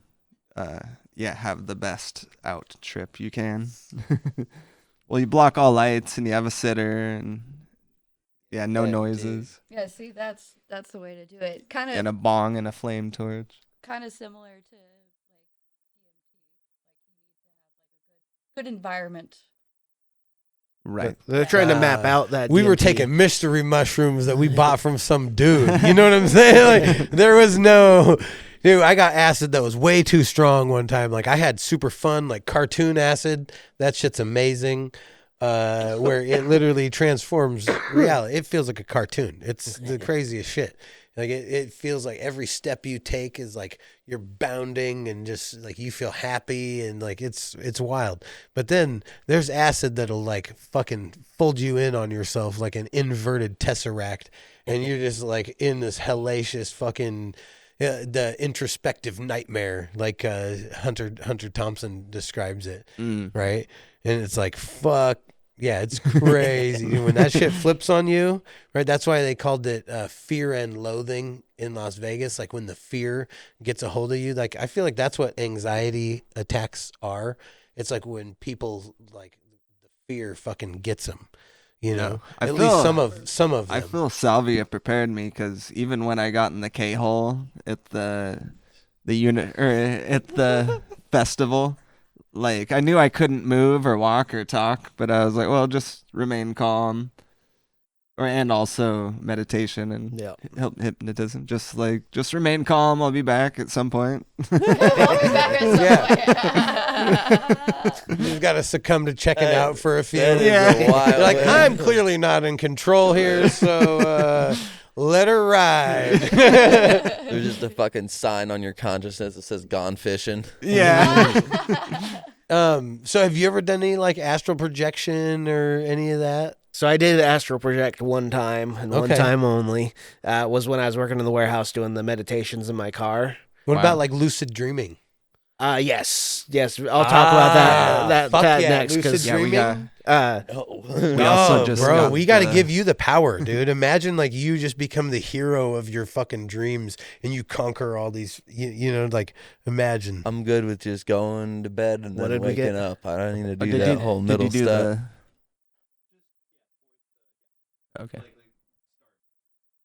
have the best out trip you can. Well, you block all lights and you have a sitter and no noises Yeah, see, that's the way to do it. Kind and a of bong and a flame torch. similar to like good environment. Right. They're trying to map out that. We were DMT. taking mystery mushrooms that we bought from some dude. You know what I'm saying? Like there was no, dude. I got acid that was way too strong one time. Like I had super fun, like cartoon acid. That shit's amazing. Where it literally transforms reality. It feels like a cartoon. It's the craziest shit. Like it feels like every step you take is like you're bounding and just like you feel happy and like it's wild. But then there's acid that'll like fucking fold you in on yourself like an inverted tesseract, and you're just like in this hellacious fucking the introspective nightmare, like Hunter Thompson describes it, right? And it's like fuck. Yeah, it's crazy. When that shit flips on you, right? That's why they called it fear and loathing in Las Vegas. Like when the fear gets a hold of you, like I feel like that's what anxiety attacks are. It's like when people like the fear fucking gets them. You know, I at feel- least some of them. I feel salvia prepared me because even when I got in the K-hole at the unit or at the festival, like I knew I couldn't move or walk or talk, but I was like, well, just remain calm, and also meditation and hypnotism. Just remain calm. I'll be back at some point. You've got to succumb to checking out for a few. Yeah. You're like, I'm clearly not in control here, so let her ride. There's just a fucking sign on your consciousness that says "Gone fishing." Yeah. So have you ever done any like astral projection or any of that? So I did astral project one time and one Okay. time only. Was when I was working in the warehouse doing the meditations in my car. What Wow. about like lucid dreaming? Yes. I'll talk about that fuck yeah, next lucid because dreaming. we got. We also just bro, got we got to the- give you the power, dude. Imagine like you just become the hero of your fucking dreams and you conquer all these. You know, like imagine. I'm good with just going to bed and What then did we waking get? up. I don't need to do Did that you- whole did middle you do step. Okay.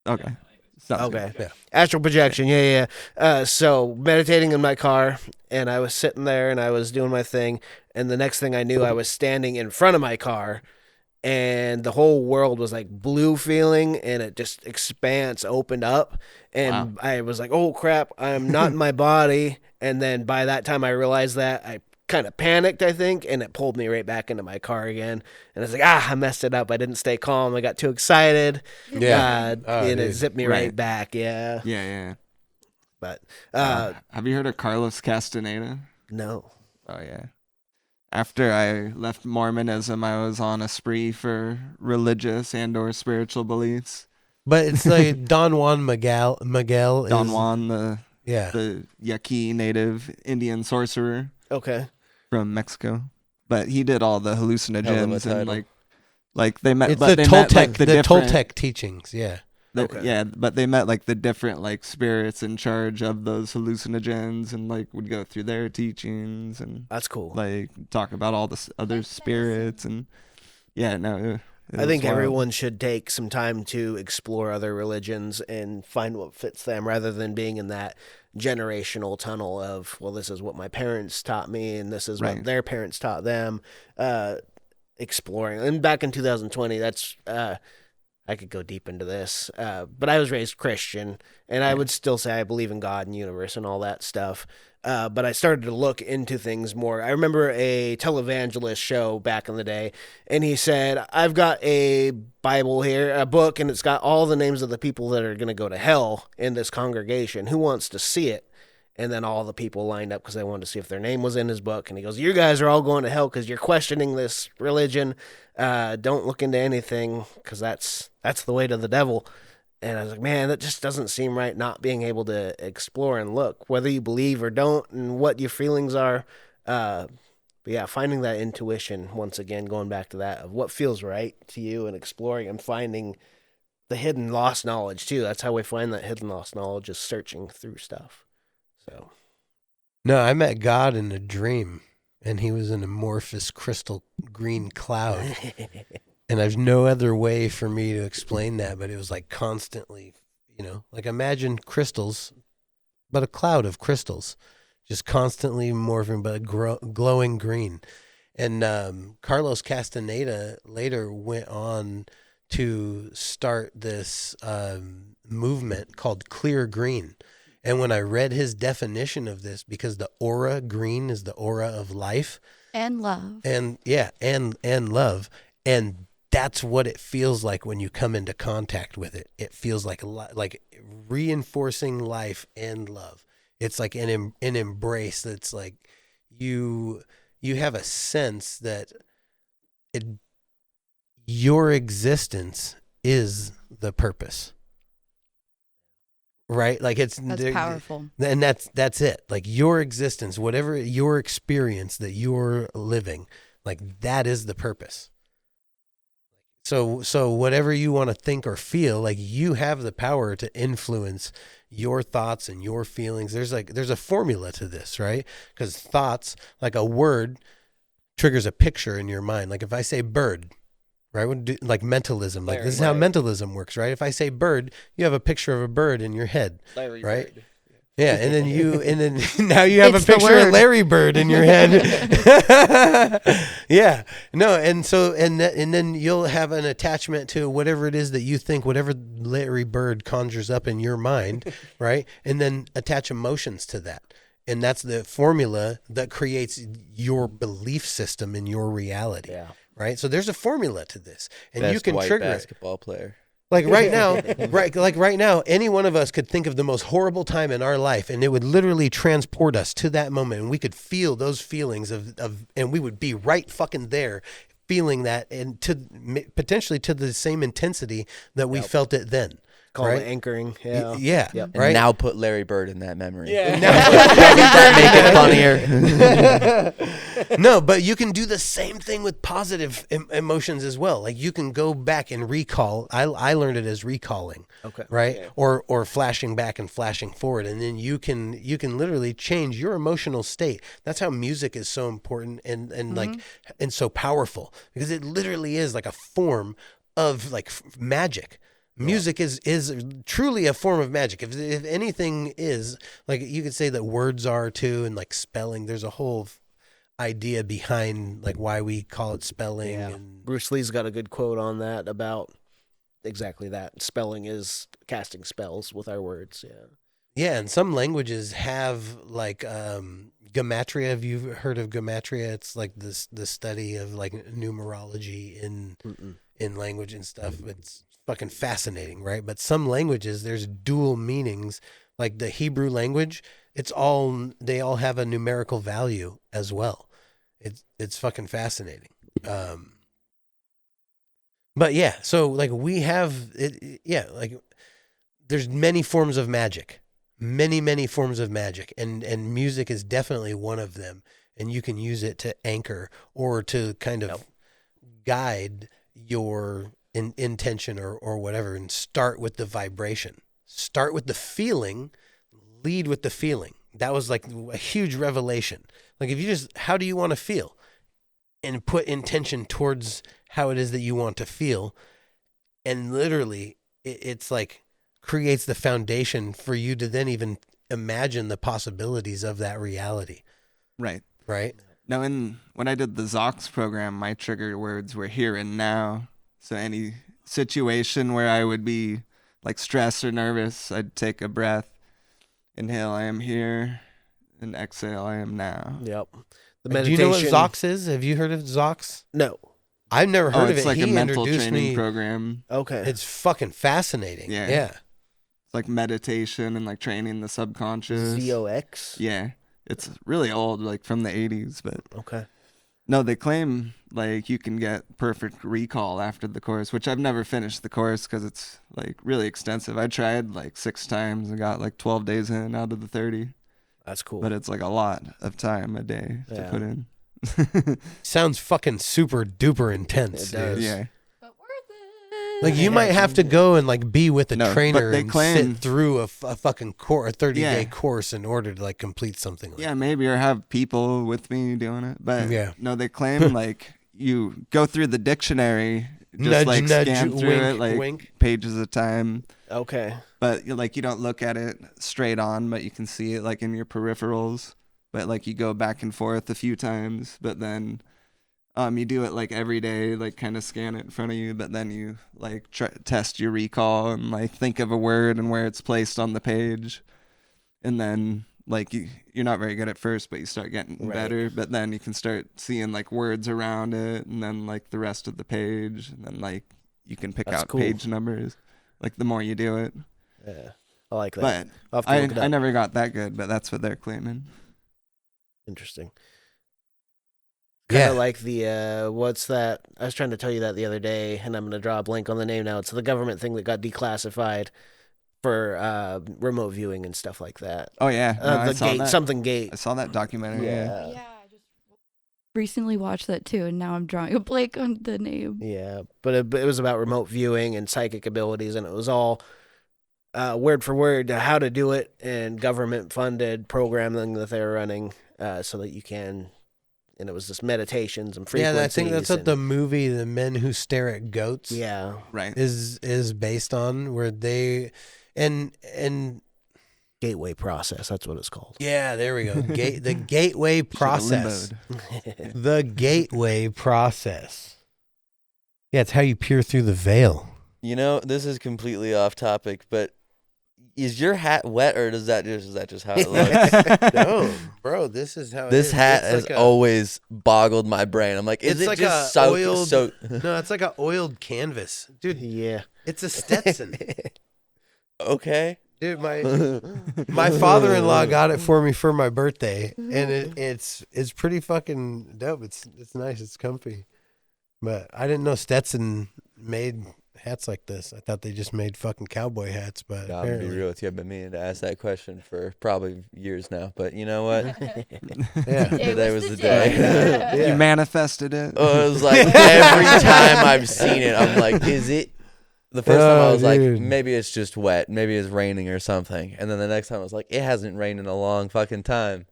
Okay. Sounds good. Okay. Yeah. Astral projection. Yeah. So meditating in my car, and I was sitting there and I was doing my thing, and the next thing I knew, I was standing in front of my car, and the whole world was like blue feeling, and it just expanse opened up, and I was like, oh crap, I'm not in my body. And then by that time I realized that, I kind of panicked, I think, and it pulled me right back into my car again. And I was like, I messed it up. I didn't stay calm. I got too excited. Yeah. And it zipped me right Right. back. Yeah. Yeah. But Have you heard of Carlos Castaneda? no. Oh yeah. After I left Mormonism, I was on a spree for religious and/or spiritual beliefs. But it's like Don Juan Miguel. Miguel is, Don Juan, the Yeah. Yaqui native Indian sorcerer Okay. from Mexico, but he did all the hallucinogens and title. like they met. It's but the they met, like, Toltec, the different- Toltec teachings. Yeah. Okay. Yeah, but they met like the different like spirits in charge of those hallucinogens, and like would go through their teachings and That's cool. like talk about all the other spirits and yeah, no. I think everyone should take some time to explore other religions and find what fits them, rather than being in that generational tunnel of, well, this is what my parents taught me and this is Right. what their parents taught them. Exploring. And back in 2020, that's I could go deep into this, but I was raised Christian, and I would still say I believe in God and universe and all that stuff. But I started to look into things more. I remember a televangelist show back in the day, and he said, I've got a Bible here, a book, and it's got all the names of the people that are going to go to hell in this congregation. Who wants to see it? And then all the people lined up because they wanted to see if their name was in his book. And he goes, you guys are all going to hell because you're questioning this religion. Don't look into anything because that's the way to the devil. And I was like, man, that just doesn't seem right, not being able to explore and look, whether you believe or don't, and what your feelings are. But yeah, finding that intuition, once again, going back to that, of what feels right to you, and exploring and finding the hidden lost knowledge too. That's how we find that hidden lost knowledge, is searching through stuff. So No, I met God in a dream, and he was an amorphous crystal green cloud. And there's no other way for me to explain that, but it was like constantly, like imagine crystals, but a cloud of crystals, just constantly morphing, but glowing green. And Carlos Castaneda later went on to start this movement called Clear Green. And when I read his definition of this, because the aura green is the aura of life And love. and and love, and that's what it feels like when you come into contact with it. It feels like reinforcing life and love. It's like an embrace that's like you have a sense that your existence is the purpose. Right? Like That's powerful. And that's it. Like your existence, whatever your experience that you're living, like that is the purpose. So whatever you want to think or feel, like you have the power to influence your thoughts and your feelings. There's a formula to this, right? Because thoughts, like a word, triggers a picture in your mind. Like if I say bird, right? Like mentalism, like this is how mentalism works, right? If I say bird, you have a picture of a bird in your head, right? Bird. Yeah, and then now you have It's a the picture of word. Larry Bird in your head. Yeah, no, and then you'll have an attachment to whatever it is that you think, whatever Larry Bird conjures up in your mind, right? And then attach emotions to that. And that's the formula that creates your belief system in your reality. yeah. Right. So there's a formula to this, and Best you can white trigger it. basketball player. Like right now, right now, any one of us could think of the most horrible time in our life, and it would literally transport us to that moment, and we could feel those feelings and we would be right fucking there, feeling that, and potentially to the same intensity that we felt it then. Call right? it anchoring. Yeah. Yeah. Yep. And Right. now put Larry Bird in that memory. Yeah. That make it funnier. No, but you can do the same thing with positive emotions as well. Like you can go back and recall. I learned it as recalling. Okay. Right. Or flashing back and flashing forward, and then you can literally change your emotional state. That's how music is so important and like and so powerful, because it literally is like a form of like magic. Music is truly a form of magic. If anything is, like, you could say that words are too, and like spelling, there's a whole idea behind like why we call it spelling. Yeah. And Bruce Lee's got a good quote on that about exactly that. Spelling is casting spells with our words. Yeah. yeah, and some languages have like gematria. Have you heard of gematria? It's like the study of like numerology in language and stuff. It's fucking fascinating, right? But some languages, there's dual meanings. Like the Hebrew language, they all have a numerical value as well. It's fucking fascinating. But yeah, so like we have it, yeah, like there's many forms of magic, many forms of magic, and music is definitely one of them. And you can use it to anchor or to kind of guide your intention or whatever, and start with the vibration, start with the feeling, lead with the feeling. That was like a huge revelation. Like if you just, how do you want to feel? And put intention towards how it is that you want to feel. And literally it's like creates the foundation for you to then even imagine the possibilities of that reality. Right. Right. Now, when I did the Zox program, my trigger words were here and now. So any situation where I would be like stressed or nervous, I'd take a breath, inhale, I am here, and exhale, I am now. Yep. The Do meditation. you know what Zox is? Have you heard of Zox? No. I've never heard of It's it. like He a mental introduced training me. program. Okay. It's fucking fascinating. Yeah. Yeah. It's like meditation and like training the subconscious. ZOX. Yeah. It's really old, like from the 80s, but Okay. no, they claim like you can get perfect recall after the course, which I've never finished the course because it's like really extensive. I tried like 6 times and got like 12 days in out of the 30, That's cool. but it's like a lot of time a day to Yeah. put in. Sounds fucking super duper intense. It does. Dude. Yeah. But worth it. Like you might have to go and like be with a No, but trainer they and claim- sit through a fucking a 30-day Yeah. course in order to like complete something like Yeah, maybe, or have people with me doing it. But Yeah. no, they claim like you go through the dictionary, just Nudge, like nudge, scan through wink, it like wink. pages at a time. Okay. But like you don't look at it straight on, but you can see it like in your peripherals. But like you go back and forth a few times, but then you do it like every day, like kind of scan it in front of you, but then you like test your recall and like think of a word and where it's placed on the page. And then like you're not very good at first, but you start getting Right. better, but then you can start seeing like words around it and then like the rest of the page, and then like you can pick That's out cool. page numbers like the more you do it. Yeah. I like that. But I'll have to look it I up. never got that good, but that's what they're claiming. Interesting. Kind Yeah. of like the what's that? I was trying to tell you that the other day, and I'm going to draw a blank on the name now. It's the government thing that got declassified for remote viewing and stuff like that. Oh yeah, no, I The saw gate, that. something gate. I saw that documentary. Yeah. Yeah, I just recently watched that too, and now I'm drawing a blank on the name. Yeah, but it was about remote viewing and psychic abilities, and it was all word for word how to do it and government funded programming that they were running so that you can. And it was just meditations and Yeah, frequencies. I think that's what and- the movie "The Men Who Stare at Goats" Yeah, Right. is based on, where they and gateway process. That's what it's called. yeah, there we go. The gateway process. Limboed. The gateway process. Yeah, it's how you peer through the veil. You know, this is completely off topic, but is your hat wet, or is that just how it looks? No, bro, this is how This hat has always boggled my brain. I'm like, is It's it like just a oiled- so? No, it's like an oiled canvas, dude. Yeah. It's a Stetson, Okay. dude. My father-in-law got it for me for my birthday, and it's pretty fucking dope. It's nice. It's comfy, but I didn't know Stetson made hats like this. I thought they just made fucking cowboy hats, but I'm gonna apparently, be real with you. I've been meaning to ask that question for probably years now, but you know what? yeah. Today was the day. Yeah. You manifested it. Oh, it was like every time I've seen it, I'm like, is it? The first time I Oh, was like, dude. maybe it's just wet, maybe it's raining or something, and then the next time I was like, it hasn't rained in a long fucking time.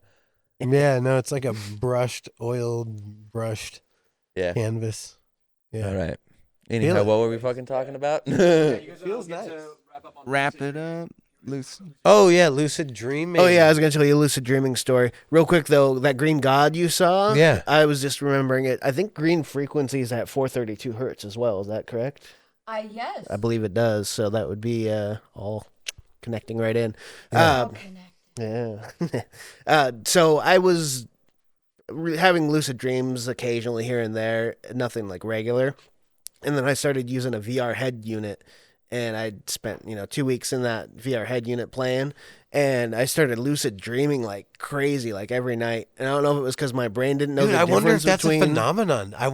Yeah, no, it's like a oiled Yeah. canvas. Yeah. All right. Feel Anyhow, it. what were we fucking talking about? Feels nice. Wrap it up. Lucid. Oh yeah, lucid dreaming. Oh yeah, I was gonna tell you a lucid dreaming story. Real quick though, that green god you saw. Yeah. I was just remembering it. I think green frequency is at 432 hertz as well. Is that correct? Yes. I believe it does. So that would be all connecting right in. Yeah. Yeah. So I was having lucid dreams occasionally here and there, nothing like regular. And then I started using a VR head unit, and I spent 2 weeks in that VR head unit playing, and I started lucid dreaming like crazy, like every night. And I don't know if it was because my brain didn't know Dude, the I difference wonder if that's between... a phenomenon. I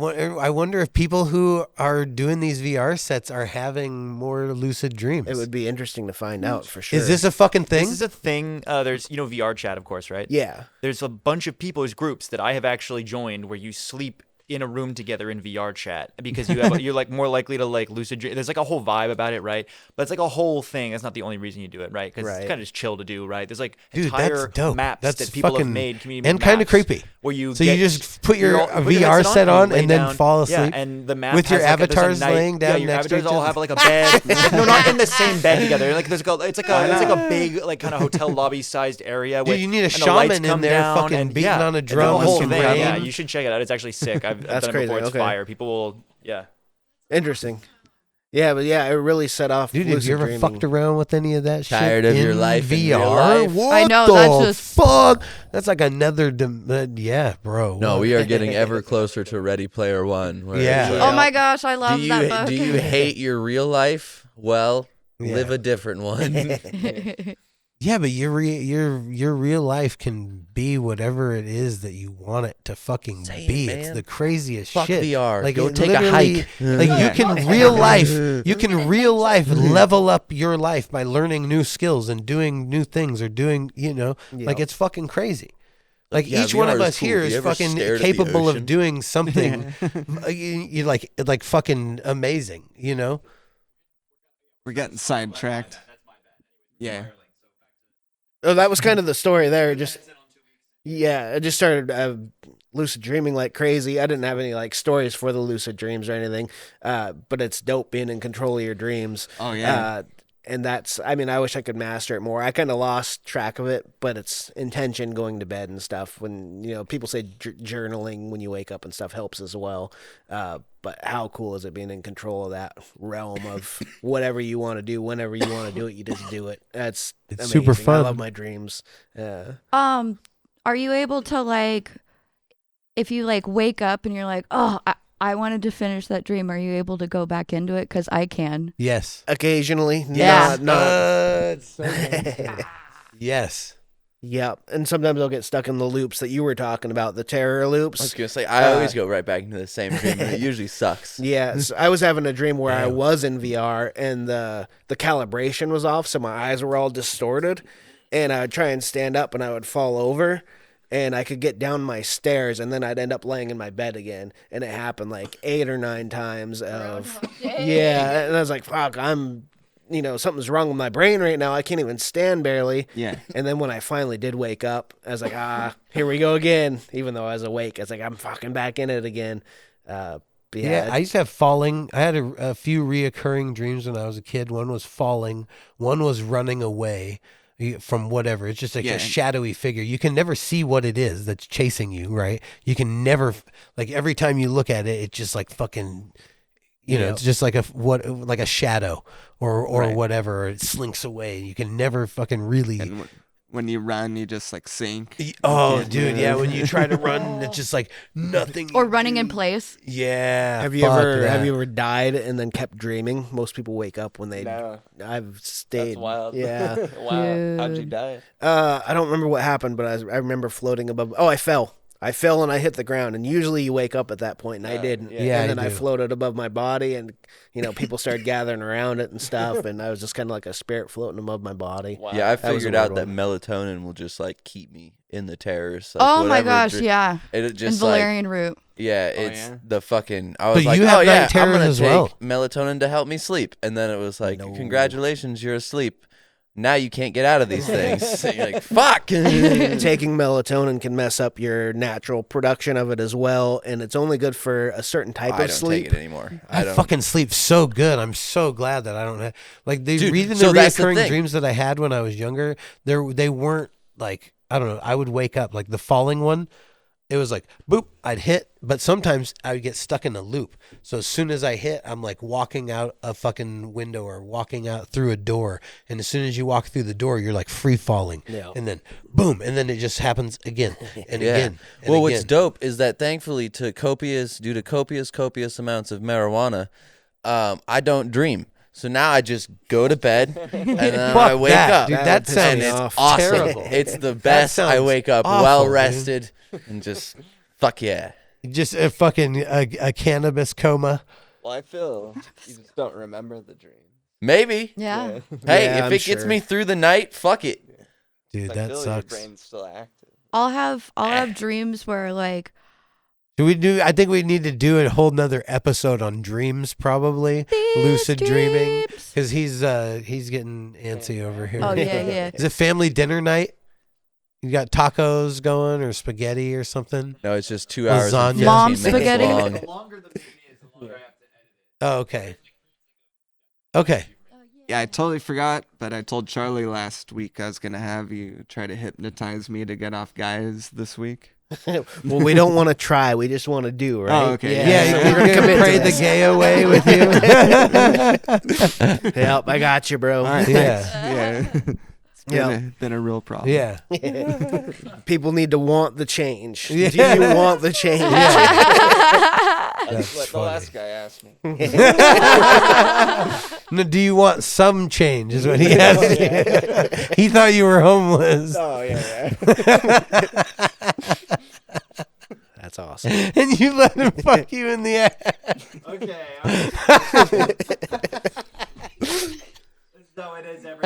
wonder if people who are doing these VR sets are having more lucid dreams. It would be interesting to find out for sure. Is this a fucking thing? This is a thing. There's VR chat, of course, right? Yeah. There's a bunch of people's groups that I have actually joined where you sleep in a room together in VR chat because you're like more likely to like lucid dream. There's like a whole vibe about it, right? But it's like a whole thing. That's not the only reason you do it, right? Because it's kind of just chill to do, right? There's like Dude, entire that's dope. maps That's that people have fucking- made, community and kind of maps creepy. Where you So get, you just put your you're all- put VR headset set on lay and then down. fall asleep Yeah, and the map with your has like avatars there's a night, laying down your next to avatars each all other. have like a bed. No, not in the same bed together. Like it's like a big like kind of hotel lobby sized area. Dude, you need a and the lights shaman in come there down fucking and, beating yeah, on a and the drum whole with thing. rain. Yeah, you should check it out. It's actually sick. I've That's done it before. crazy. It's Okay. fire. People will, yeah. Interesting. Yeah, but yeah, it really set off Dude, have lucid you ever dreaming. fucked around with any of that shit? Tired of your in life in VR? real life? What I know, the that's just- fuck? That's like another. Yeah, bro. No, What? we are getting ever closer to Ready Player One. where Yeah. it's Oh like, my gosh, I love do that you book. do you hate your real life? Well, Yeah. live a different one. Yeah, but your real life can be whatever it is that you want it to fucking Say it, be. man. It's the craziest Fuck shit. VR. Like Go it take a literally- hike. Like you can real life level up your life by learning new skills and doing new things or doing like it's fucking crazy. Like Yeah, each one VR of is us cool. here Do is you ever fucking stare at the capable of ocean? doing something. You like fucking amazing. We're getting sidetracked. Yeah. Oh, that was kind of the story there. I just started lucid dreaming like crazy. I didn't have any like stories for the lucid dreams or anything, but it's dope being in control of your dreams. Oh, yeah. And I wish I could master it more. I kind of lost track of it, but it's intention going to bed and stuff. When, people say journaling when you wake up and stuff helps as well. But how cool is it being in control of that realm of whatever you want to do, whenever you want to do it, you just do it. It's amazing. super fun. I love my dreams. Are you able to like, if you like wake up and you're like, oh, I wanted to finish that dream, are you able to go back into it? Because I can. Yes. Occasionally. Yeah. It's so good. Yes. Yeah, and sometimes I'll get stuck in the loops that you were talking about, the terror I was loops. gonna say I always go right back into the same dream, and it usually sucks. Yeah, so I was having a dream where I Damn. was in VR and the calibration was off, so my eyes were all distorted, and I would try and stand up and I would fall over, and I could get down my stairs, and then I'd end up laying in my bed again, and it happened like 8 or 9 times yeah, and I was like, fuck, something's wrong with my brain right now. I can't even stand barely. Yeah. And then when I finally did wake up, I was like, here we go again. Even though I was awake, I was like, I'm fucking back in it again. But Yeah, I used to have falling. I had a few reoccurring dreams when I was a kid. One was falling. One was running away from whatever. It's just like a shadowy figure. You can never see what it is that's chasing you, right? You can never, like every time you look at it, it's just like fucking, it's just like a shadow or Right. whatever. Or it slinks away. You can never fucking really. And when you run, you just like sink. Oh, can't dude, move. yeah. When you try to run, it's just like nothing. Or you running in do. place. Yeah. have you fuck ever that. died and then kept dreaming? Most people wake up when they. No. I've stayed. That's wild. Yeah. Wow. How'd you die? I don't remember what happened, but I remember floating above. Oh, I fell. I fell and I hit the ground, and usually you wake up at that point, and I didn't. Yeah, and then I I do. floated above my body, and people started gathering around it and stuff, and I was just kind of like a spirit floating above my body. Yeah, I That was a figured out weird that melatonin will just like keep me in the terrors. Like, Oh my whatever gosh, dr- yeah. It And just like valerian root. yeah, it's yeah? the fucking. I was But like, you have oh night yeah, I'm terrors gonna as take well. melatonin to help me sleep, and then it was like, No. congratulations, you're asleep. Now you can't get out of these things. So you're like, fuck. Taking melatonin can mess up your natural production of it as well, and it's only good for a certain type I of don't sleep. take it anymore. I don't. fucking sleep so good. I'm so glad that I don't have like the Dude, reason so the that's the reoccurring thing. dreams that I had when I was younger, they weren't like, I don't know. I would wake up like the falling one. It was like boop, I'd hit, but sometimes I would get stuck in a loop. So as soon as I hit, I'm like walking out a fucking window or walking out through a door. And as soon as you walk through the door, you're like free falling. Yeah. And then boom, and then it just happens again and again. And Well, what's again. dope is that thankfully, due to copious amounts of marijuana, I don't dream. So now I just go to bed and then Fuck I wake that, up. dude. That That pisses sounds And it's off. awesome. terrible. It's the best. I sounds wake up awful, well dude. rested and just fuck yeah. Just a fucking a cannabis coma. Well, I feel you just don't remember the dream. Maybe. Yeah. Hey, Yeah, if I'm it gets sure. me through the night, fuck it. Dude, I that feel sucks. Your brain's still active. I'll have dreams where like I think we need to do a whole nother episode on dreams, probably lucid dreaming, dreams. because he's getting antsy over here. Oh yeah, yeah. Is it family dinner night? You got tacos going or spaghetti or something? No, it's just 2 hours and Lasagna. 15 Mom minutes spaghetti. long. Oh, okay. Okay. Yeah, I totally forgot, but I told Charlie last week I was gonna have you try to hypnotize me to get off guys this week. Well, we don't want to try. We just want to do, right? Oh, okay. Yeah, so you're we're gonna commit to pray the this. gay away with you. Yep, I got you, bro. All right, Yeah. thanks. Yeah. It's been a real problem. Yeah. People need to want the change. Yeah. Do you want the change? That's what the funny. last guy asked me. No, do you want some change? Is what he asked you. He thought you were homeless, Oh, yeah. That's awesome. and you let him fuck you in the ass. Okay. So it is every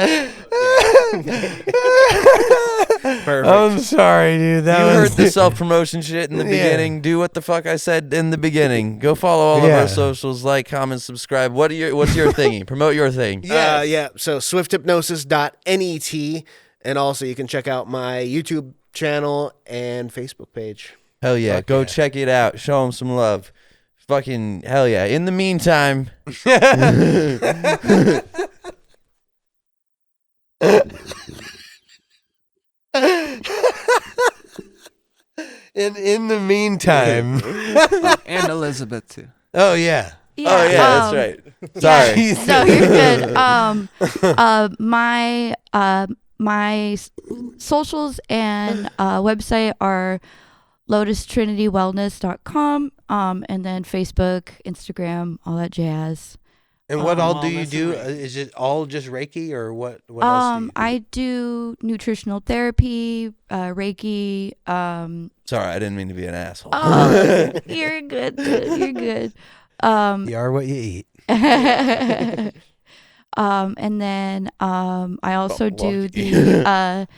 Perfect. I'm sorry, dude. That You was heard the self-promotion shit in the Yeah. beginning. Do what the fuck I said in the beginning. Go follow all of Yeah. our socials, like, comment, subscribe. What's your thingy? Promote your thing. Yeah. So swifthypnosis.net, and also you can check out my YouTube channel and Facebook page. Hell yeah. Fuck Go yeah. check it out. Show them some love. Fucking hell yeah. In the meantime, in the meantime. And Elizabeth too. Oh yeah. Yeah, oh yeah, that's right. Sorry. No, you're good. My socials and website are LOTUSTrinityWellness.com, and then Facebook, Instagram, all that jazz. And what all do you Wellness do? and Reiki. Is it all just Reiki or what else do you do? I do nutritional therapy, Reiki. Sorry, I didn't mean to be an asshole. Oh, you're good. Dude. You're good. You are what you eat. And then I also do the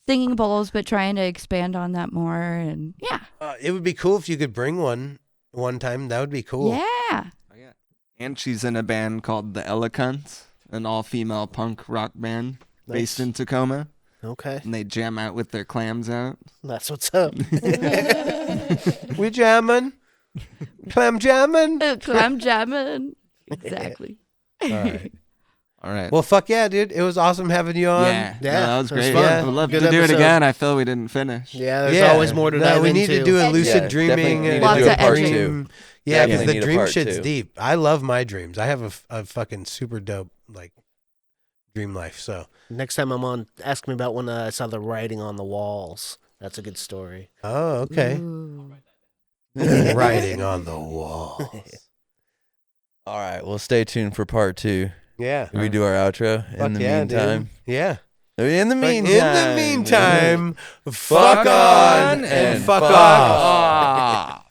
singing bowls, but trying to expand on that more. And yeah, It would be cool if you could bring one time. That would be cool. yeah. And she's in a band called the Eloquents, an all-female punk rock band based in Tacoma. Okay. And they jam out with their clams out. That's what's up. We jamming, clam jamming. Clam jamming. Exactly. All right. All right. Well, fuck yeah, dude. It was awesome having you on. yeah, Yeah, no, that was it was great. fun. Yeah, I'd love Good to do it episode. again. I feel we didn't finish. Yeah, there's always more to dive we into. need to do a lucid Yeah, dreaming. definitely need to do a part dream. Yeah, because Definitely the need a dream part shit's two. deep. I love my dreams. I have a fucking super dope like dream life. So Next time I'm on, ask me about when I saw the writing on the walls. That's a good story. oh okay, Ooh. writing on the wall. All right, well, stay tuned for part 2. Yeah. We do our outro in Fuck the yeah, meantime. dude. Yeah. In the In meantime. the meantime, Fuck on and fuck fuck off. off.